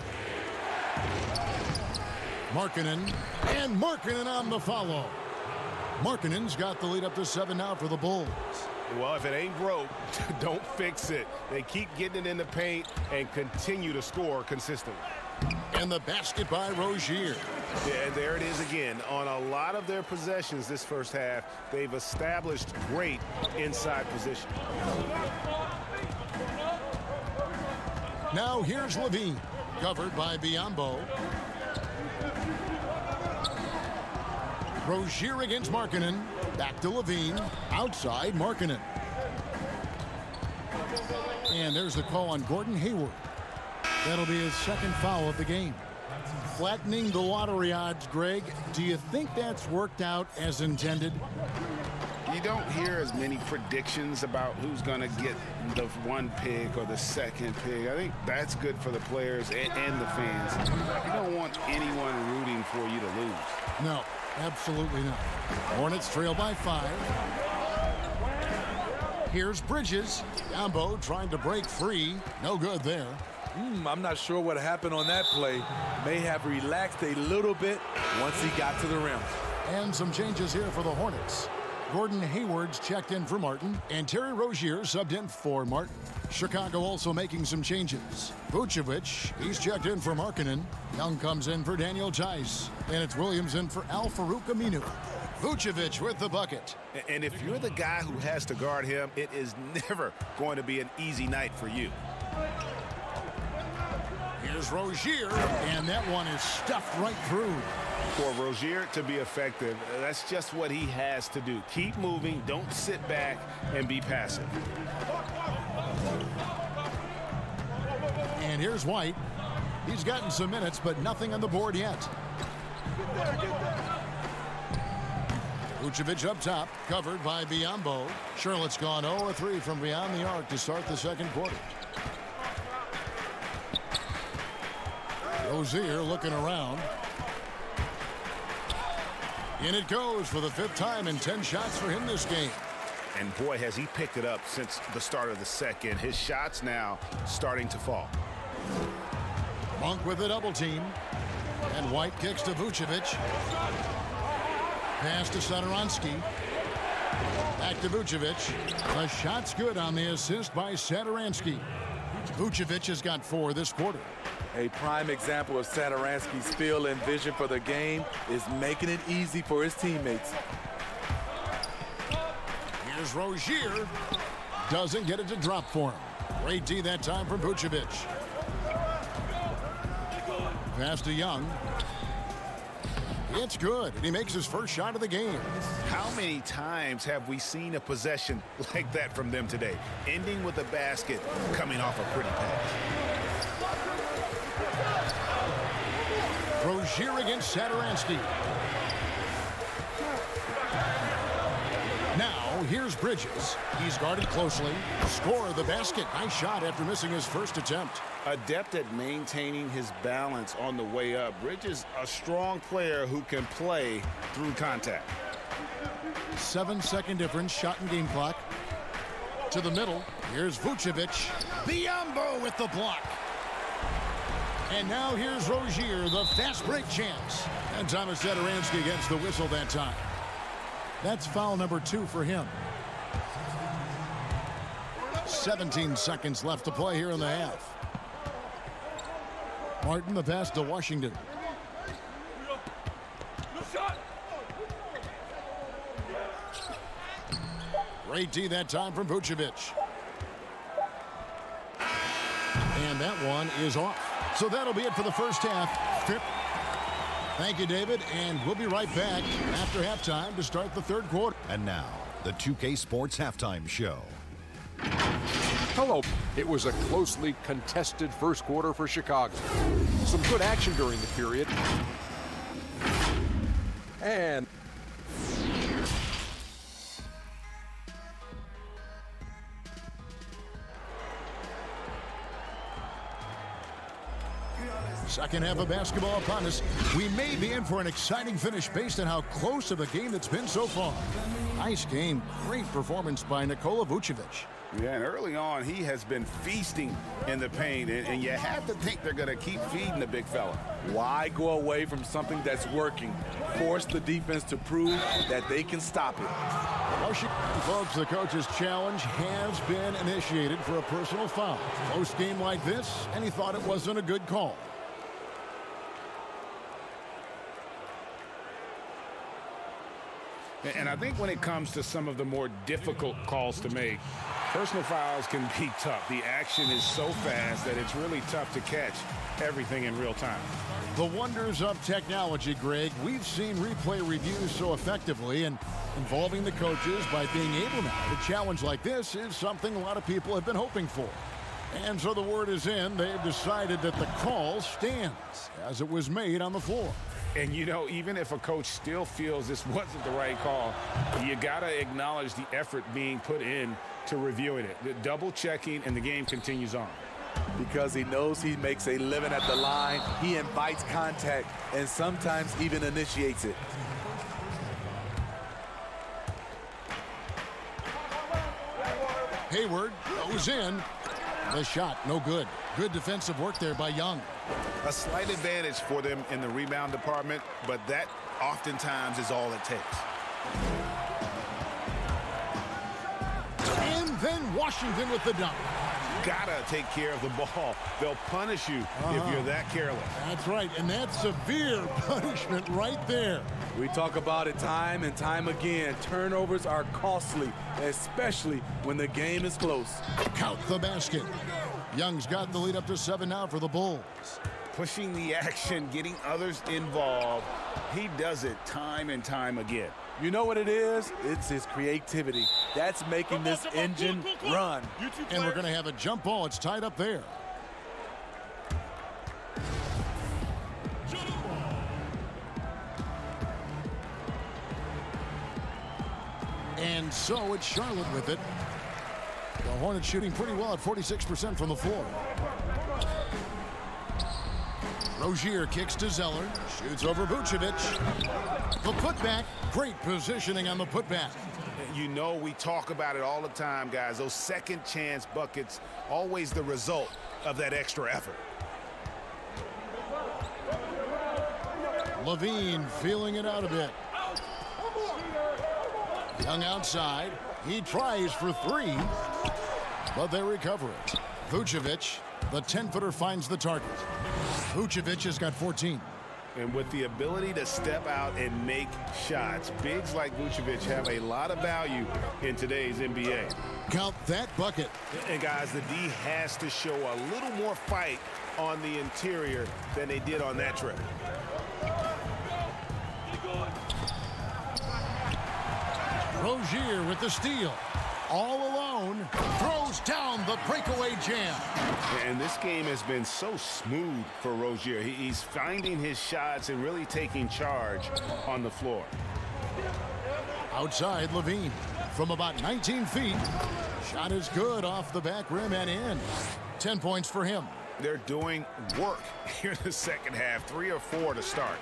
Markkanen. And Markkanen on the follow. Markkanen's got the lead up to 7 now for the Bulls. Well, if it ain't broke, don't fix it. They keep getting it in the paint and continue to score consistently. And the basket by Rozier. Yeah, and there it is again. On a lot of their possessions this first half, they've established great inside position. Now here's Levine, covered by Biyombo. Rozier against Markkanen. Back to Levine. Outside Markkanen. And there's the call on Gordon Hayward. That'll be his second foul of the game. Flattening the lottery odds, Greg. Do you think that's worked out as intended? You don't hear as many predictions about who's going to get the 1 pick or the 2nd pick. I think that's good for the players and the fans. You don't want anyone rooting for you to lose. No, absolutely not. Hornets trail by 5. Here's Bridges. Biyombo trying to break free. No good there. I'm not sure what happened on that play. May have relaxed a little bit once he got to the rim. And some changes here for the Hornets. Gordon Hayward's checked in for Martin, and Terry Rozier subbed in for Martin. Chicago also making some changes. Vucevic, he's checked in for Markkanen. Young comes in for Daniel Tice, and it's Williams in for Al-Farouq Aminu. Vucevic with the bucket. And if you're the guy who has to guard him, it is never going to be an easy night for you. Here's Here's Rozier, and that one is stuffed right through. For Rozier to be effective, that's just what he has to do. Keep moving, don't sit back and be passive. And here's White. He's gotten some minutes, but nothing on the board yet. Vucevic up top, covered by Biyombo. Charlotte's gone 0-3 from beyond the arc to start the second quarter. Rozier looking around. In it goes for the 5th time and 10 shots for him this game. And boy, has he picked it up since the start of the second. His shots now starting to fall. Monk with a double team. And White kicks to Vucevic. Pass to Satoransky. Back to Vucevic. The shot's good on the assist by Satoransky. Vucevic has got 4 this quarter. A prime example of Satoransky's feel and vision for the game is making it easy for his teammates. Here's Rozier. Doesn't get it to drop for him. Great D that time from Vucevic. Pass to Young. It's good, and he makes his first shot of the game. How many times have we seen a possession like that from them today? Ending with a basket, coming off a pretty pass. Rozier against Satoransky. Now, here's Bridges. He's guarded closely. Score the basket. Nice shot after missing his first attempt. Adept at maintaining his balance on the way up. Bridges, a strong player who can play through contact. 7-second difference, shot and game clock. To the middle. Here's Vucevic. Biyombo with the block. And now here's Rozier, the fast break chance. And Thomas Satoransky gets the whistle that time. That's foul number 2 for him. 17 seconds left to play here in the half. Martin, the pass to Washington. Great D that time from Vucevic. And that one is off. So that'll be it for the first half. Thank you, David, and we'll be right back after halftime to start the third quarter. And now, the 2K Sports Halftime Show. Hello. It was a closely contested first quarter for Chicago. Some good action during the period. And second half of basketball upon us. We may be in for an exciting finish based on how close of a game that's been so far. Nice game. Great performance by Nikola Vucevic. Yeah, and early on, he has been feasting in the paint, and you have to think they're going to keep feeding the big fella. Why go away from something that's working? Force the defense to prove that they can stop it. Washington, folks, the coach's challenge has been initiated for a personal foul. Close game like this, and he thought it wasn't a good call. And I think when it comes to some of the more difficult calls to make, personal fouls can be tough. The action is so fast that it's really tough to catch everything in real time. The wonders of technology, Greg. We've seen replay reviews so effectively, and involving the coaches by being able now to challenge like this is something a lot of people have been hoping for. And so the word is in. They've decided that the call stands as it was made on the floor. And, you know, even if a coach still feels this wasn't the right call, you got to acknowledge the effort being put in to reviewing it. The double checking, and the game continues on. Because he knows he makes a living at the line, he invites contact and sometimes even initiates it. Hayward goes in. The shot, no good. Good defensive work there by Young. A slight advantage for them in the rebound department, but that oftentimes is all it takes. And then Washington with the dunk. Gotta take care of the ball. They'll punish you if you're that careless. That's right, and that's severe punishment right there. We talk about it time and time again. Turnovers are costly, especially when the game is close. Count the basket. Young's got the lead up to 7 now for the Bulls. Pushing the action, getting others involved. He does it time and time again. You know what it is? It's his creativity. That's making this engine run. And we're going to have a jump ball. It's tied up there. And so it's Charlotte with it. The Hornets shooting pretty well at 46% from the floor. Rozier kicks to Zeller. Shoots over Vucevic. The putback. Great positioning on the putback. You know, we talk about it all the time, guys. Those second chance buckets, always the result of that extra effort. Levine feeling it out a bit. Young outside. He tries for 3, but they recover it. Vucevic, the 10-footer, finds the target. Vucevic has got 14. And with the ability to step out and make shots, bigs like Vucevic have a lot of value in today's NBA. Count that bucket. And guys, the D has to show a little more fight on the interior than they did on that trip. Rozier with the steal. All alone. Throws down the breakaway jam. And this game has been so smooth for Rozier. He's finding his shots and really taking charge on the floor. Outside, Levine from about 19 feet. Shot is good off the back rim and in. 10 points for him. They're doing work here in the second half. 3 or 4 to start.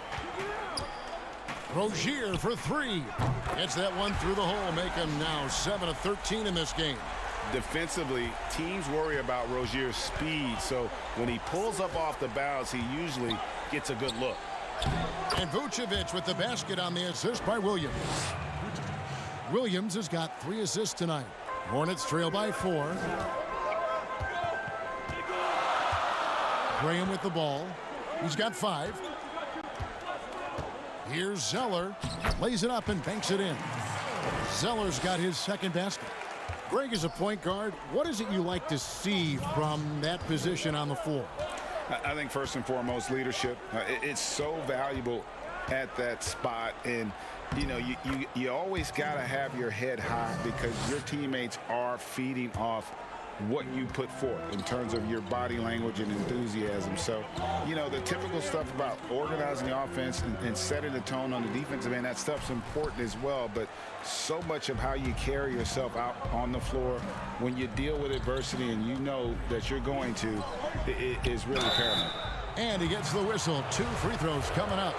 Rozier for 3. Gets that one through the hole. Make him now 7 of 13 in this game. Defensively, teams worry about Rozier's speed, so when he pulls up off the bounce, he usually gets a good look. And Vucevic with the basket on the assist by Williams. Williams has got 3 assists tonight. Hornets trail by 4. Graham with the ball. He's got 5. Here's Zeller. Lays it up and banks it in. Zeller's got his second basket. Greg, is a point guard, what is it you like to see from that position on the floor? I think first and foremost, leadership. It's so valuable at that spot. And, you know, you always got to have your head high because your teammates are feeding off what you put forth in terms of your body language and enthusiasm. So, you know, the typical stuff about organizing the offense and setting the tone on the defensive end, that stuff's important as well. But so much of how you carry yourself out on the floor when you deal with adversity and you know that you're going to, it is really paramount. And he gets the whistle. 2 free throws coming up.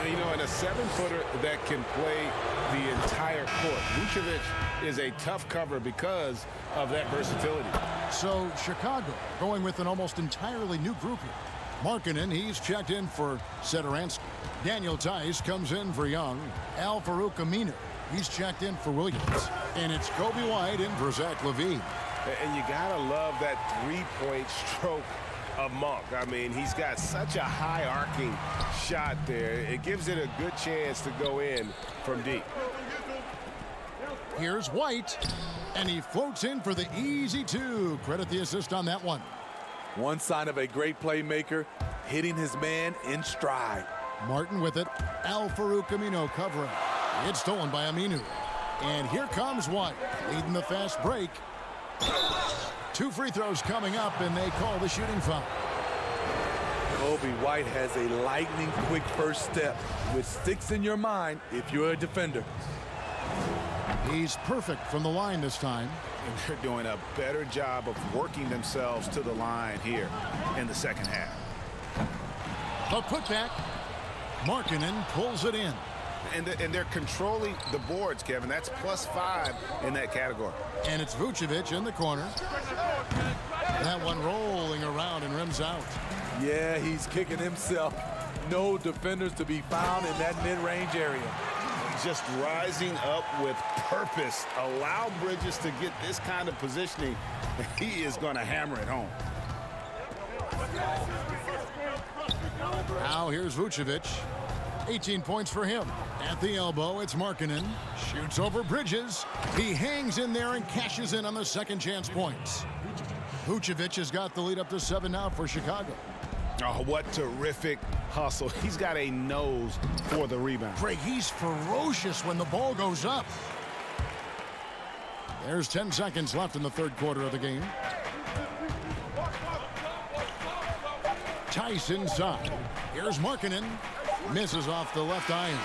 You know, and a 7-footer that can play the entire court. Vucevic is a tough cover because of that versatility. So Chicago going with an almost entirely new group here. Markkanen, he's checked in for Satoransky. Daniel Tice comes in for Young. Al-Farouq Aminu, he's checked in for Williams. And it's Kobe White in for Zach LaVine. And you gotta love that three-point stroke of Monk. I mean, he's got such a high arcing shot there. It gives it a good chance to go in from deep. Here's White, and he floats in for the easy 2. Credit the assist on that one. One sign of a great playmaker, hitting his man in stride. Martin with it. Al-Farouq Aminu covering. It's stolen by Aminu. And here comes White, leading the fast break. 2 free throws coming up, and they call the shooting foul. Kobe White has a lightning-quick first step, which sticks in your mind if you're a defender. He's perfect from the line this time. And they're doing a better job of working themselves to the line here in the second half. A putback. Markkanen pulls it in. And they're controlling the boards, Kevin. That's +5 in that category. And it's Vucevic in the corner. That one rolling around and rims out. Yeah, he's kicking himself. No defenders to be found in that mid-range area. Just rising up with purpose. Allow Bridges to get this kind of positioning. He is going to hammer it home. Now here's Vucevic. 18 points for him. At the elbow, it's Markkanen. Shoots over Bridges. He hangs in there and cashes in on the second chance points. Vucevic has got the lead up to 7 now for Chicago. Oh, what terrific hustle. He's got a nose for the rebound. Craig, he's ferocious when the ball goes up. There's 10 seconds left in the third quarter of the game. Tice inside. Here's Markkanen. Misses off the left iron.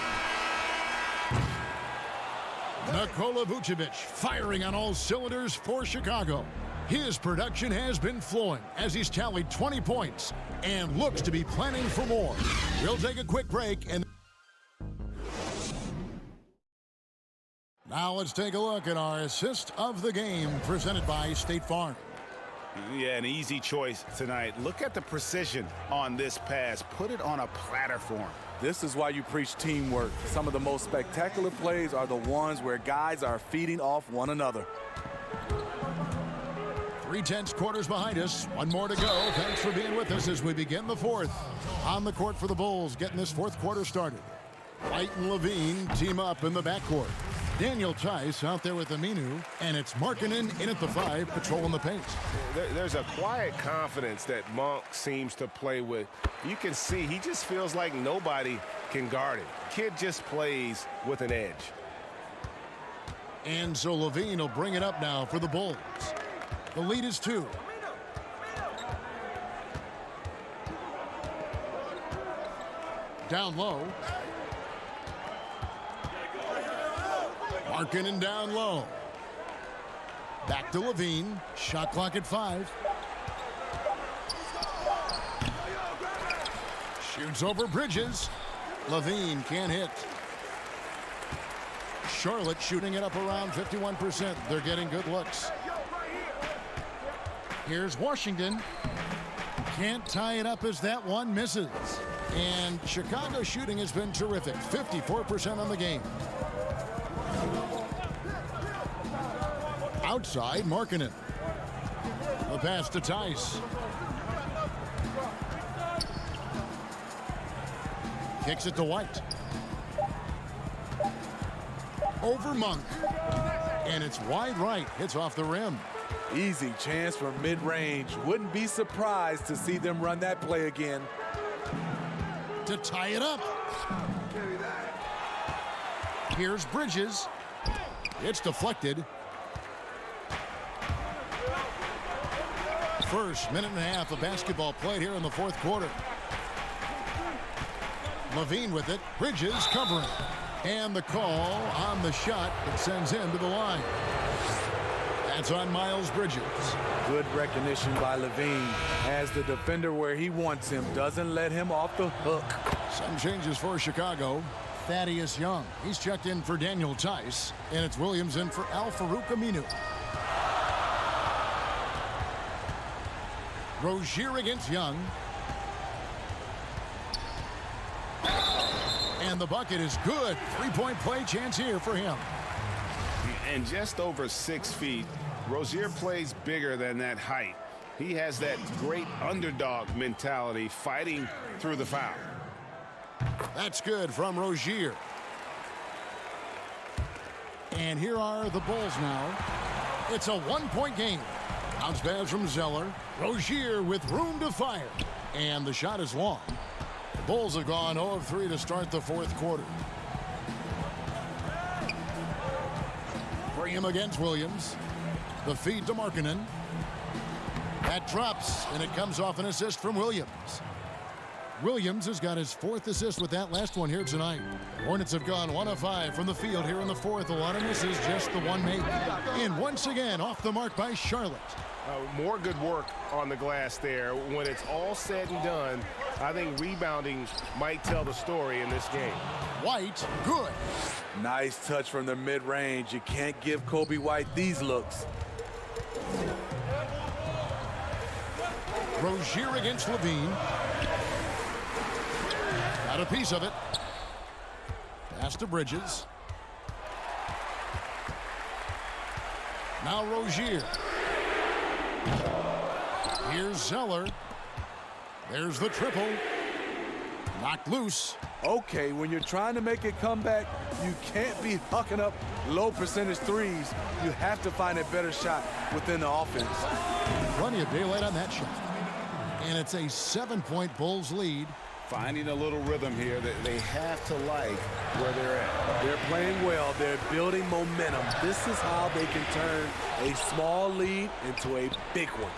Nikola Vucevic firing on all cylinders for Chicago. His production has been flowing as he's tallied 20 points and looks to be planning for more. We'll take a quick break and now let's take a look at our assist of the game presented by State Farm. Yeah, an easy choice tonight. Look at the precision on this pass. Put it on a platter for him. This is why you preach teamwork. Some of the most spectacular plays are the ones where guys are feeding off one another. 3/10 quarters behind us. One more to go. Thanks for being with us as we begin the fourth. On the court for the Bulls, getting this fourth quarter started. White and Levine team up in the backcourt. Daniel Tice out there with Aminu, and it's Markkanen in at the 5, patrolling the paint. There's a quiet confidence that Monk seems to play with. You can see he just feels like nobody can guard him. Kid just plays with an edge. And so Levine will bring it up now for the Bulls. The lead is 2. Down low. Markkanen down low. Back to Levine. Shot clock at 5. Shoots over Bridges. Levine can't hit. Charlotte shooting it up around 51%. They're getting good looks. Here's Washington. Can't tie it up as that one misses. And Chicago shooting has been terrific. 54% on the game. Outside, Markkanen. The pass to Tice. Kicks it to White. Over Monk. And it's wide right. Hits off the rim. Easy chance from mid-range. Wouldn't be surprised to see them run that play again. To tie it up. Here's Bridges. It's deflected. First minute and a half of basketball played here in the fourth quarter. Levine with it. Bridges covering. And the call on the shot that sends him to the line. That's on Miles Bridges. Good recognition by Levine. Has the defender where he wants him. Doesn't let him off the hook. Some changes for Chicago. Thaddeus Young. He's checked in for Daniel Tice. And it's Williams in for Al-Farouq Aminu. Rozier against Young. And the bucket is good. 3-point play chance here for him. And just over 6 feet. Rozier plays bigger than that height. He has that great underdog mentality, fighting through the foul. That's good from Rozier. And here are the Bulls now. It's a 1-point game. Bounce pass from Zeller. Rozier with room to fire. And the shot is long. The Bulls have gone 0 of 3 to start the fourth quarter. Bring him against Williams. The feed to Markkanen. That drops, and it comes off an assist from Williams. Williams has got his 4th assist with that last one here tonight. Hornets have gone 1 of 5 from the field here in the fourth. A lot of misses, just the one made. And once again, off the mark by Charlotte. More good work on the glass there. When it's all said and done, I think rebounding might tell the story in this game. White, good. Nice touch from the mid-range. You can't give Kobe White these looks. Rozier against Levine. Got a piece of it. Pass to Bridges. Now Rozier. Here's Zeller. There's the triple. Knocked loose. Okay, when you're trying to make a comeback, you can't be hucking up low percentage threes. You have to find a better shot within the offense. Plenty of daylight on that shot. And it's a 7-point Bulls lead. Finding a little rhythm here that they have to like where they're at. They're playing well. They're building momentum. This is how they can turn a small lead into a big one.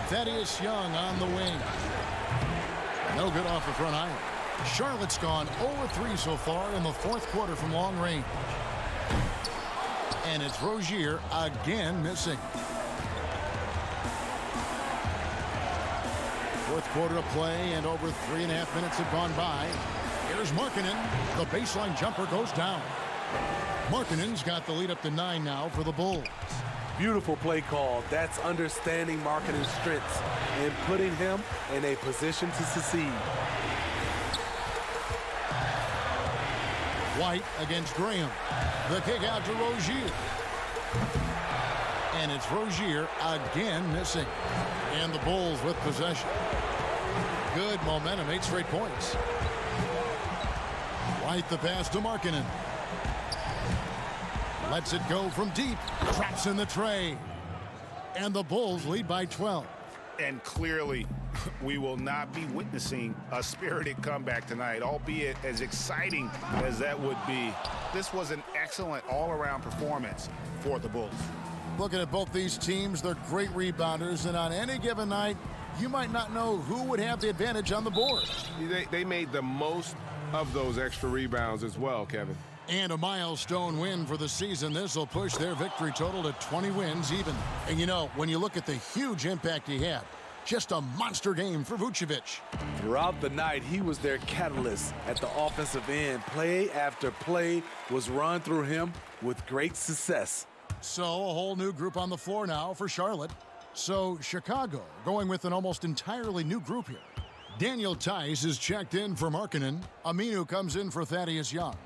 Thaddeus Young on the wing. No good off the front iron. Charlotte's gone 0-3 so far in the fourth quarter from long range. And it's Rozier again missing. Fourth quarter of play, and over 3.5 minutes have gone by. Here's Markkanen. The baseline jumper goes down. Markkanen's got the lead up to 9 now for the Bulls. Beautiful play call. That's understanding Markkanen's strengths and putting him in a position to succeed. White against Graham. The kick out to Rozier. And it's Rozier again missing. And the Bulls with possession. Good momentum, 8 straight points. White the pass to Markkanen. Lets it go from deep. Traps in the tray. And the Bulls lead by 12. And clearly, we will not be witnessing a spirited comeback tonight, albeit as exciting as that would be. This was an excellent all-around performance for the Bulls. Looking at both these teams, they're great rebounders, and on any given night, you might not know who would have the advantage on the board. They made the most of those extra rebounds as well, Kevin. And a milestone win for the season. This will push their victory total to 20 wins even. And you know, when you look at the huge impact he had, just a monster game for Vucevic. Throughout the night, he was their catalyst at the offensive end. Play after play was run through him with great success. So a whole new group on the floor now for Charlotte. So Chicago going with an almost entirely new group here. Daniel Tice is checked in for Markkanen. Aminu comes in for Thaddeus Young.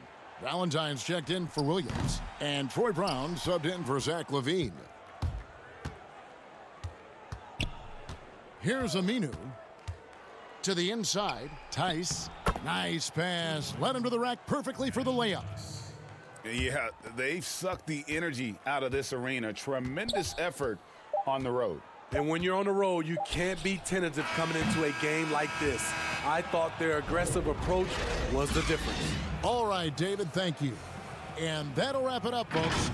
Valentine's checked in for Williams. And Troy Brown subbed in for Zach LaVine. Here's Aminu. To the inside. Tice. Nice pass. Led him to the rack perfectly for the layup. Yeah, they've sucked the energy out of this arena. Tremendous effort on the road. And when you're on the road, you can't be tentative coming into a game like this. I thought their aggressive approach was the difference. All right, David, thank you. And that'll wrap it up, folks.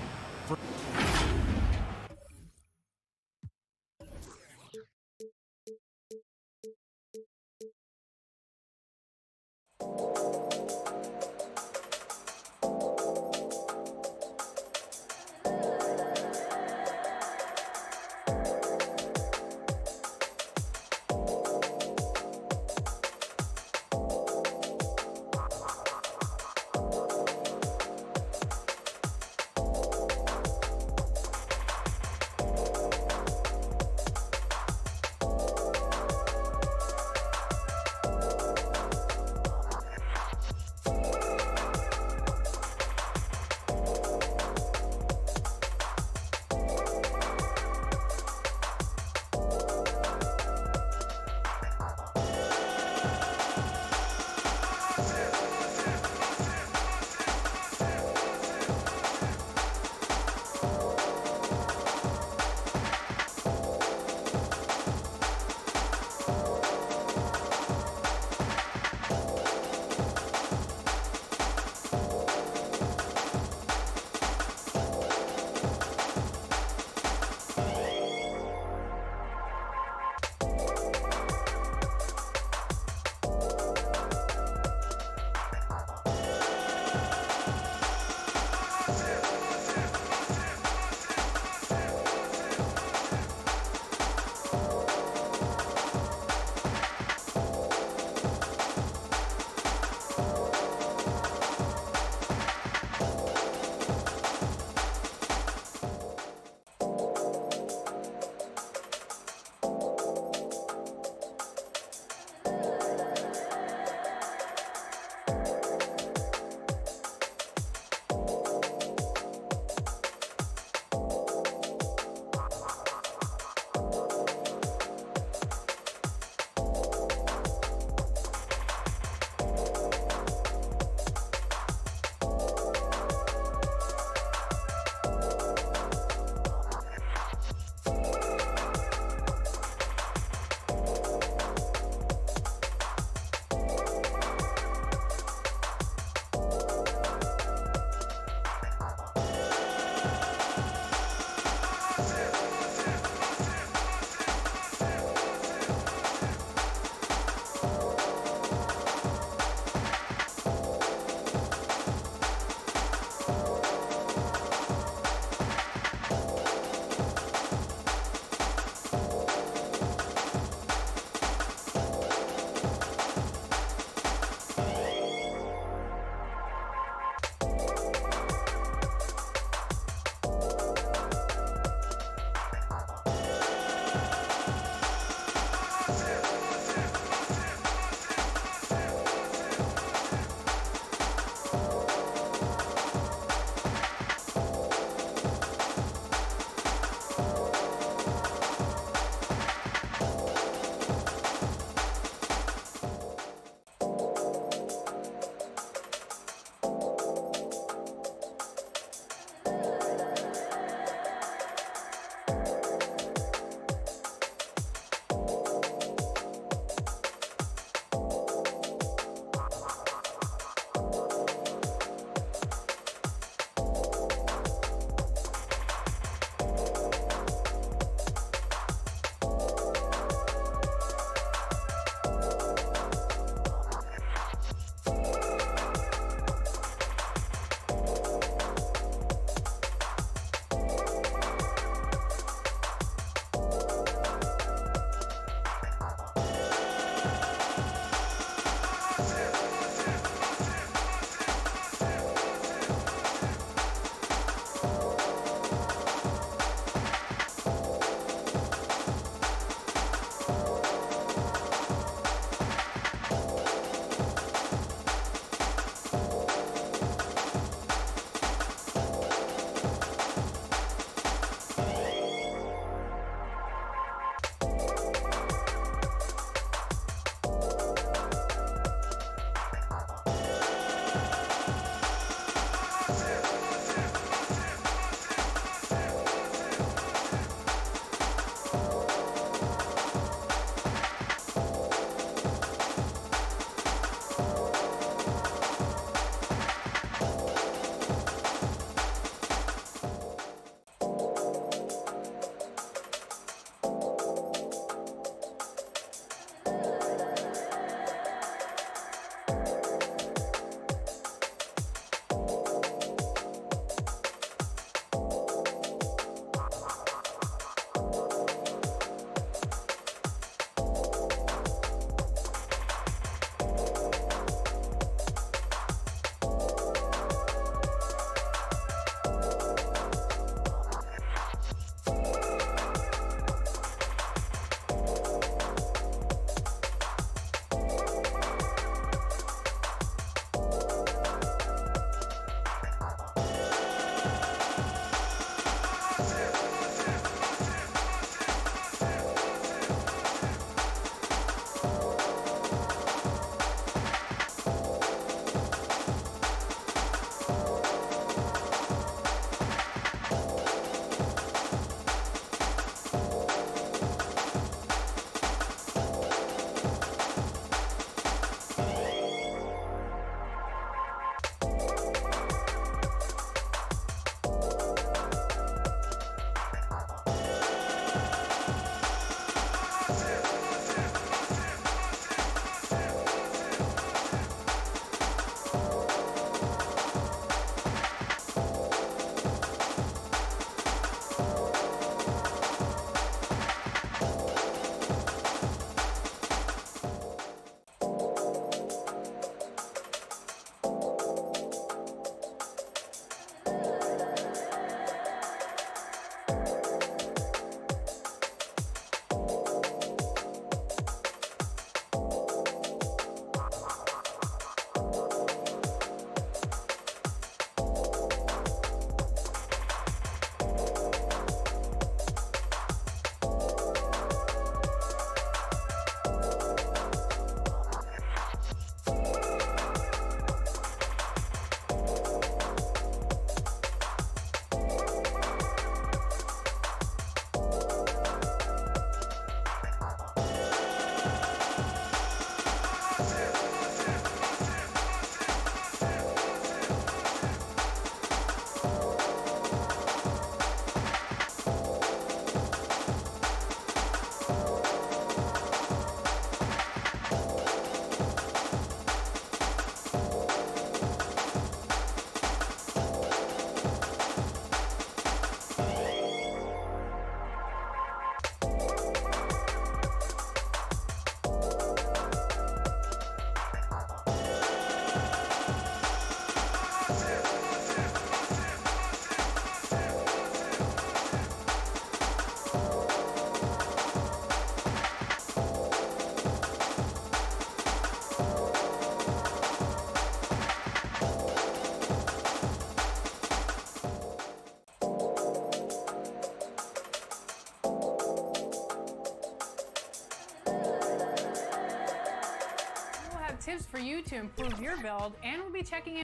tips for you to improve your build, and we'll be checking in.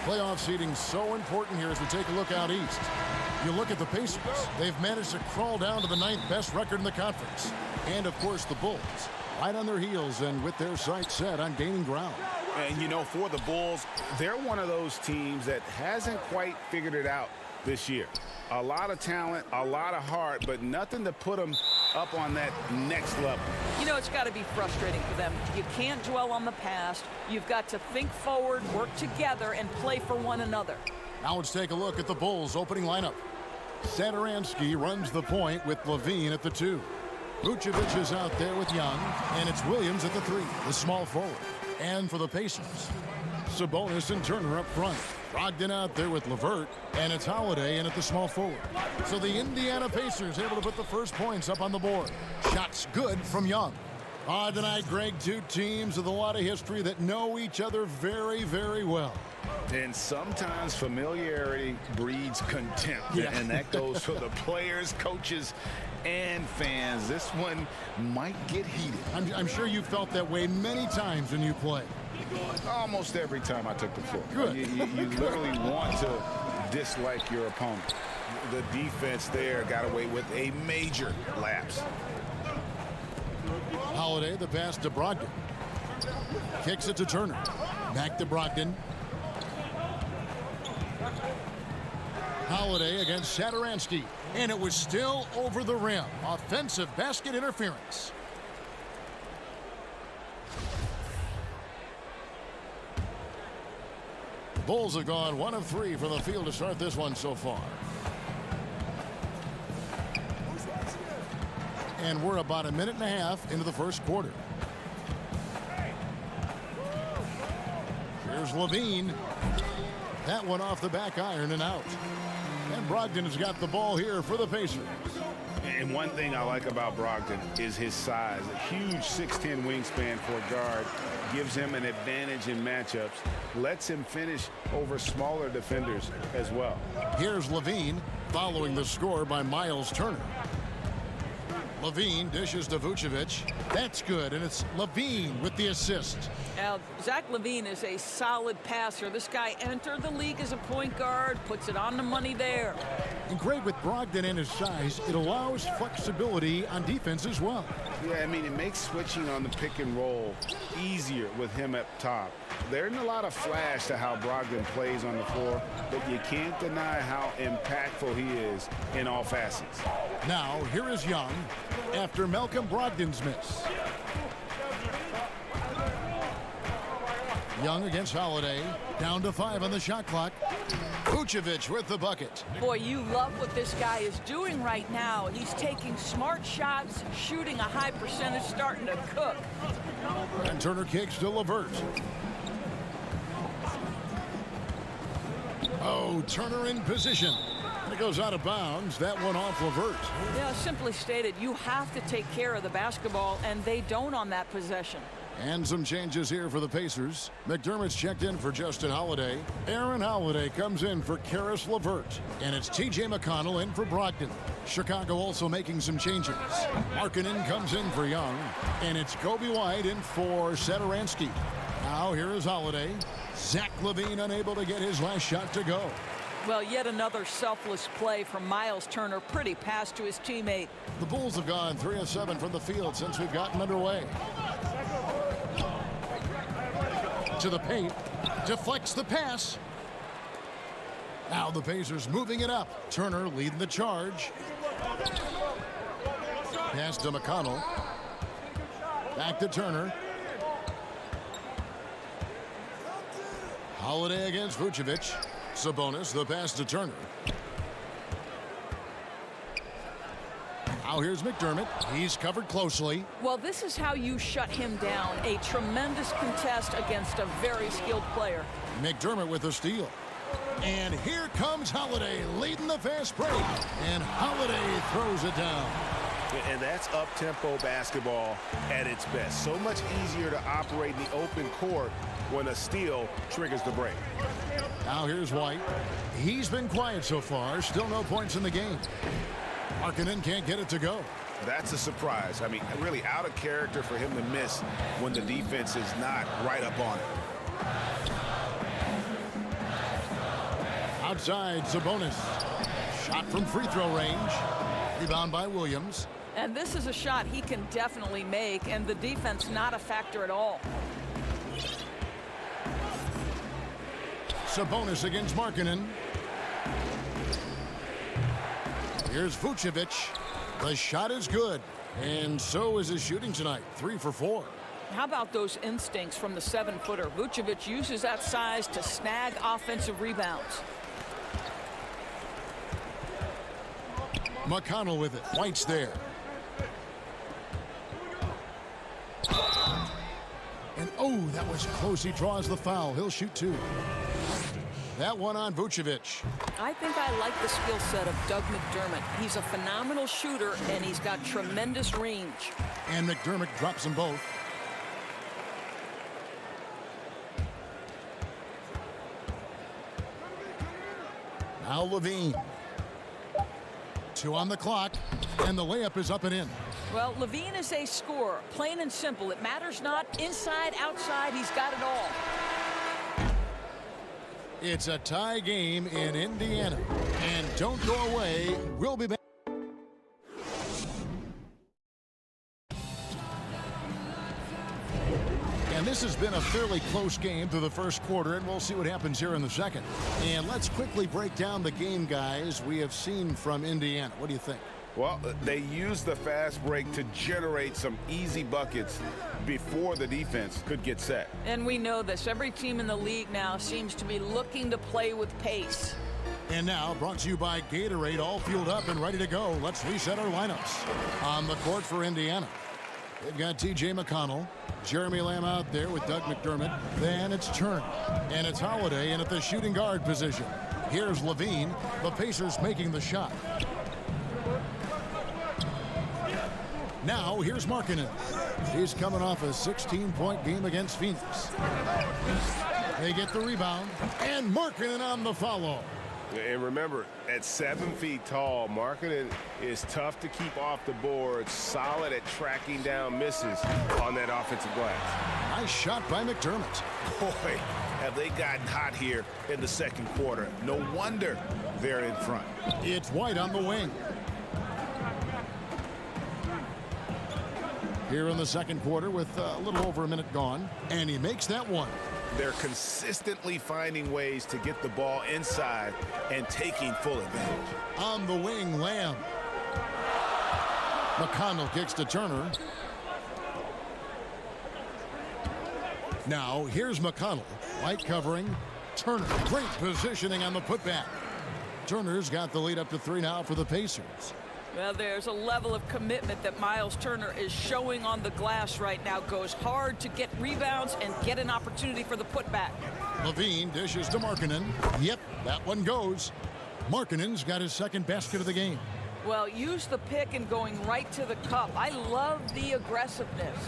Playoff seeding so important here as we take a look out east. You look at the Pacers. They've managed to crawl down to the 9th best record in the conference. And, of course, the Bulls, right on their heels and with their sights set on gaining ground. And, you know, for the Bulls, they're one of those teams that hasn't quite figured it out this year. A lot of talent, a lot of heart, but nothing to put them up on that next level. You know, it's got to be frustrating for them. You can't dwell on the past. You've got to think forward, work together, and play for one another. Now let's take a look at the Bulls' opening lineup. Satoransky runs the point with Levine at the 2. Vucevic is out there with Young, and it's Williams at the 3, the small forward. And for the Pacers, Sabonis and Turner up front. Brogdon out there with LeVert, and it's Holiday in at the small forward. So the Indiana Pacers able to put the first points up on the board. Shots good from Young. Tonight, Greg, two teams with a lot of history that know each other very, very well. And sometimes familiarity breeds contempt, and that goes for the players, coaches, and fans. This one might get heated. I'm sure you felt that way many times when you play. Almost every time I took the floor. Good. You literally want to dislike your opponent. The defense there got away with a major lapse. Holiday, the pass to Brogdon. Kicks it to Turner. Back to Brogdon. Holiday against Satoransky. And it was still over the rim. Offensive basket interference. The Bulls have gone 1 of 3 from the field to start this one so far. And we're about a minute and a half into the first quarter. Here's Levine. That one off the back iron and out. And Brogdon has got the ball here for the Pacers. And one thing I like about Brogdon is his size. A huge 6'10" wingspan for a guard gives him an advantage in matchups, lets him finish over smaller defenders as well. Here's Levine following the score by Miles Turner. Levine dishes to Vucevic. That's good, and it's Levine with the assist. Now, Zach LaVine is a solid passer. This guy entered the league as a point guard, puts it on the money there. And great with Brogdon and his size, it allows flexibility on defense as well. Yeah, I mean, it makes switching on the pick and roll easier with him up top. There isn't a lot of flash to how Brogdon plays on the floor, but you can't deny how impactful he is in all facets. Now, here is Young after Malcolm Brogdon's miss. Young against Holiday. Down to 5 on the shot clock. Vucevic with the bucket. Boy, you love what this guy is doing right now. He's taking smart shots, shooting a high percentage, starting to cook. And Turner kicks to LeVert. Oh, Turner in position. And it goes out of bounds. That one off LeVert. Yeah, simply stated, you have to take care of the basketball, and they don't on that possession. And some changes here for the Pacers. McDermott's checked in for Justin Holiday. Aaron Holiday comes in for Karis LeVert. And it's T.J. McConnell in for Brogdon. Chicago also making some changes. Markkanen comes in for Young. And it's Kobe White in for Satoransky. Now here is Holiday. Zach LaVine unable to get his last shot to go. Well, yet another selfless play from Miles Turner. Pretty pass to his teammate. The Bulls have gone 3 of 7 from the field since we've gotten underway. To the paint, deflects the pass. Now the Pacers moving it up. Turner leading the charge. Pass to McConnell. Back to Turner. Holiday against Vucevic. Sabonis, the pass to Turner. Now here's McDermott. He's covered closely. Well, this is how you shut him down. A tremendous contest against a very skilled player. McDermott with a steal. And here comes Holiday leading the fast break. And Holiday throws it down. And that's up-tempo basketball at its best. So much easier to operate in the open court when a steal triggers the break. Now here's White. He's been quiet so far. Still no points in the game. Markkanen can't get it to go. That's a surprise. I mean, really out of character for him to miss when the defense is not right up on it. Outside, Sabonis. Shot from free throw range. Rebound by Williams. And this is a shot he can definitely make, and the defense not a factor at all. Sabonis against Markkanen. Here's Vucevic. The shot is good, and so is his shooting tonight. 3 for 4. How about those instincts from the 7-footer? Vucevic uses that size to snag offensive rebounds. McConnell with it. White's there. And oh, that was close. He draws the foul. He'll shoot 2. That one on Vucevic. I think I like the skill set of Doug McDermott. He's a phenomenal shooter, and he's got tremendous range. And McDermott drops them both. Now Levine. 2 on the clock, and the layup is up and in. Well, Levine is a scorer, plain and simple. It matters not inside, outside, he's got it all. It's a tie game in Indiana. And don't go away. We'll be back. And this has been a fairly close game through the first quarter, and we'll see what happens here in the second. And let's quickly break down the game, guys, we have seen from Indiana. What do you think? Well, they used the fast break to generate some easy buckets before the defense could get set. And we know this. Every team in the league now seems to be looking to play with pace. And now, brought to you by Gatorade, all fueled up and ready to go. Let's reset our lineups. On the court for Indiana, they've got T.J. McConnell, Jeremy Lamb out there with Doug McDermott. Then it's Turner, and it's Holiday in at the shooting guard position. Here's Levine, the Pacers making the shot. Now, here's Markkanen. He's coming off a 16-point game against Phoenix. They get the rebound, and Markkanen on the follow. And remember, at 7 feet tall, Markkanen is tough to keep off the board, solid at tracking down misses on that offensive glass. Nice shot by McDermott. Boy, have they gotten hot here in the second quarter. No wonder they're in front. It's White on the wing. Here in the second quarter with a little over a minute gone, and he makes that one. They're consistently finding ways to get the ball inside and taking full advantage. On the wing, Lamb. McConnell kicks to Turner. Now, here's McConnell. White covering. Turner, great positioning on the putback. Turner's got the lead up to 3 now for the Pacers. Well, there's a level of commitment that Miles Turner is showing on the glass right now. Goes hard to get rebounds and get an opportunity for the putback. Levine dishes to Markkanen. Yep, that one goes. Markkanen's got his second basket of the game. Well, use the pick and going right to the cup. I love the aggressiveness.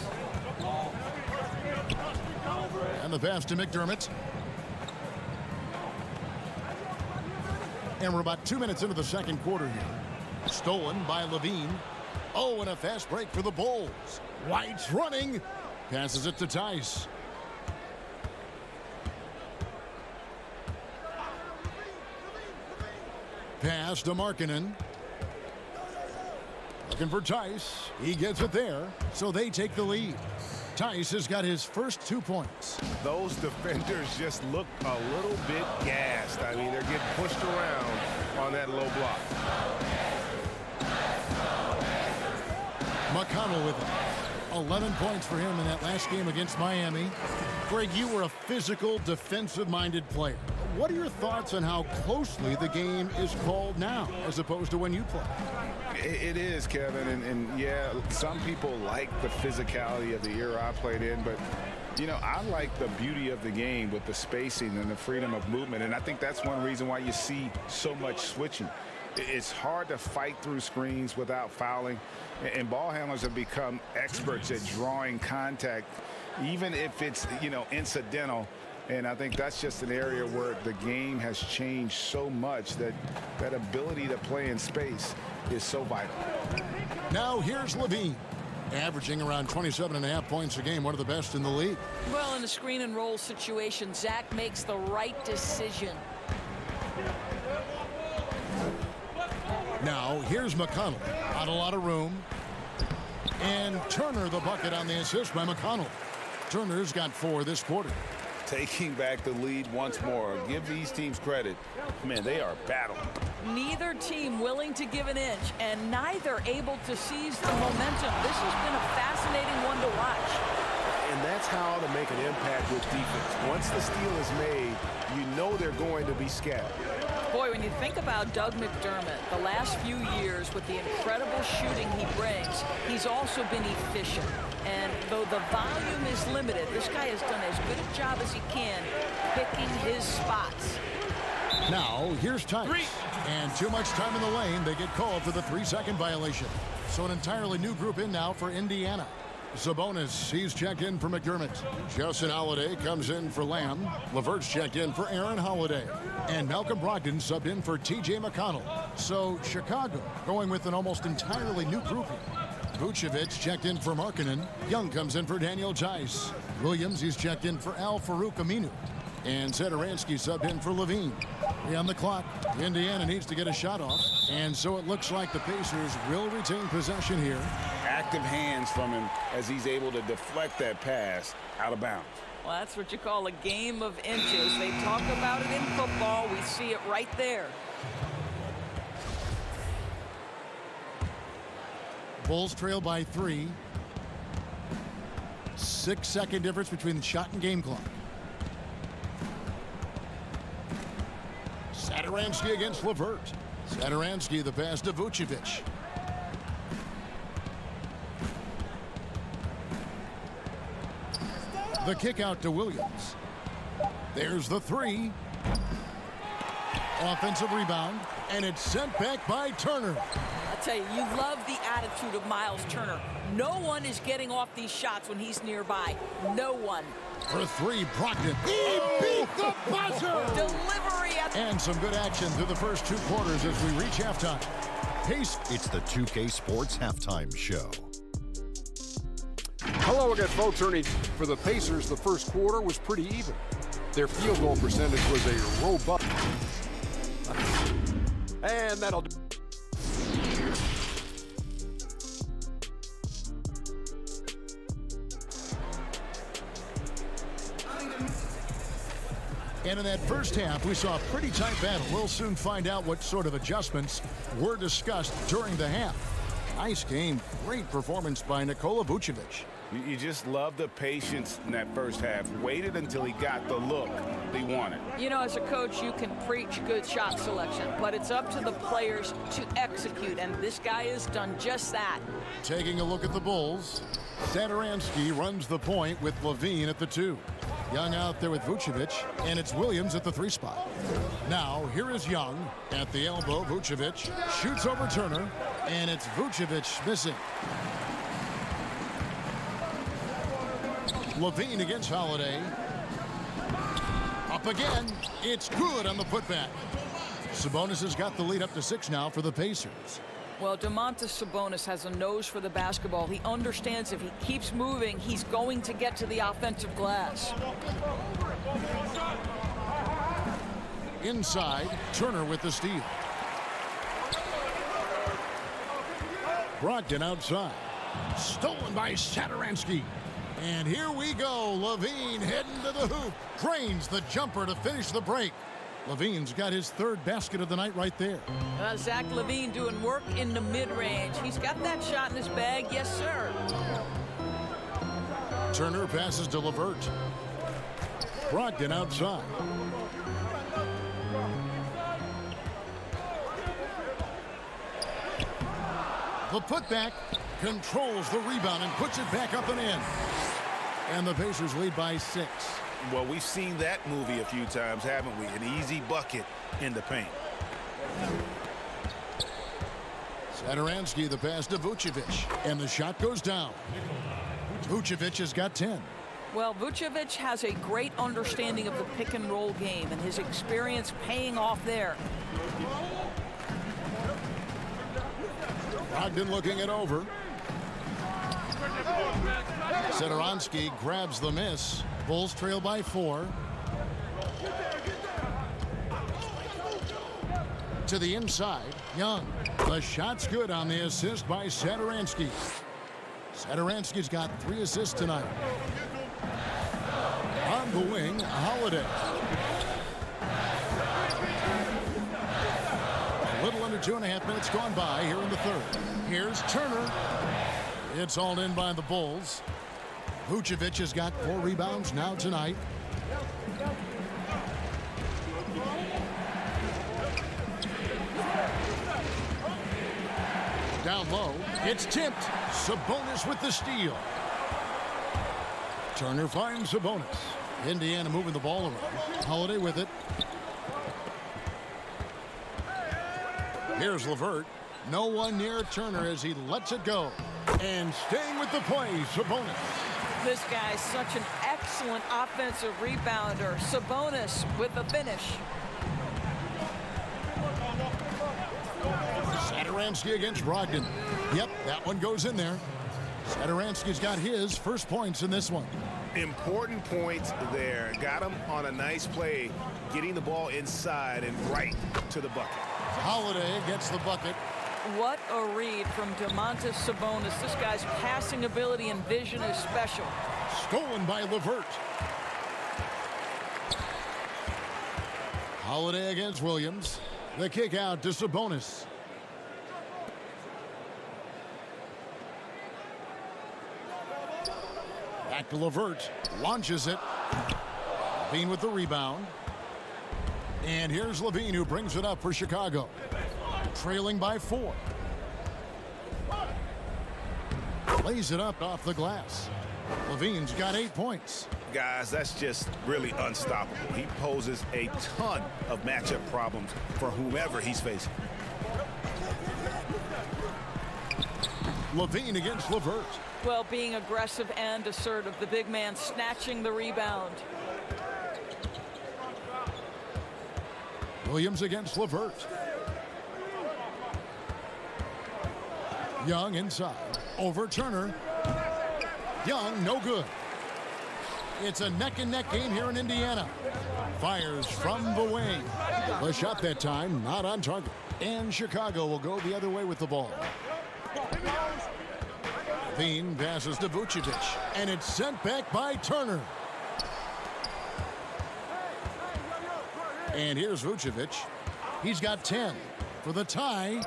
And the pass to McDermott. And we're about 2 minutes into the second quarter here. Stolen by Levine. Oh, and a fast break for the Bulls. White's running. Passes it to Tice. Pass to Markkanen. Looking for Tice. He gets it there, so they take the lead. Tice has got his first 2 points. Those defenders just look a little bit gassed. I mean, they're getting pushed around on that low block. McConnell with it. 11 points for him in that last game against Miami. Greg, you were a physical, defensive-minded player. What are your thoughts on how closely the game is called now as opposed to when you play? It is, Kevin, and yeah, some people like the physicality of the era I played in, but you know, I like the beauty of the game with the spacing and the freedom of movement, and I think that's one reason why you see so much switching. It's hard to fight through screens without fouling, and ball handlers have become experts at drawing contact, even if it's, incidental. And I think that's just an area where the game has changed so much that that ability to play in space is so vital. Now here's Levine, averaging around 27.5 points a game, one of the best in the league. Well, in a screen and roll situation, Zach makes the right decision. Now here's McConnell, not a lot of room, and Turner the bucket on the assist by McConnell. Turner's got 4 this quarter. Taking back the lead once more. Give these teams credit. Man, they are battling. Neither team willing to give an inch, and neither able to seize the momentum. This has been a fascinating one to watch. And that's how to make an impact with defense. Once the steal is made, you know they're going to be scattered. Boy, when you think about Doug McDermott, the last few years with the incredible shooting he brings, he's also been efficient. And though the volume is limited, this guy has done as good a job as he can picking his spots. Now here's Tice, and too much time in the lane. They get called for the 3-second violation. So an entirely new group in now for Indiana. Sabonis, he's checked in for McDermott. Justin Holiday comes in for Lamb. LeVert's checked in for Aaron Holiday. And Malcolm Brogdon subbed in for T.J. McConnell. So Chicago going with an almost entirely new grouping. Vucevic checked in for Markkanen. Young comes in for Daniel Tice. Williams, he's checked in for Al Farouk Aminu. And Satoransky subbed in for Levine. On the clock, Indiana needs to get a shot off. And so it looks like the Pacers will retain possession here. Active hands from him as he's able to deflect that pass out of bounds. Well, that's what you call a game of inches. They talk about it in football. We see it right there. Bulls trail by 3. 6-second difference between the shot and game clock. Satoransky against LeVert. Satoransky the pass to Vucevic. The kick out to Williams. There's the 3. Offensive rebound, and it's sent back by Turner. I tell you, you love the attitude of Miles Turner. No one is getting off these shots when he's nearby. No one. For 3, Brogdon. He beat the buzzer! Delivery at... And some good action through the first 2 quarters as we reach halftime. Pace. It's the 2K Sports Halftime Show. Hello again, folks. Ernie, for the Pacers, the first quarter was pretty even. Their field goal percentage was a robust. And that'll do. And in that first half, we saw a pretty tight battle. We'll soon find out what sort of adjustments were discussed during the half. Nice game. Great performance by Nikola Vucevic. You just love the patience in that first half. Waited until he got the look he wanted. You know, as a coach, you can preach good shot selection, but it's up to the players to execute, and this guy has done just that. Taking a look at the Bulls, Satoransky runs the point with Levine at the 2. Young out there with Vucevic, and it's Williams at the 3 spot. Now, here is Young at the elbow. Vucevic shoots over Turner, and it's Vucevic missing. Levine against Holiday. Up again. It's good on the putback. Sabonis has got the lead up to 6 now for the Pacers. Well, Demontis Sabonis has a nose for the basketball. He understands if he keeps moving, he's going to get to the offensive glass. Inside, Turner with the steal. Brogdon outside. Stolen by Satoransky. And here we go. Levine heading to the hoop. Drains the jumper to finish the break. Levine's got his 3rd basket of the night right there. Zach LaVine doing work in the mid-range. He's got that shot in his bag. Yes, sir. Turner passes to LeVert. Brogdon outside. The putback controls the rebound and puts it back up and in. And the Pacers lead by 6. Well, we've seen that movie a few times, haven't we? An easy bucket in the paint. Satoransky, the pass to Vucevic, and the shot goes down. Vucevic has got 10. Well, Vucevic has a great understanding of the pick-and-roll game, and his experience paying off there. Brogdon looking it over. Satoransky grabs the miss. Bulls trail by 4. To the inside, Young. The shot's good on the assist by Satoransky. Satoransky's got 3 assists tonight. On the wing, Holiday. A little under 2.5 minutes gone by here in the third. Here's Turner. It's all in by the Bulls. Vucevic has got 4 rebounds now tonight. Down low, it's tipped. Sabonis with the steal. Turner finds Sabonis. Indiana moving the ball around. Holiday with it. Here's LeVert. No one near Turner as he lets it go. And staying with the play, Sabonis. This guy's such an excellent offensive rebounder. Sabonis with the finish. Satoransky against Brogdon. Yep, that one goes in there. Satoransky's got his first points in this one. Important points there. Got him on a nice play, getting the ball inside and right to the bucket. Holiday gets the bucket. What a read from Demontis Sabonis. This guy's passing ability and vision is special. Stolen by LeVert. Holiday against Williams. The kick out to Sabonis. Back to LeVert. Launches it. Levine with the rebound. And here's Levine who brings it up for Chicago. Trailing by 4. Lays it up off the glass. Levine's got 8 points. Guys, that's just really unstoppable. He poses a ton of matchup problems for whomever he's facing. Levine against LeVert. Well, being aggressive and assertive. The big man snatching the rebound. Williams against LeVert. Young inside. Over Turner. Young, no good. It's a neck-and-neck game here in Indiana. Fires from the wing. The shot that time, not on target. And Chicago will go the other way with the ball. Levine passes to Vucevic. And it's sent back by Turner. And here's Vucevic. He's got 10 for the tie.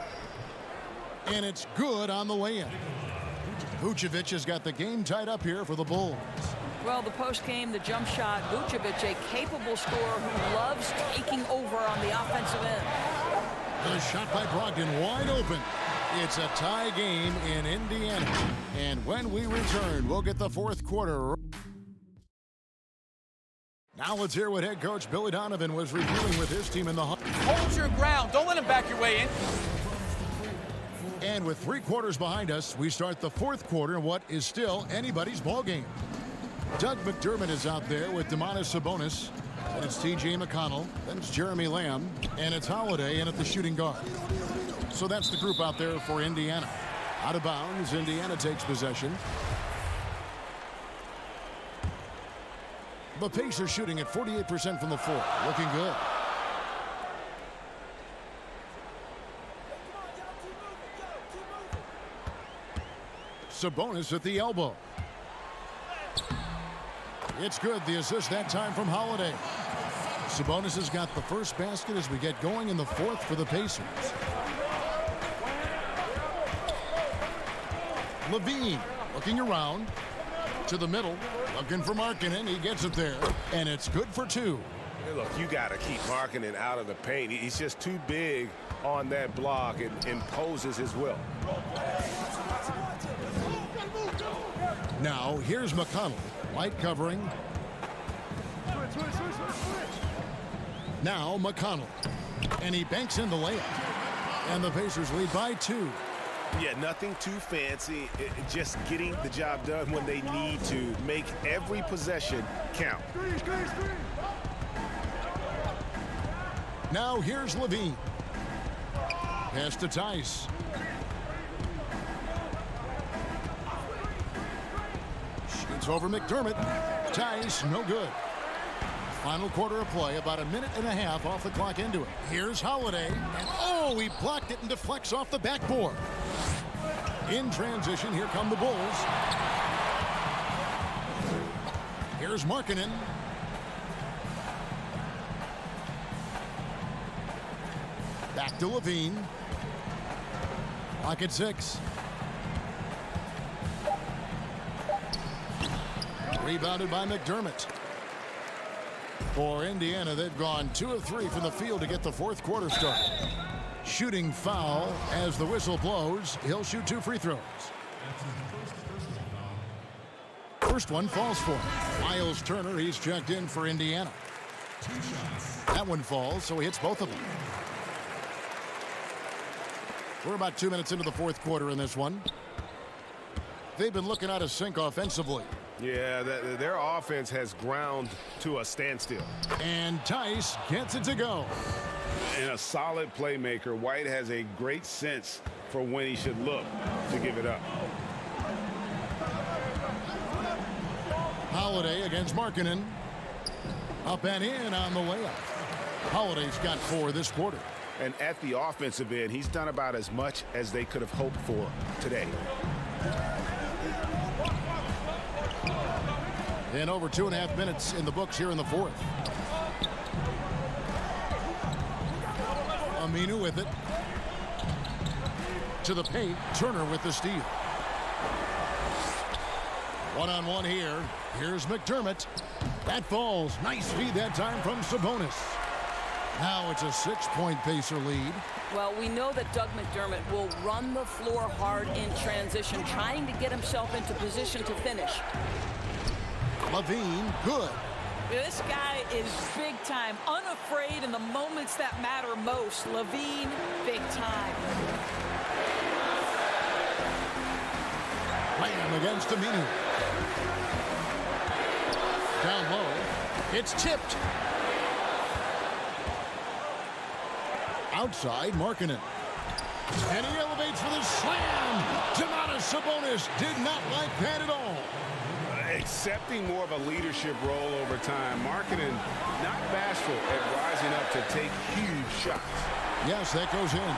And it's good on the way in. Vucevic has got the game tied up here for the Bulls. Well, the post-game, the jump shot. Vucevic, a capable scorer who loves taking over on the offensive end. The shot by Brogdon wide open. It's a tie game in Indiana. And when we return, we'll get the fourth quarter. Now let's hear what head coach Billy Donovan was reviewing with his team in the hunt. Hold your ground. Don't let him back your way in. And with 3 quarters behind us, we start the fourth quarter in what is still anybody's ball game. Doug McDermott is out there with Demontis Sabonis. And it's T.J. McConnell. Then it's Jeremy Lamb. And it's Holiday in at the shooting guard. So that's the group out there for Indiana. Out of bounds, Indiana takes possession. The Pacers shooting at 48% from the floor. Looking good. Sabonis at the elbow. It's good. The assist that time from Holiday. Sabonis has got the first basket as we get going in the fourth for the Pacers. Levine looking around to the middle, looking for Markkanen. He gets it there, and it's good for 2. Hey, look, you got to keep Markkanen out of the paint. He's just too big on that block and imposes his will. Now, here's McConnell. Light covering. Now, McConnell. And he banks in the layup. And the Pacers lead by 2. Yeah, nothing too fancy. Just getting the job done when they need to. Make every possession count. Now here's Levine. Pass to Tice. Shoots over McDermott. Tice, no good. Final quarter of play, about a minute and a half off the clock into it. Here's Holiday. And oh, he blocked it and deflects off the backboard. In transition, here come the Bulls. Here's Markkanen. Back to Levine. Clock at 6. Rebounded by McDermott. For Indiana, they've gone 2 of 3 from the field to get the fourth quarter started. Shooting foul as the whistle blows. He'll shoot 2 free throws. First one falls for him. Miles Turner, he's checked in for Indiana. That one falls, so he hits both of them. We're about 2 minutes into the fourth quarter in this one. They've been looking out of sync offensively. Yeah, their offense has ground to a standstill. And Tice gets it to go. And a solid playmaker, White has a great sense for when he should look to give it up. Holiday against Markkanen. Up and in on the layup. Holiday's got 4 this quarter. And at the offensive end, he's done about as much as they could have hoped for today. And over 2.5 minutes in the books here in the fourth. Aminu with it. To the paint. Turner with the steal. One-on-one here. Here's McDermott. That falls. Nice feed that time from Sabonis. Now it's a 6-point Pacer lead. Well, we know that Doug McDermott will run the floor hard in transition, trying to get himself into position to finish. Levine, good. This guy is big time, unafraid in the moments that matter most. Levine, big time. Lamb against Aminu. Down low. It's tipped. Outside, Markkanen. And he elevates for the slam. Demontis Sabonis did not like that at all. Accepting more of a leadership role over time. Markkanen not bashful at rising up to take huge shots. Yes, that goes in.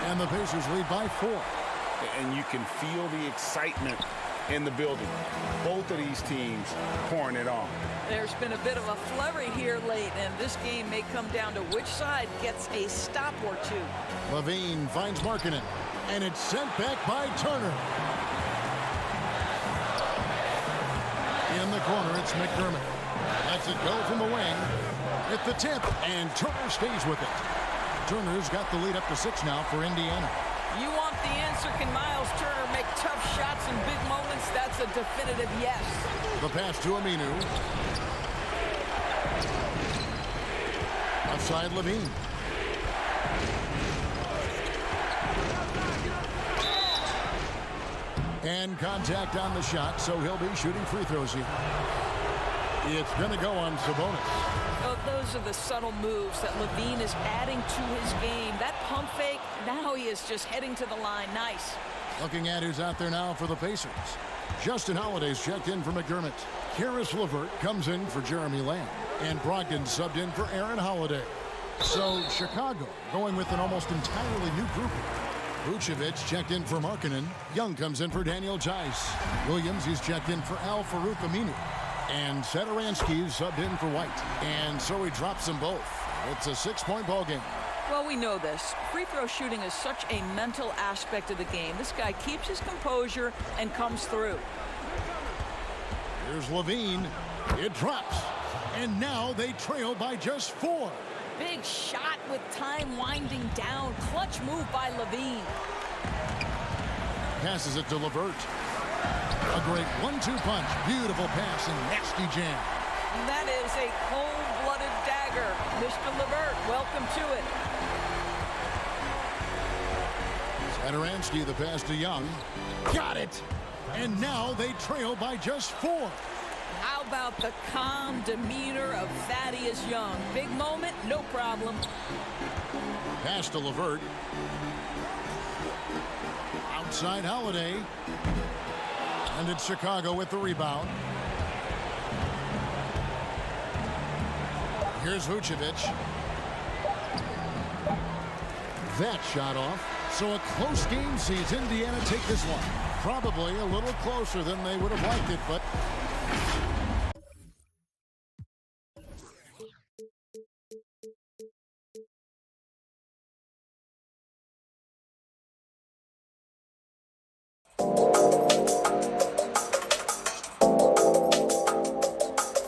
And the Pacers lead by 4. And you can feel the excitement in the building. Both of these teams pouring it on. There's been a bit of a flurry here late, and this game may come down to which side gets a stop or 2. Levine finds Markkanen, and it's sent back by Turner. In the corner, it's McDermott. Lets it go from the wing. At the tip, and Turner stays with it. Turner's got the lead up to 6 now for Indiana. You want the answer? Can Miles Turner make tough shots in big moments? That's a definitive yes. The pass to Aminu. Outside Levine. And contact on the shot, so he'll be shooting free throws here. It's going to go on Sabonis. Oh, those are the subtle moves that Levine is adding to his game. That pump fake, now he is just heading to the line. Nice. Looking at who's out there now for the Pacers. Justin Holiday's checked in for McDermott. Karis LeVert comes in for Jeremy Lamb. And Brogdon subbed in for Aaron Holiday. So Chicago going with an almost entirely new group. Vucevic checked in for Markkanen. Young comes in for Daniel Tice. Williams, he's checked in for Al-Farouq Aminu. And Satoransky's subbed in for White. And so he drops them both. It's a 6-point ball game. Well, we know this. Free throw shooting is such a mental aspect of the game. This guy keeps his composure and comes through. Here's Levine. It drops. And now they trail by just 4. Big shot with time winding down. Clutch move by Levine. Passes it to LeVert. A great 1-2 punch. Beautiful pass and nasty jam. That is a cold-blooded dagger. Mr. LeVert, welcome to it. Adoransky, the pass to Young. Got it! And now they trail by just 4. How about the calm demeanor of Thaddeus Young? Big moment, no problem. Pass to LeVert. Outside Holiday. And it's Chicago with the rebound. Here's Vucevic. That shot off. So a close game sees Indiana take this one. Probably a little closer than they would have liked it, but